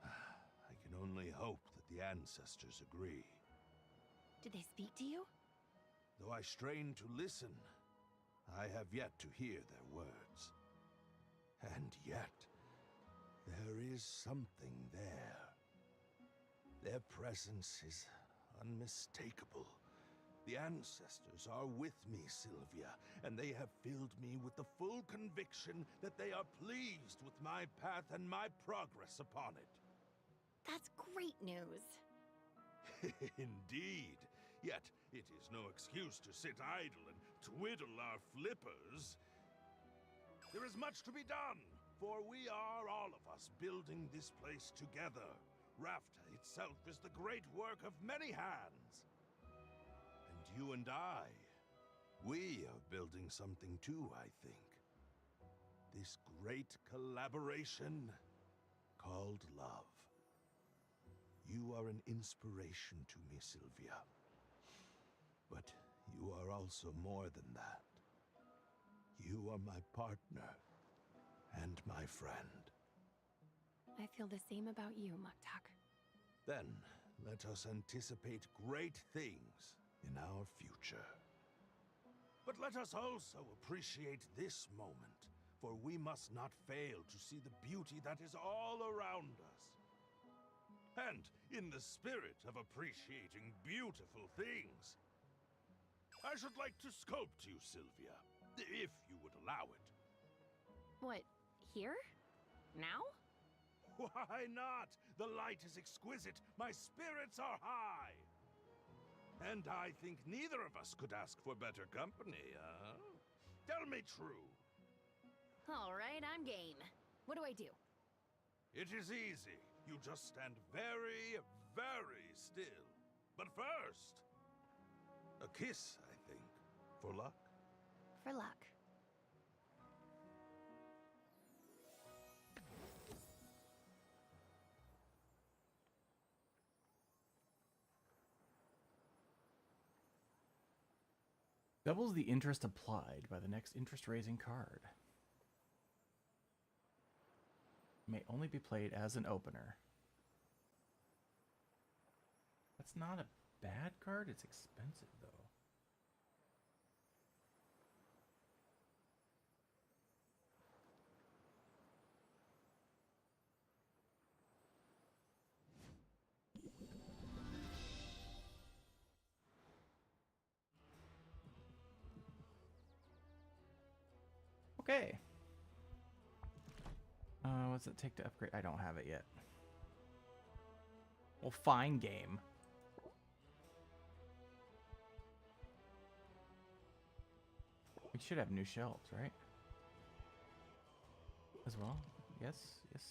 I can only hope that the ancestors agree. Did they speak to you? Though I strain to listen, I have yet to hear their words. And yet, there is something there. Their presence is unmistakable. The ancestors are with me, Sylvia, and they have filled me with the full conviction that they are pleased with my path and my progress upon it. That's great news. Indeed. Yet, it is no excuse to sit idle and twiddle our flippers. There is much to be done, for we are, all of us, building this place together. Rafta itself is the great work of many hands. And you and I, we are building something too, I think. This great collaboration called love. You are an inspiration to me, Sylvia. But you are also more than that. You are my partner and my friend. I feel the same about you, Muktak. Then, let us anticipate great things in our future. But let us also appreciate this moment, for we must not fail to see the beauty that is all around us. And in the spirit of appreciating beautiful things, I should like to sculpt you, Sylvia, if you would allow it. What, here? Now? Why not? The light is exquisite, my spirits are high. And I think neither of us could ask for better company, Tell me true. All right, I'm game. What do I do? It is easy. You just stand very, very still. But first, a kiss, I think. For luck? For luck. Doubles the interest applied by the next interest-raising card. May only be played as an opener. That's not a bad card. It's expensive, though. Okay. What's it take to upgrade? I don't have it yet. Well, fine game. We should have new shelves, right? As well? Yes, yes.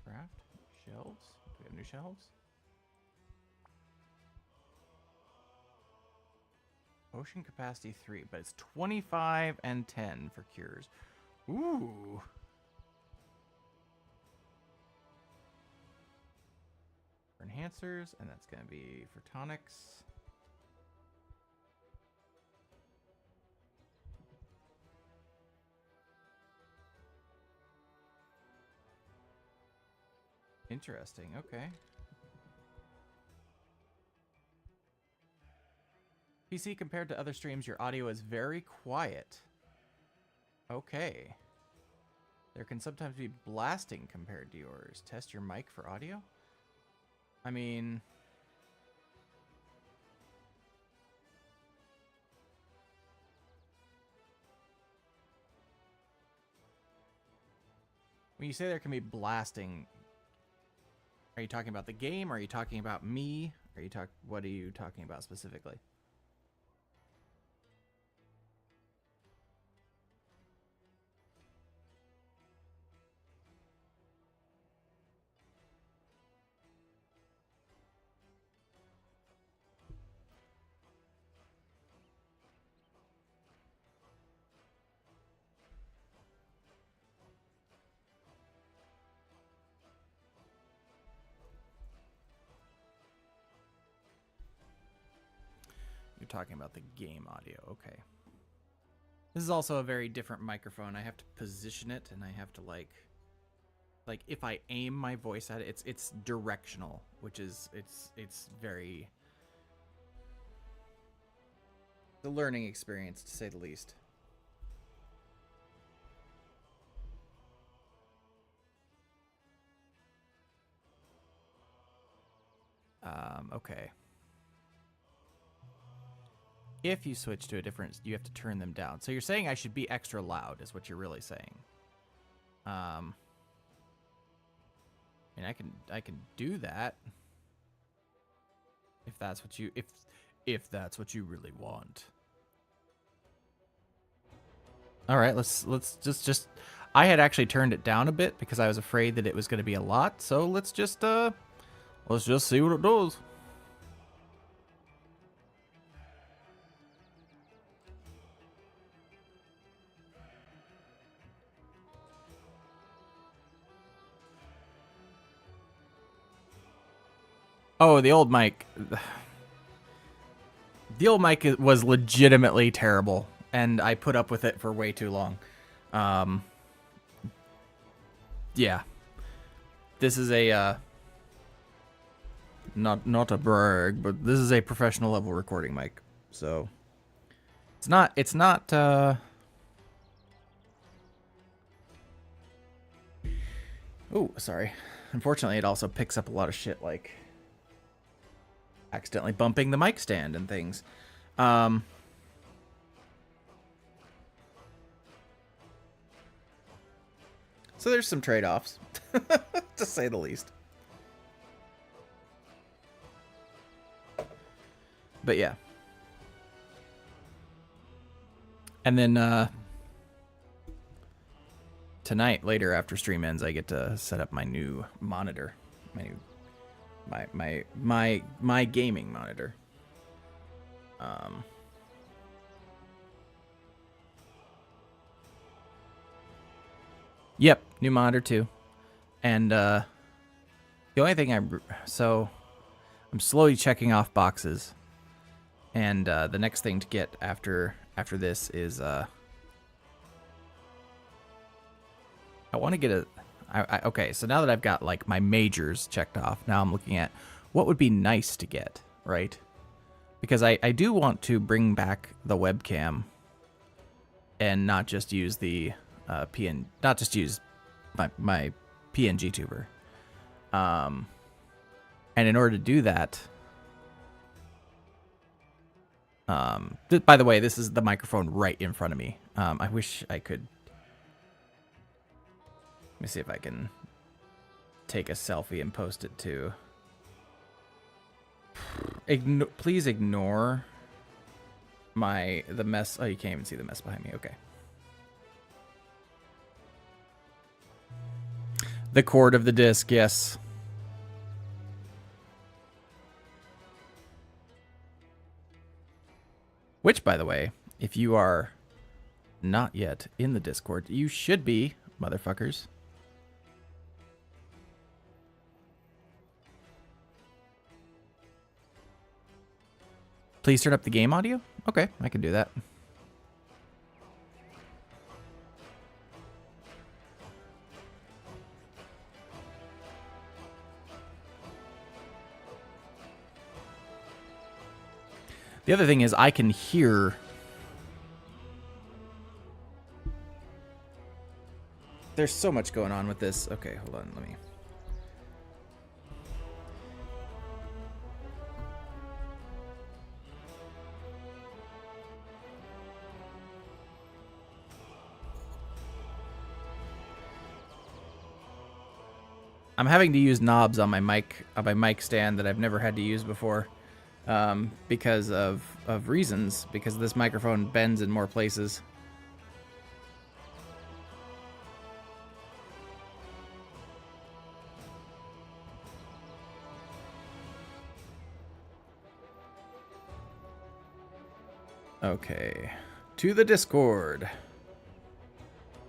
Craft? Shelves? Do we have new shelves? Potion capacity 3, but it's 25 and 10 for cures. Ooh. For enhancers, and that's going to be for tonics. Interesting, okay. PC, compared to other streams, your audio is very quiet. Okay. There can sometimes be blasting compared to yours. Test your mic for audio? I mean... when you say there can be blasting, are you talking about the game? Are you talking about me? What are you talking about specifically? You're talking about the game audio, okay. This is also a very different microphone. I have to position it, and I have to like if I aim my voice at it, it's directional, which is it's very the learning experience, to say the least. Okay. If you switch to a different, you have to turn them down. So you're saying I should be extra loud, is what you're really saying. I mean, I can do that if that's what you if that's what you really want. All right, let's just. I had actually turned it down a bit because I was afraid that it was going to be a lot. So let's just see what it does. Oh, the old mic. The old mic was legitimately terrible, and I put up with it for way too long. Yeah. This is a not a brag, but this is a professional level recording mic. So it's not oh, sorry. Unfortunately, it also picks up a lot of shit like accidentally bumping the mic stand and things. So there's some trade-offs, to say the least. But yeah. And then tonight, later after stream ends, I get to set up my new monitor. My gaming monitor. Yep, new monitor too. And the only thing I'm slowly checking off boxes. And the next thing to get after this is I want to get okay, so now that I've got like my majors checked off, now I'm looking at what would be nice to get, right? Because I do want to bring back the webcam and not just use the not just use my PNG tuber. And in order to do that, by the way, this is the microphone right in front of me. I wish I could. Let me see if I can take a selfie and post it too. Please ignore the mess. Oh, you can't even see the mess behind me. Okay. The cord of the disc, yes. Which, by the way, if you are not yet in the Discord, you should be, motherfuckers. Please turn up the game audio? Okay, I can do that. The other thing is I can hear... There's so much going on with this. Okay, hold on, let me... I'm having to use knobs on my mic stand that I've never had to use before, because of reasons. Because this microphone bends in more places. Okay, to the Discord.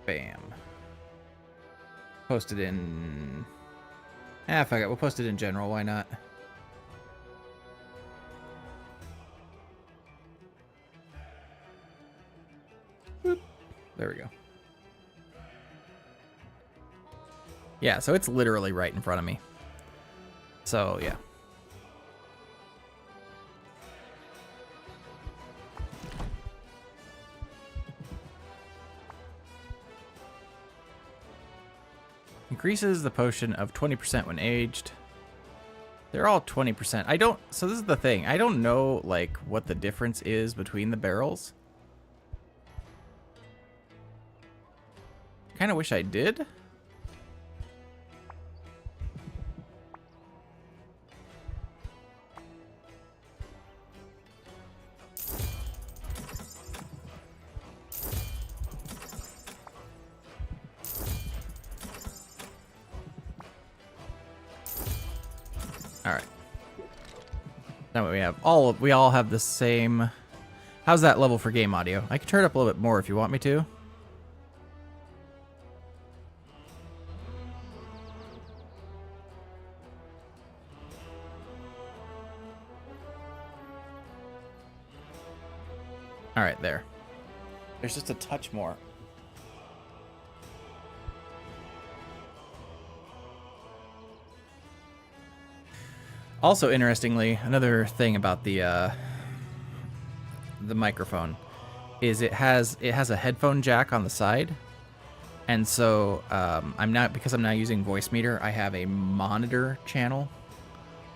Bam. Posted in... Ah, fuck it. We'll post it in general. Why not? Boop. There we go. Yeah, so it's literally right in front of me. So, yeah. Increases the potion of 20% when aged. They're all 20%. I don't... So this is the thing. I don't know, like, what the difference is between the barrels. Kind of wish I did. Now we all have the same. How's that level for game audio? I can turn it up a little bit more if you want me to. All right, there. There's just a touch more. Also, interestingly, another thing about the microphone is it has a headphone jack on the side, and so because I'm now using voice meter, I have a monitor channel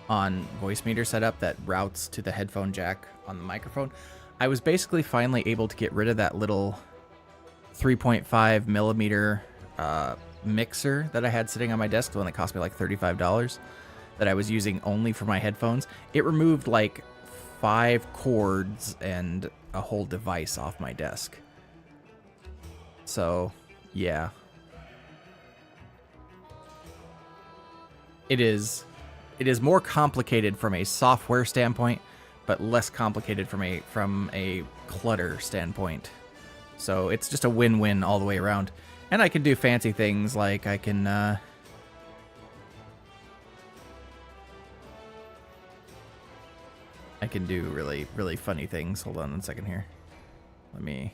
on voice meter setup that routes to the headphone jack on the microphone. I was basically finally able to get rid of that little 3.5 millimeter mixer that I had sitting on my desk, the one that cost me like $35. That I was using only for my headphones. It removed like 5 cords and a whole device off my desk. So, yeah. It is more complicated from a software standpoint, but less complicated from a clutter standpoint. So it's just a win-win all the way around. And I can do fancy things like I can do really, really funny things. Hold on 1 second here. Let me...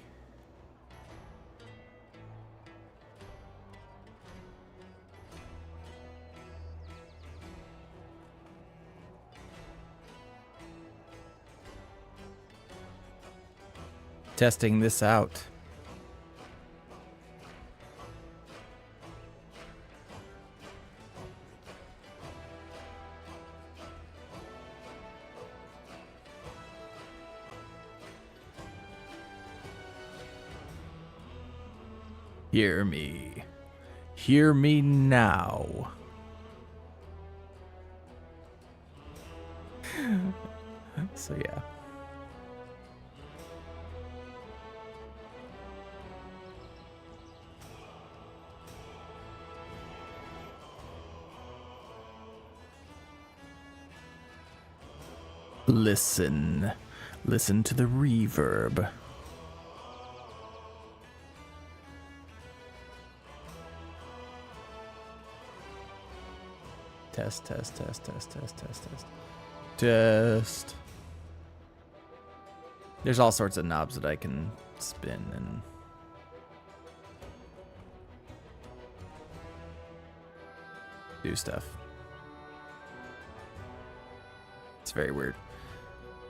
Testing this out. Hear me. Hear me now. So yeah. Listen. Listen to the reverb. Test, test, test, test, test, test, test. Test. There's all sorts of knobs that I can spin and do stuff. It's very weird.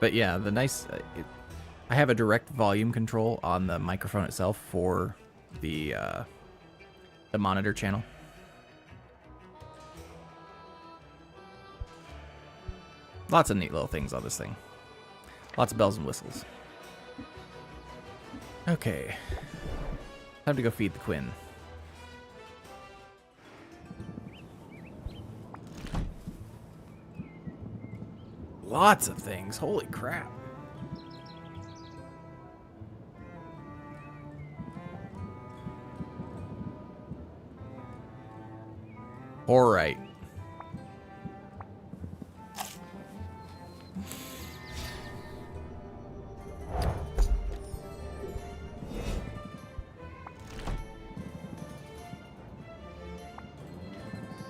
But yeah, the nice... I have a direct volume control on the microphone itself for the monitor channel. Lots of neat little things on this thing. Lots of bells and whistles. Okay. Time to go feed the Quinn. Lots of things. Holy crap. All right.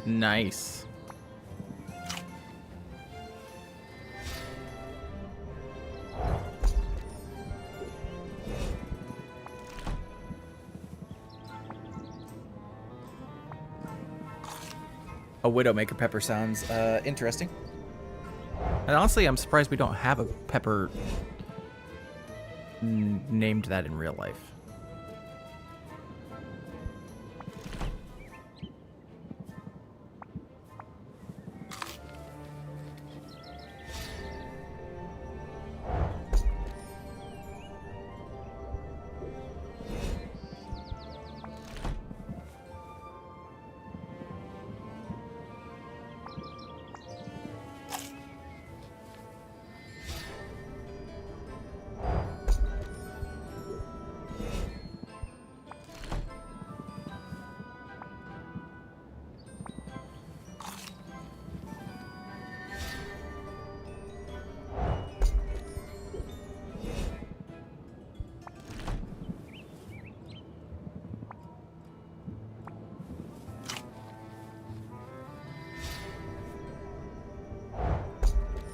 Nice. A Widowmaker pepper sounds interesting. And honestly, I'm surprised we don't have a pepper named that in real life.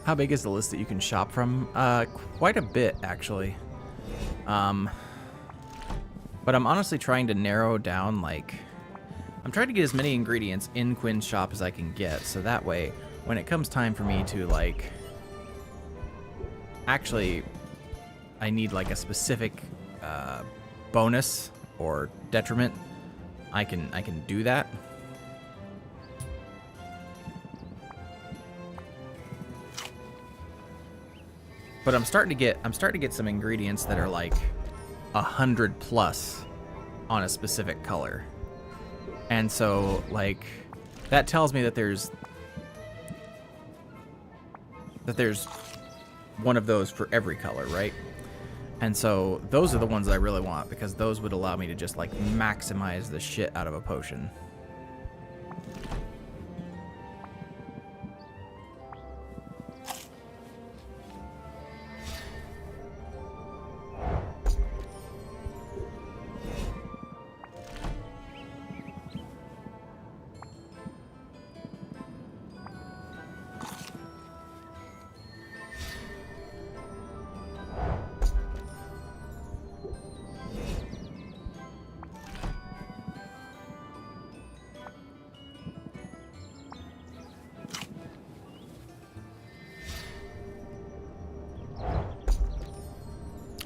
How big is the list that you can shop from? Quite a bit, actually. But I'm honestly trying to narrow down, like... I'm trying to get as many ingredients in Quinn's shop as I can get, so that way, when it comes time for me to, like... Actually, I need, like, a specific bonus or detriment, I can do that. But I'm starting to get some ingredients that are like 100 plus on a specific color. And so like that tells me that there's one of those for every color, right? And so those are the ones that I really want because those would allow me to just like maximize the shit out of a potion.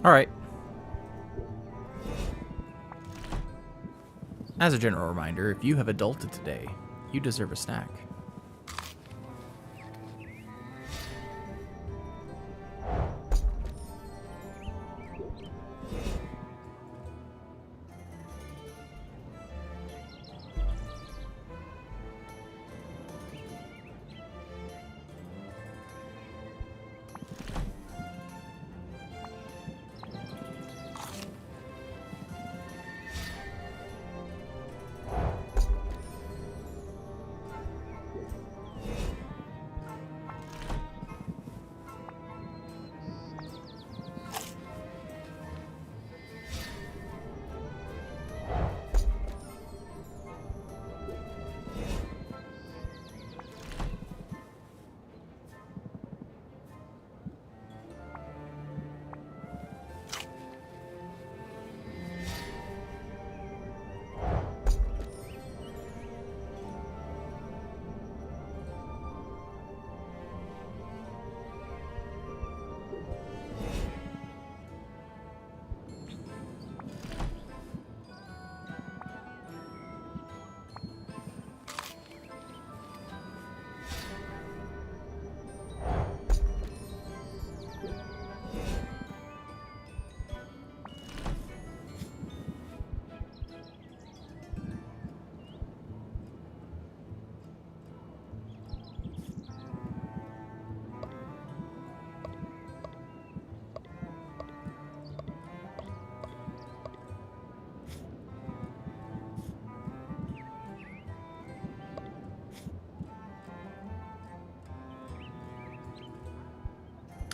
All right. As a general reminder, if you have adulted today, you deserve a snack.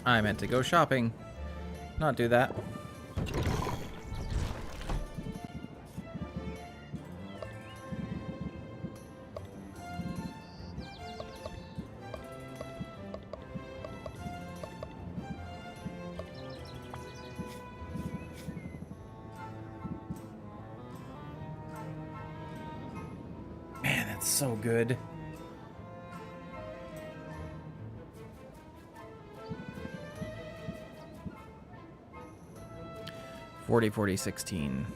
I meant to go shopping. Not do that. Man, that's so good. $40, 16.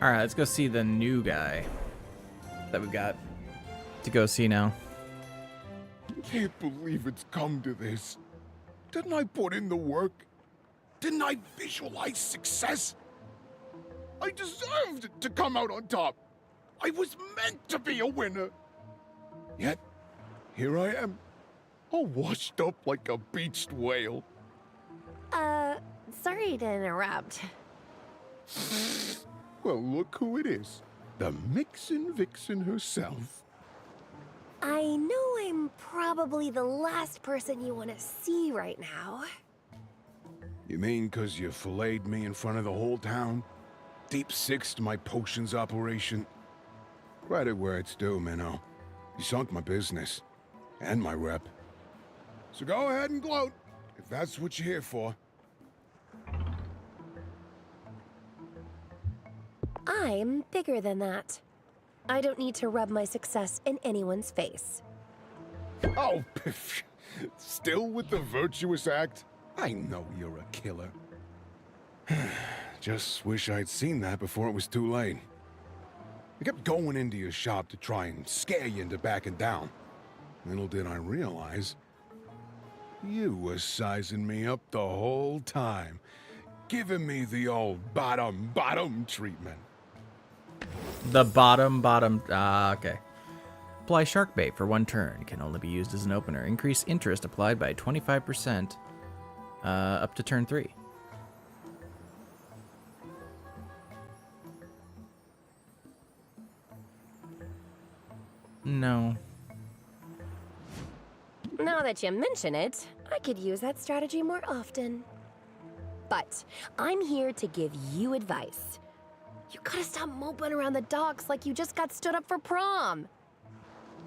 Alright, let's go see the new guy that we've got to go see now. Can't believe it's come to this. Didn't I put in the work? Didn't I visualize success? I deserved to come out on top. I was meant to be a winner. Yet, here I am, all washed up like a beached whale. Sorry to interrupt. Well, look who it is. The Mixin' Vixen herself. I know I'm probably the last person you want to see right now. You mean 'cause you filleted me in front of the whole town? Deep sixed my potions operation? Credit where it's due, Minnow. You sunk my business. And my rep. So go ahead and gloat, if that's what you're here for. I'm bigger than that. I don't need to rub my success in anyone's face. Oh, piff. Still with the virtuous act? I know you're a killer. Just wish I'd seen that before it was too late. I kept going into your shop to try and scare you into backing down. Little did I realize, you were sizing me up the whole time, giving me the old bottom treatment. The bottom. Okay. Apply shark bait for 1 turn. Can only be used as an opener. Increase interest applied by 25% up to turn 3. No. Now that you mention it, I could use that strategy more often. But I'm here to give you advice. You gotta stop moping around the docks like you just got stood up for prom.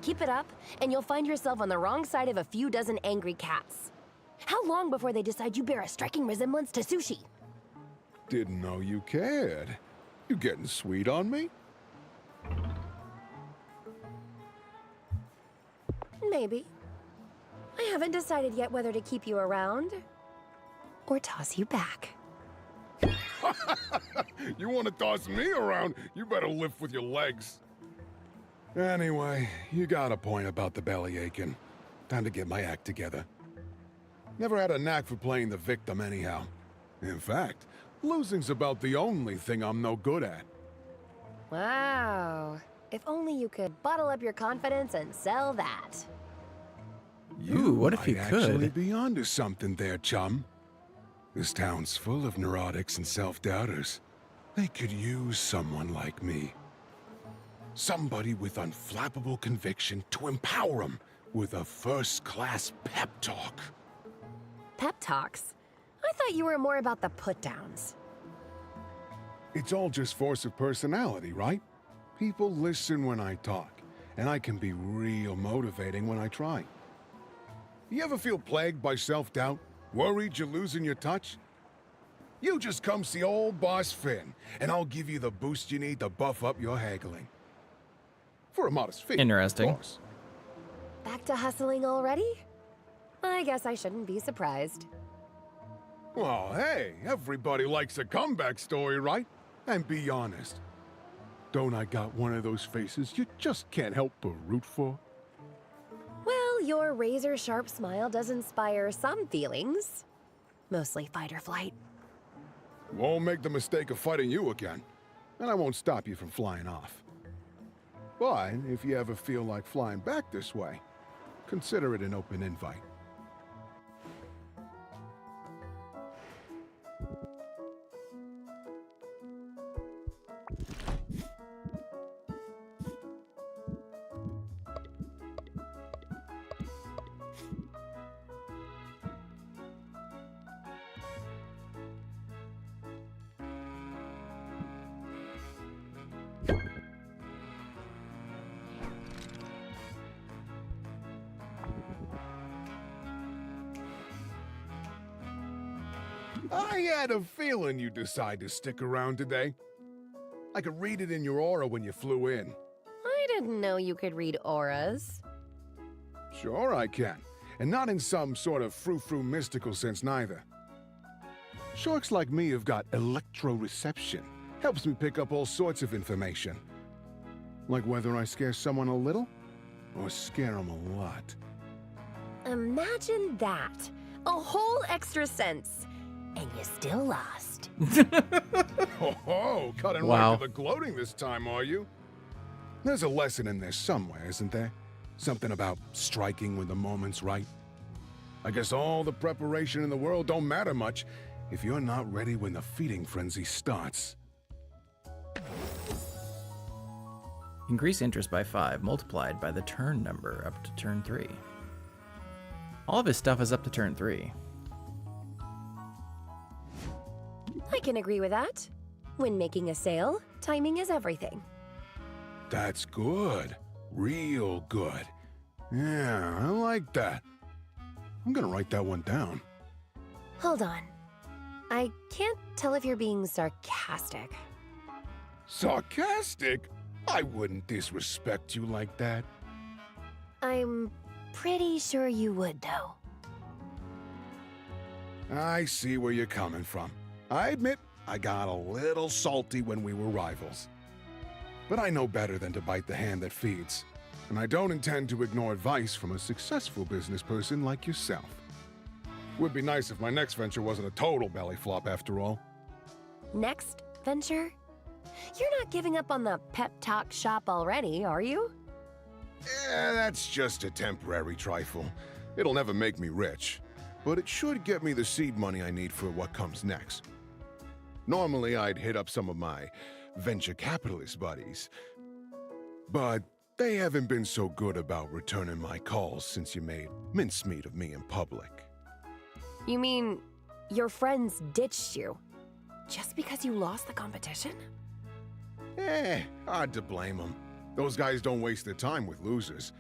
Keep it up, and you'll find yourself on the wrong side of a few dozen angry cats. How long before they decide you bear a striking resemblance to sushi? Didn't know you cared. You getting sweet on me? Maybe. I haven't decided yet whether to keep you around or toss you back. You want to toss me around? You better lift with your legs. Anyway, you got a point about the belly aching. Time to get my act together. Never had a knack for playing the victim anyhow. In fact, losing's about the only thing I'm no good at. Wow. If only you could bottle up your confidence and sell that. Ooh, what if you might could? actually be onto something there, chum. This town's full of neurotics and self-doubters. They could use someone like me. Somebody with unflappable conviction to empower them with a first-class pep talk. Pep talks? I thought you were more about the put-downs. It's all just force of personality, right? People listen when I talk, and I can be real motivating when I try. You ever feel plagued by self-doubt? Worried you're losing your touch? You just come see old Boss Finn, and I'll give you the boost you need to buff up your haggling. For a modest fee, Interesting. of course. Back to hustling already? I guess I shouldn't be surprised. Well, hey, everybody likes a comeback story, right? And be honest. Don't I got one of those faces you just can't help but root for? Well, your razor-sharp smile does inspire some feelings. Mostly fight or flight. Won't make the mistake of fighting you again. And I won't stop you from flying off. But if you ever feel like flying back this way, consider it an open invite. I had a feeling you'd decide to stick around today. I could read it in your aura when you flew in. I didn't know you could read auras. Sure I can, and not in some sort of frou-frou mystical sense neither. Sharks like me have got electroreception. Helps me pick up all sorts of information. Like whether I scare someone a little, or scare them a lot. Imagine that. A whole extra sense. And you still lost. Oh, cutting right to the gloating this time, are you? There's a lesson in there somewhere, isn't there? Something about striking when the moment's right. I guess all the preparation in the world don't matter much if you're not ready when the feeding frenzy starts. Increase interest by 5, multiplied by the turn number up to turn 3. All of his stuff is up to turn 3. I can agree with that. When making a sale, timing is everything. That's good. Real good. Yeah, I like that. I'm gonna write that one down. Hold on. I can't tell if you're being sarcastic. Sarcastic? I wouldn't disrespect you like that. I'm pretty sure you would, though. I see where you're coming from. I admit, I got a little salty when we were rivals. But I know better than to bite the hand that feeds. And I don't intend to ignore advice from a successful business person like yourself. Would be nice if my next venture wasn't a total belly flop after all. Next venture? You're not giving up on the pep talk shop already, are you? That's just a temporary trifle. It'll never make me rich, but it should get me the seed money I need for what comes next. Normally, I'd hit up some of my venture capitalist buddies, but they haven't been so good about returning my calls since you made mincemeat of me in public. You mean your friends ditched you just because you lost the competition? Hard to blame them. Those guys don't waste their time with losers.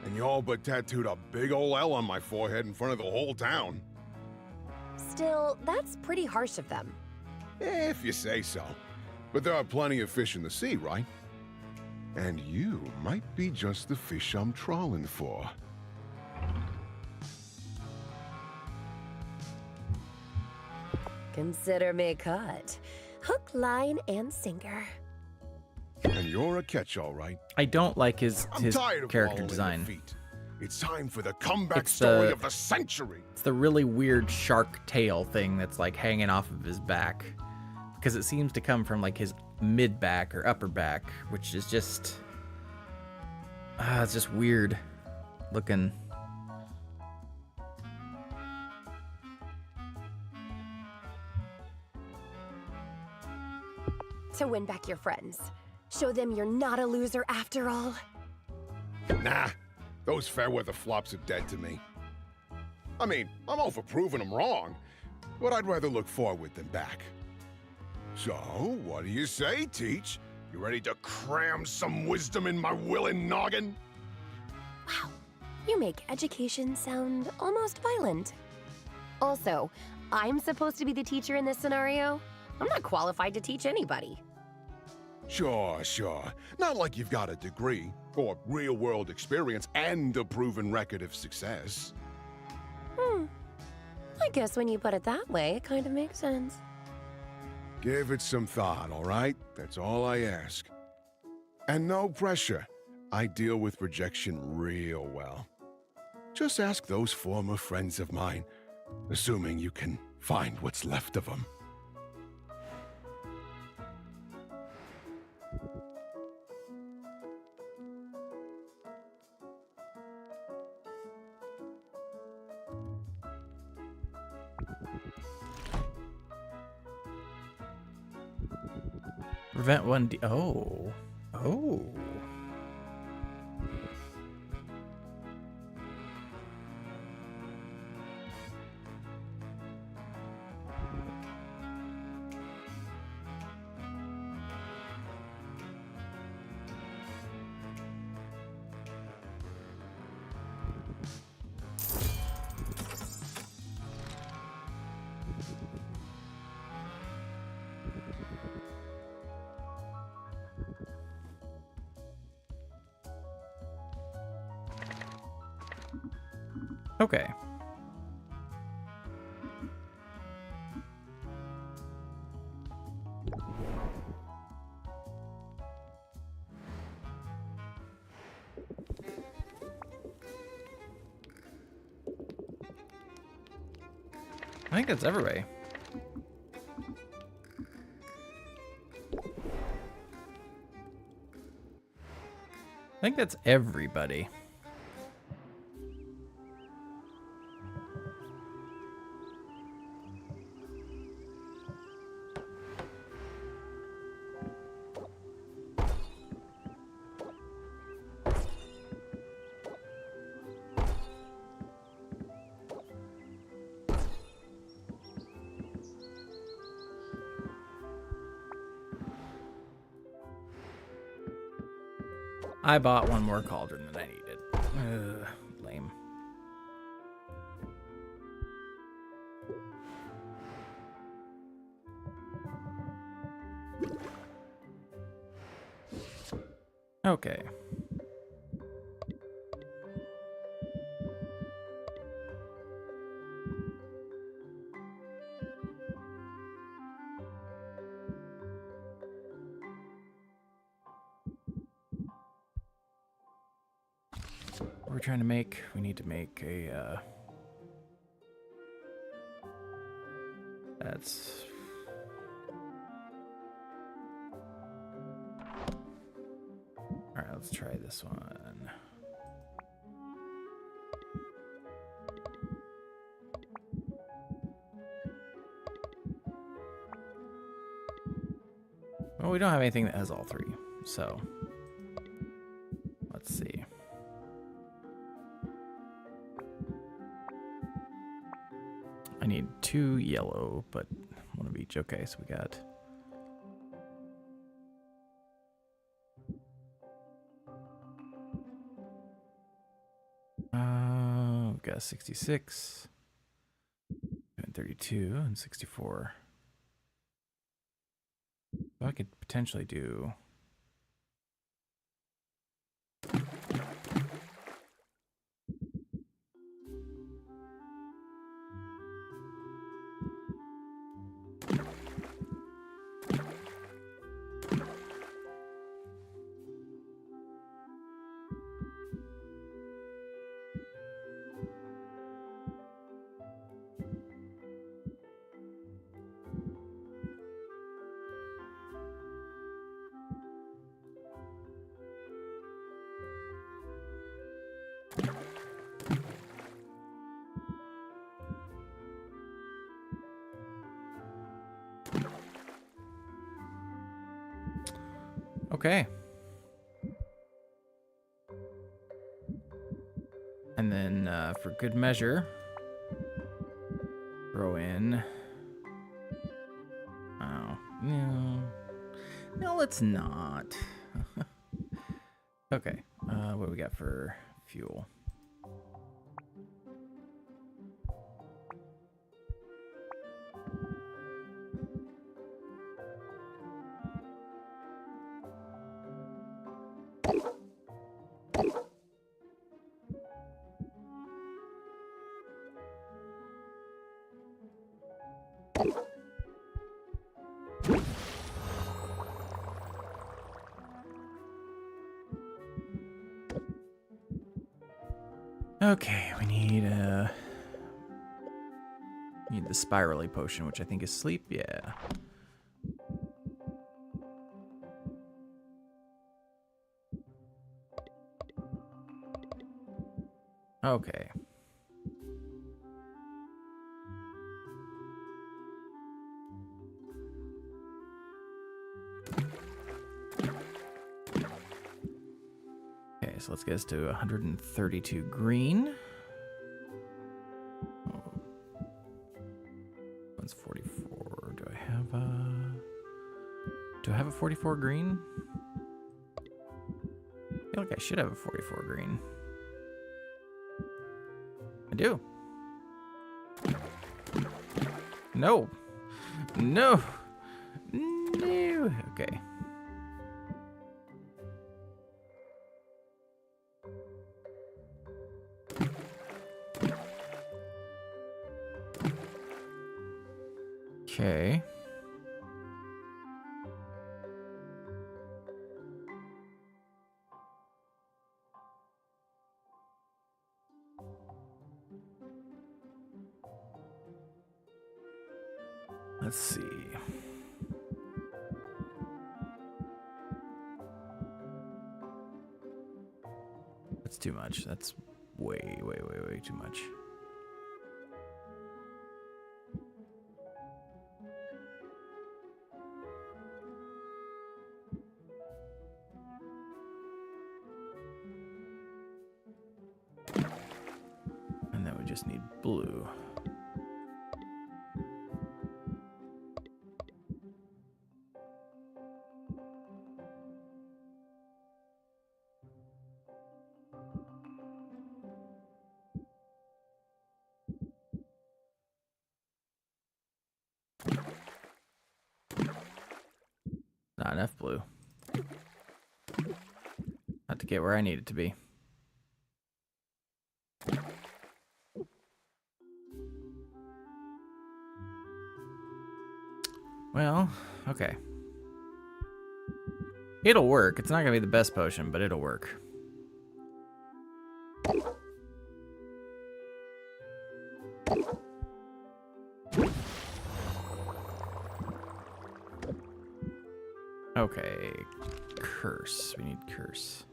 And you all but tattooed a big ol' L on my forehead in front of the whole town. Still, that's pretty harsh of them. If you say so. But there are plenty of fish in the sea, right? And you might be just the fish I'm trawling for. Consider me caught. Hook, line, and sinker. And you're a catch, all right. I don't like his character wallowing design. defeat. It's time for the comeback It's story the- of the century. It's the really weird shark tail thing that's like hanging off of his back. Because it seems to come from like his mid back or upper back, which is just... it's just weird looking. To win back your friends. Show them you're not a loser after all. Nah, those fair-weather flops are dead to me. I mean, I'm all for proving them wrong, but I'd rather look forward than back. So, what do you say, Teach? You ready to cram some wisdom in my willing noggin? Wow, you make education sound almost violent. Also, I'm supposed to be the teacher in this scenario? I'm not qualified to teach anybody. Sure. Not like you've got a degree, or real-world experience, and a proven record of success. I guess when you put it that way, it kind of makes sense. Give it some thought, all right? That's all I ask. And no pressure. I deal with rejection real well. Just ask those former friends of mine, assuming you can find what's left of them. Prevent one. Oh. Okay. I think that's everybody. I think that's everybody. I bought one more cauldron than I needed. Lame. Okay. We're trying to make, we need to make a, that's, all right, let's try this one. Well, we don't have anything that has all three, so let's see. I need 2 yellow, but one of each. Okay, so we got we've got 66 and 32 and 64. So I could potentially do okay. And then for good measure, throw in, oh, No. No, let's not. Okay. What do we got for fuel? Okay, we need the spirally potion, which I think is sleep. Yeah. Okay. Okay, so let's get us to 132 green. One's 44. Do I have a 44 green? I feel like I should have a 44 green. I do. No. No. No. Okay. Okay. Let's see. That's too much. That's way too much. And then we just need blue. Not enough blue. Not to get where I need it to be. Well, okay. It'll work. It's not gonna be the best potion, but it'll work. Okay, curse. We need curse.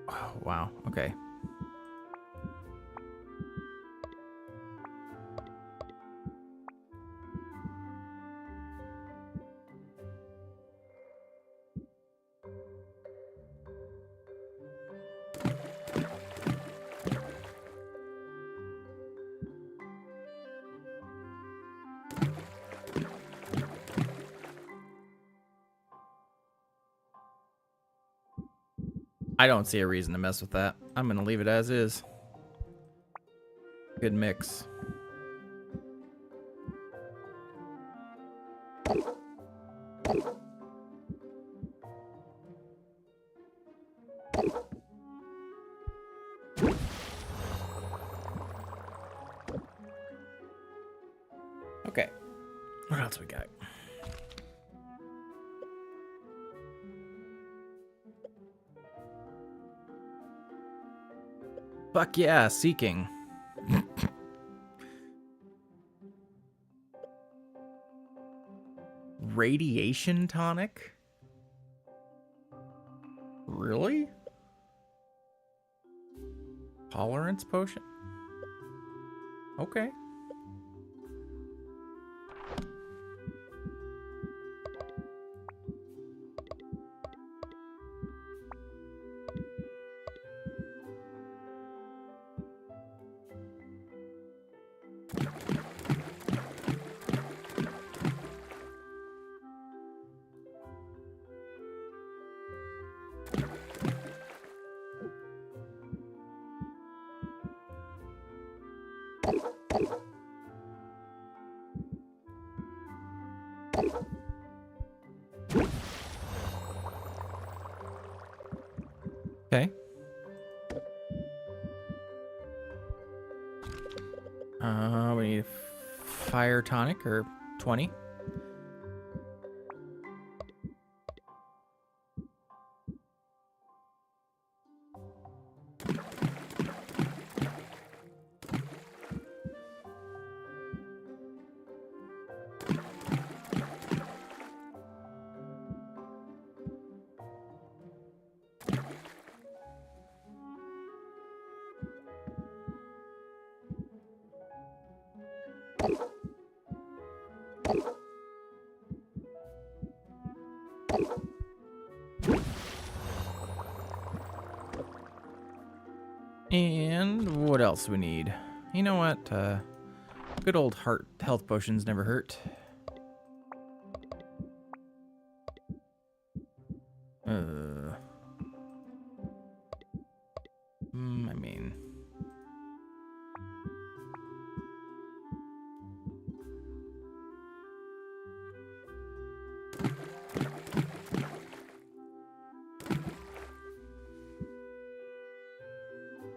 Oh, wow, okay. I don't see a reason to mess with that. I'm gonna leave it as is. Good mix. Okay. What else we got? Fuck yeah, seeking. Radiation tonic? Really? Tolerance potion? Okay. Okay. We need a fire tonic or 20. And what else do we need? You know what? Good old health potions never hurt. I mean...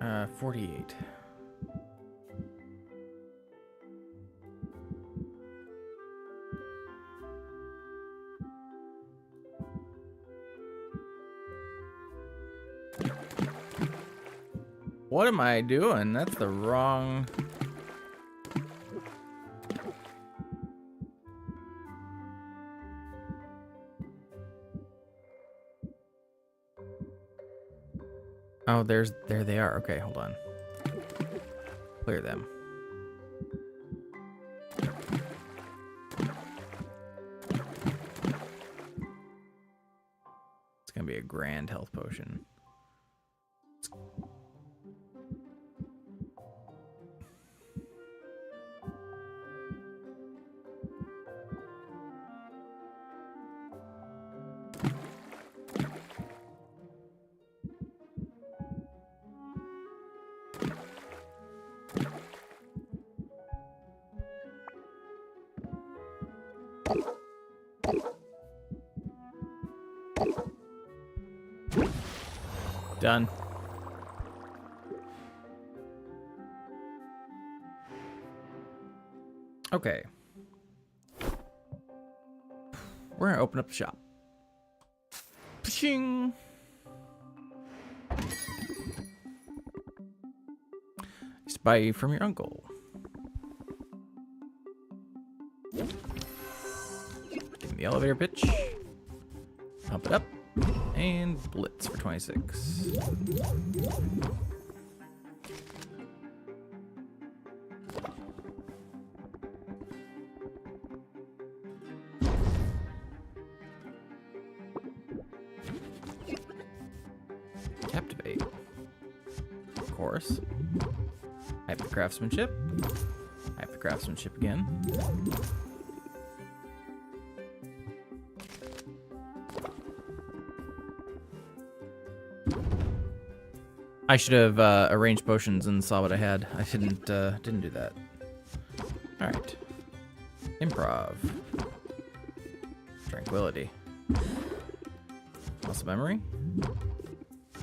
Uh, 48. What am I doing? That's the wrong... Oh, there they are. Okay, hold on. Clear them. It's gonna be a grand health potion. Done. Okay. We're gonna open up the shop. Pshing. Just buy from your uncle. Give him the elevator pitch. Pump it up. And blitz for 26. Captivate. Of course. Hype the craftsmanship. Hype the craftsmanship again. I should have arranged potions and saw what I had. I didn't do that. All right. Improv. Tranquility. Muscle memory.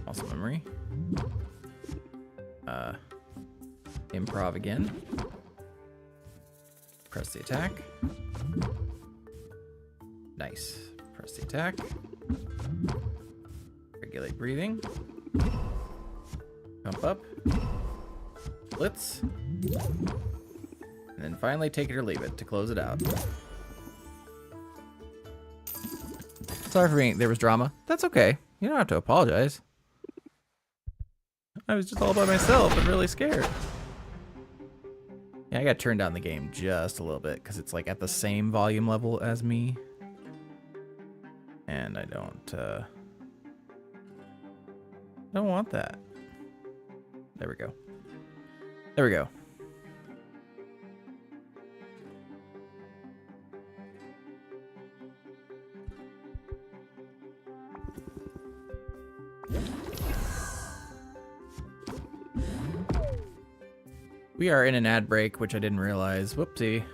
Muscle memory. Improv again. Press the attack. Nice. Press the attack. Regulate breathing. Pump up. Blitz. And then finally take it or leave it to close it out. Sorry for being... There was drama. That's okay. You don't have to apologize. I was just all by myself and really scared. Yeah, I gotta turn down the game just a little bit because it's like at the same volume level as me. And I don't want that. There we go. There we go. We are in an ad break, which I didn't realize. Whoopsie.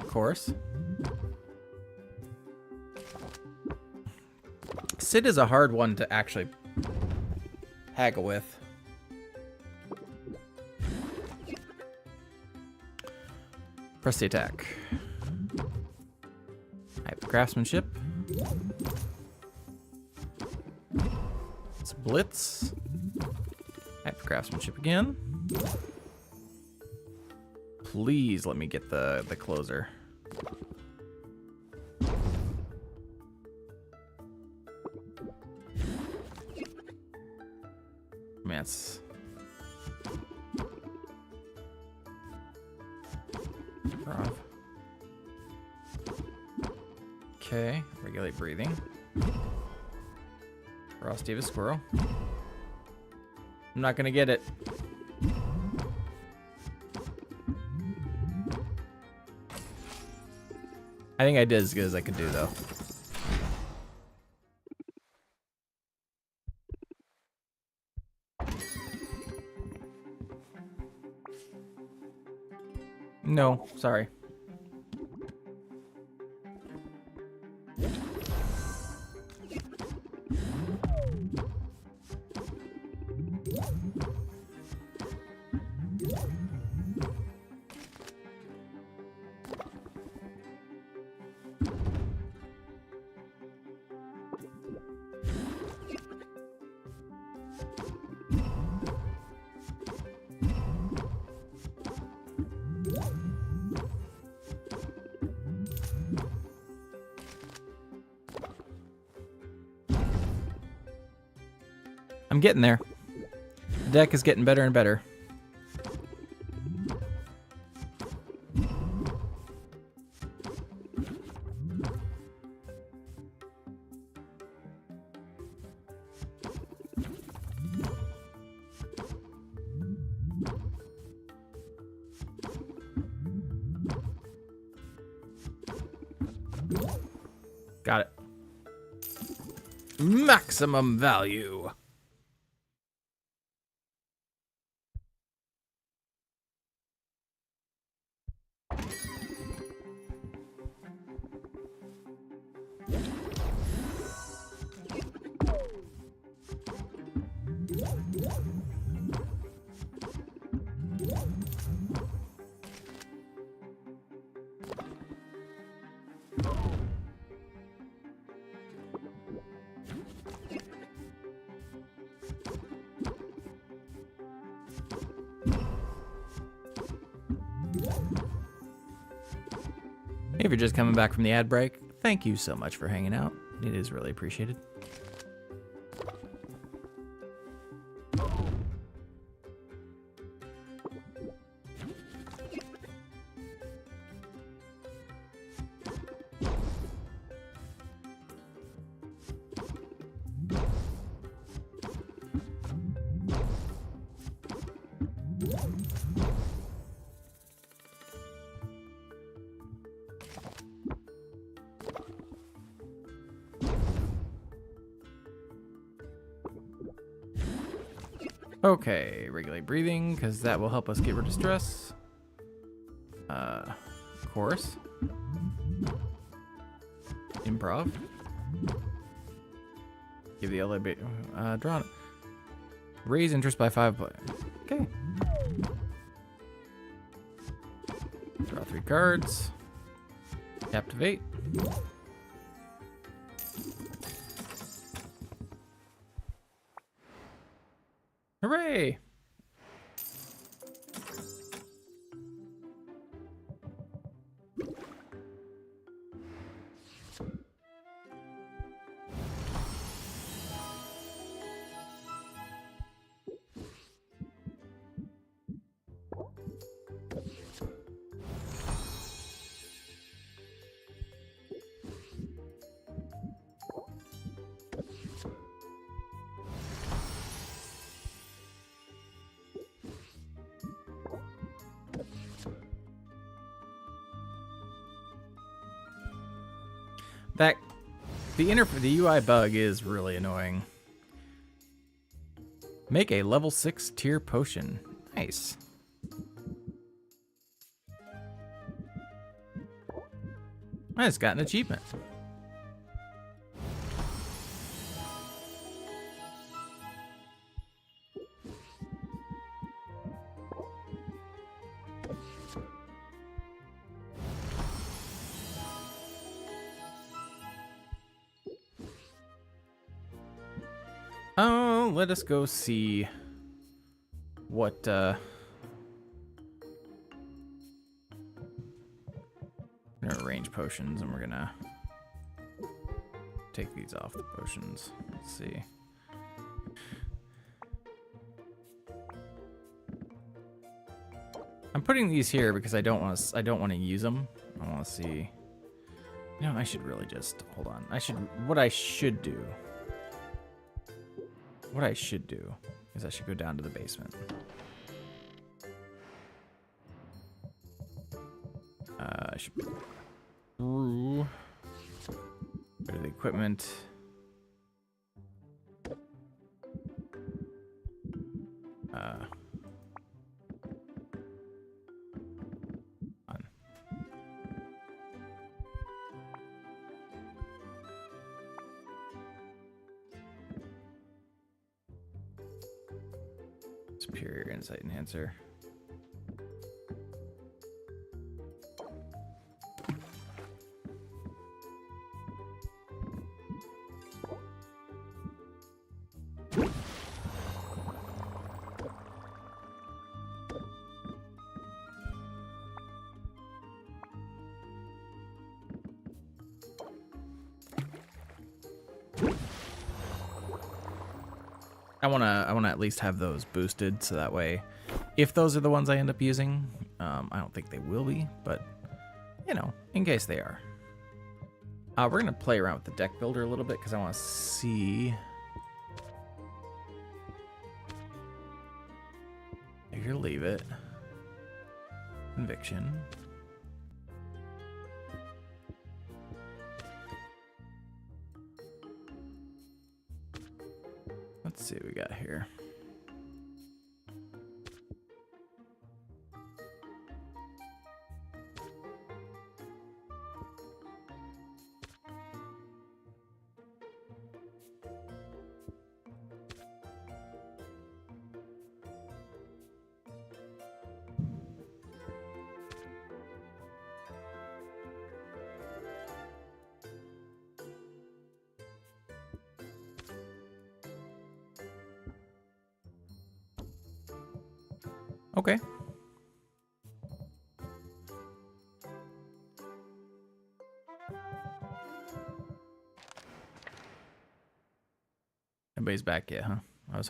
Course. Sid is a hard one to actually haggle with. Press the attack. I have the craftsmanship. It's blitz. I have the craftsmanship again. Please let me get the closer. Man, it's... Okay, regulate breathing. Frost Davis Squirrel. I'm not gonna get it. I think I did as good as I could do, though. No, sorry. I'm getting there. The deck is getting better and better. Got it. Maximum value. If you're just coming back from the ad break, thank you so much for hanging out. It is really appreciated. Okay, regulate breathing, because that will help us get rid of stress. Chorus. Improv. Give the elevator. Draw. Raise interest by 5. Okay. Draw 3 cards. Captivate. Hooray! The UI bug is really annoying. Make a level 6 tier potion. Nice. I just got an achievement. Oh, let us go see what we're gonna arrange potions, and we're gonna take these off the potions. Let's see. I'm putting these here because I don't want to use them. I want to see. You know, I should really just hold on. What I should do is I should go down to the basement. I should brew. Go to the equipment. Superior insight enhancer. I wanna at least have those boosted, so that way, if those are the ones I end up using, I don't think they will be, but you know, in case they are. We're gonna play around with the deck builder a little bit because I want to see. Here, leave it. Conviction. Let's see what we got here. Okay. Everybody's back yet, huh? I was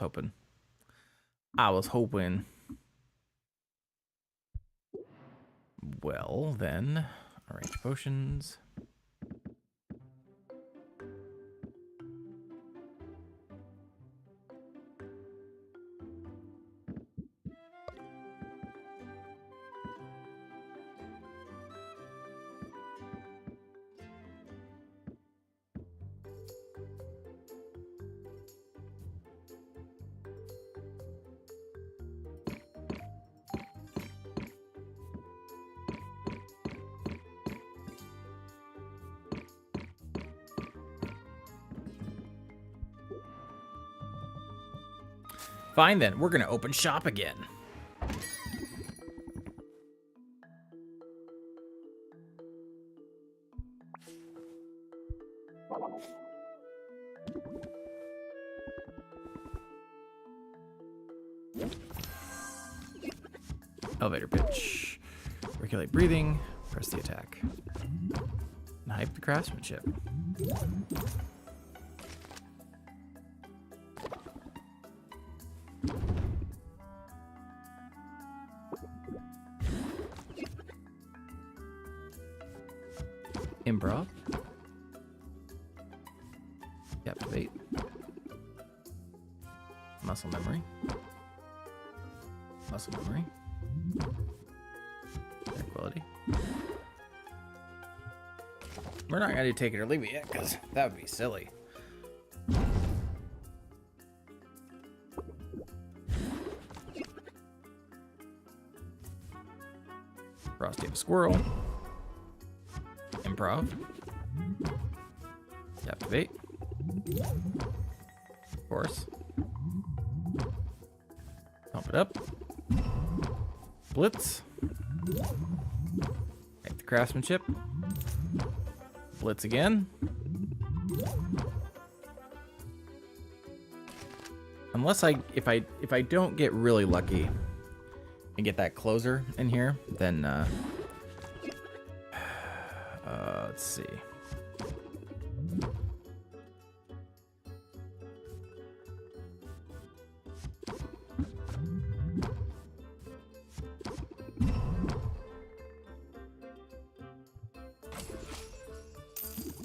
hoping. Well, then, arrange potions. Fine then, we're gonna open shop again. Elevator pitch. Regulate breathing. Press the attack. And hype the craftsmanship. Improv. Captivate. Muscle memory. Muscle memory. Tranquility. We're not going to take it or leave it yet, because that would be silly. Frosty the Squirrel. Improv. Captivate. Of course. Pump it up. Blitz. Make the craftsmanship. Blitz again. Unless if I don't get really lucky and get that closer in here, then let's see.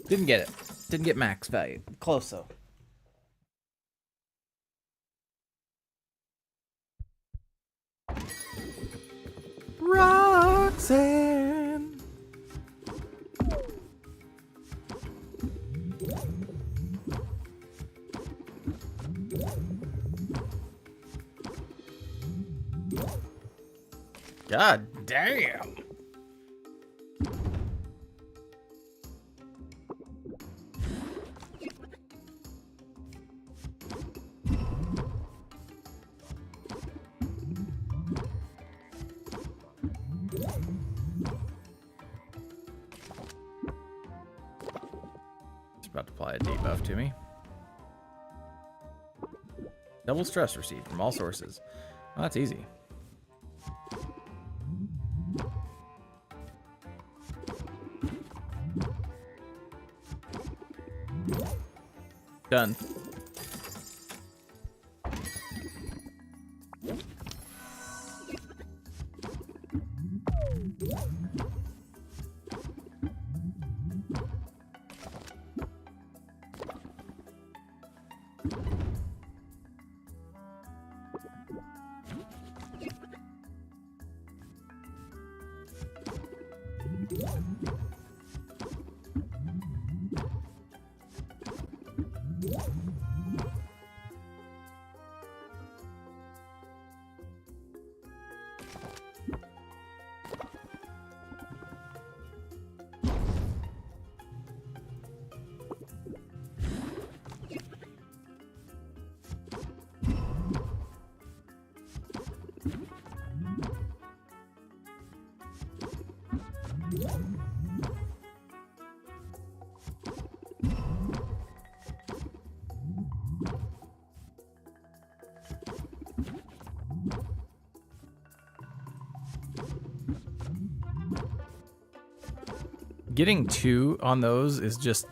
Didn't get it. Didn't get max value. Close though. Roxanne. God damn. It's about to apply a debuff to me. Double stress received from all sources. Well, that's easy. Done. Getting 2 on those is just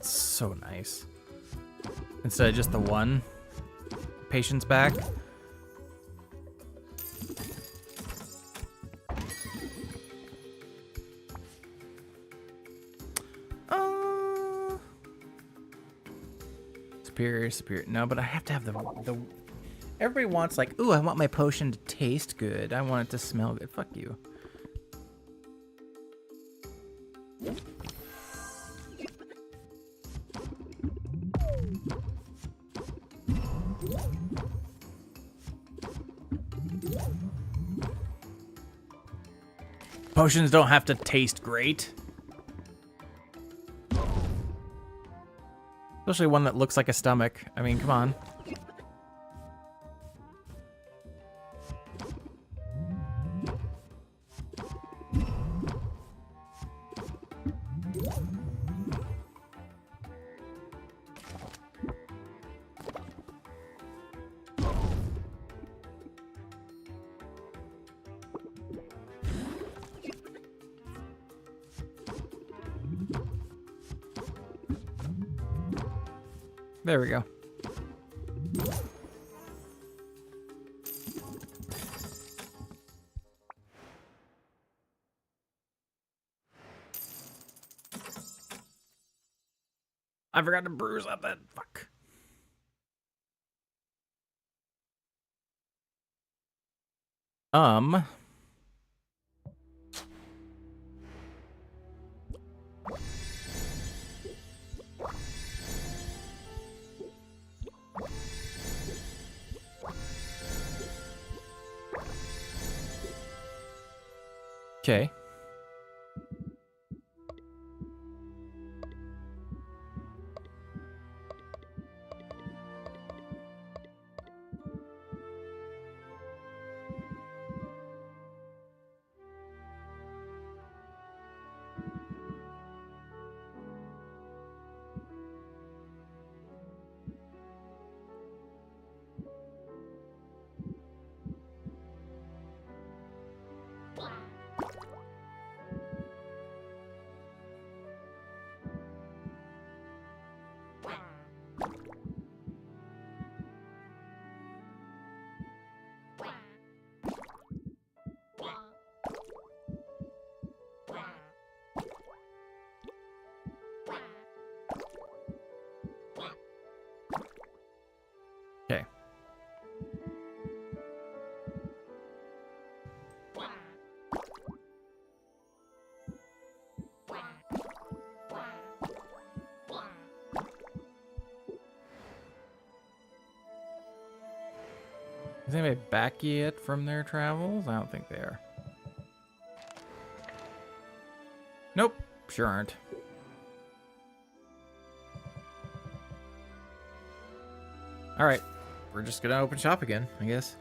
so nice. Instead of just the 1 patience back. Superior. No, but I have to have the. Everybody wants like, ooh, I want my potion to taste good. I want it to smell good. Fuck you. Potions don't have to taste great. Especially one that looks like a stomach. I mean, come on. There we go. I forgot to bruise up that fuck. Okay. Is anybody back yet from their travels? I don't think they are. Nope, sure aren't. All right, we're just gonna open shop again, I guess.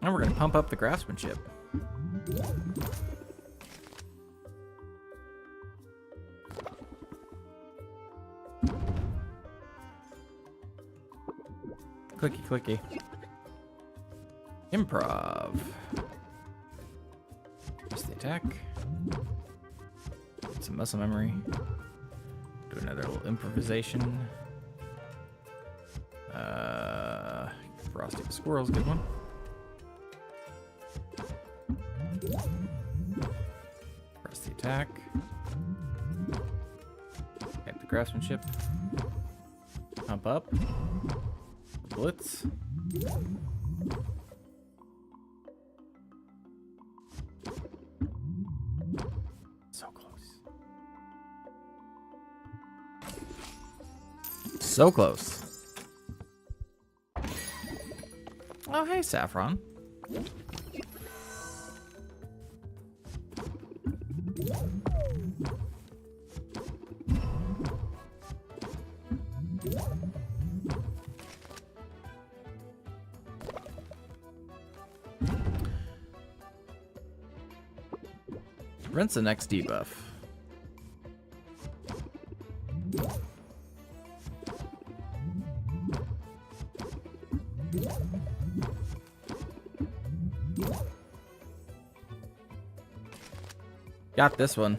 And we're gonna pump up the craftsmanship. Clicky, clicky. Improv. Just the attack. Get some muscle memory. Do another little improvisation. Frosty the Squirrel's a good one. Press the attack. Get the craftsmanship. Pump up. Blitz. So close. So close. Oh, hey, Saffron. When's the next debuff? Got this one.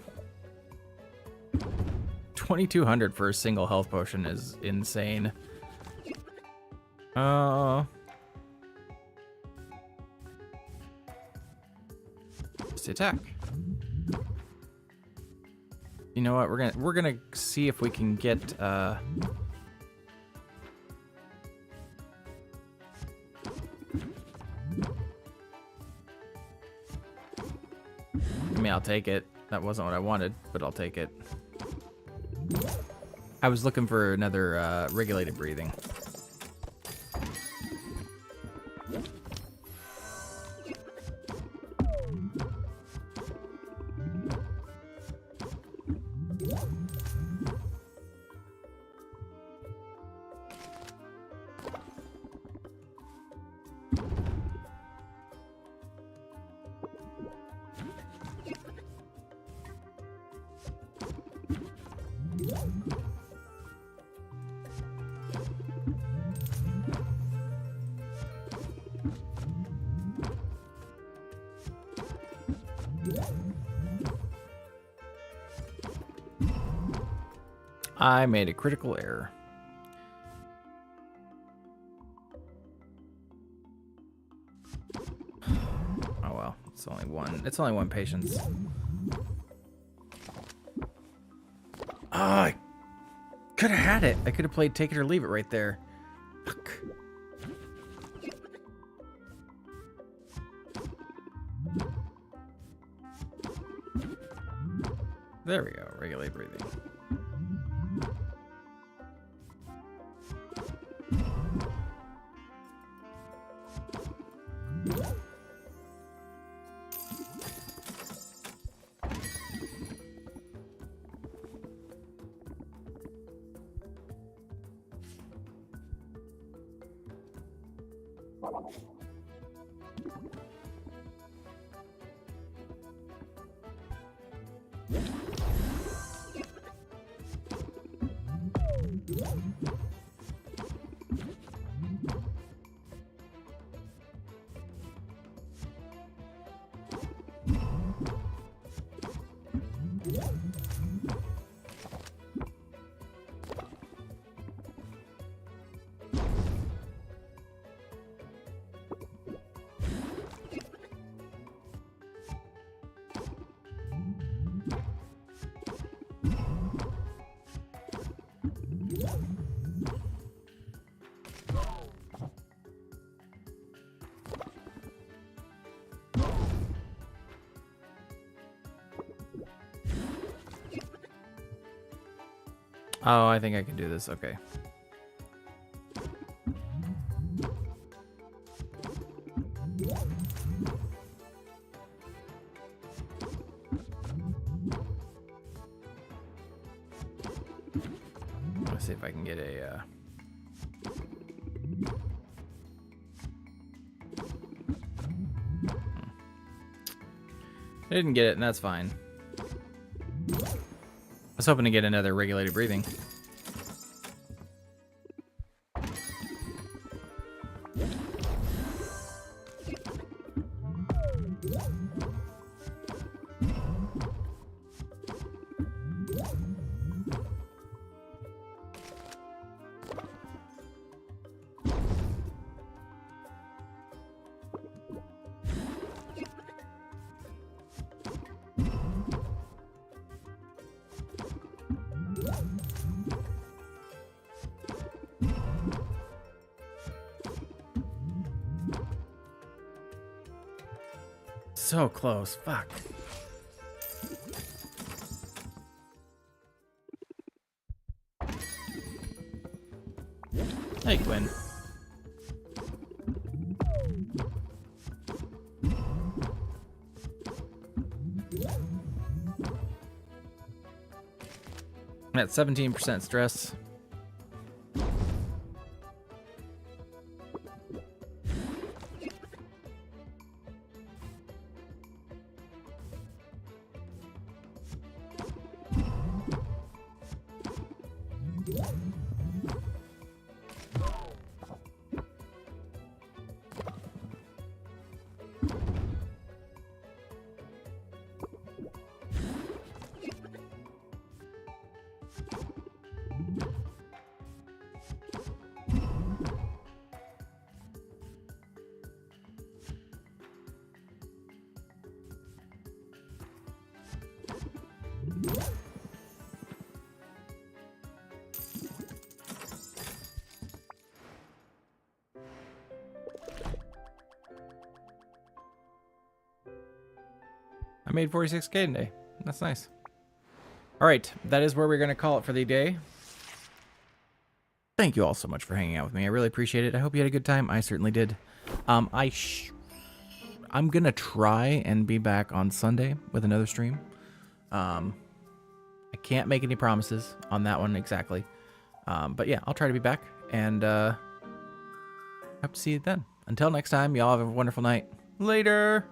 2,200 for a single health potion is insane. Just attack. You know what? We're gonna see if we can get I mean, I'll take it. That wasn't what I wanted, but I'll take it. I was looking for another regulated breathing. I made a critical error. Oh well, it's only one. It's only one patience. Oh, I could have had it. I could have played Take It or Leave It right there. Fuck. There we go. Regulate breathing. Oh, I think I can do this. Okay. Let's see if I can get a... I didn't get it, and that's fine. I was hoping to get another regulated breathing. So close. Fuck. Hey, Gwen. I'm at 17% stress. I made 46K today. That's nice. All right, that is where we're going to call it for the day. Thank you all so much for hanging out with me. I really appreciate it. I hope you had a good time. I certainly did. I'm going to try and be back on Sunday with another stream. I can't make any promises on that one exactly. But yeah, I'll try to be back, and hope to see you then. Until next time, y'all have a wonderful night. Later!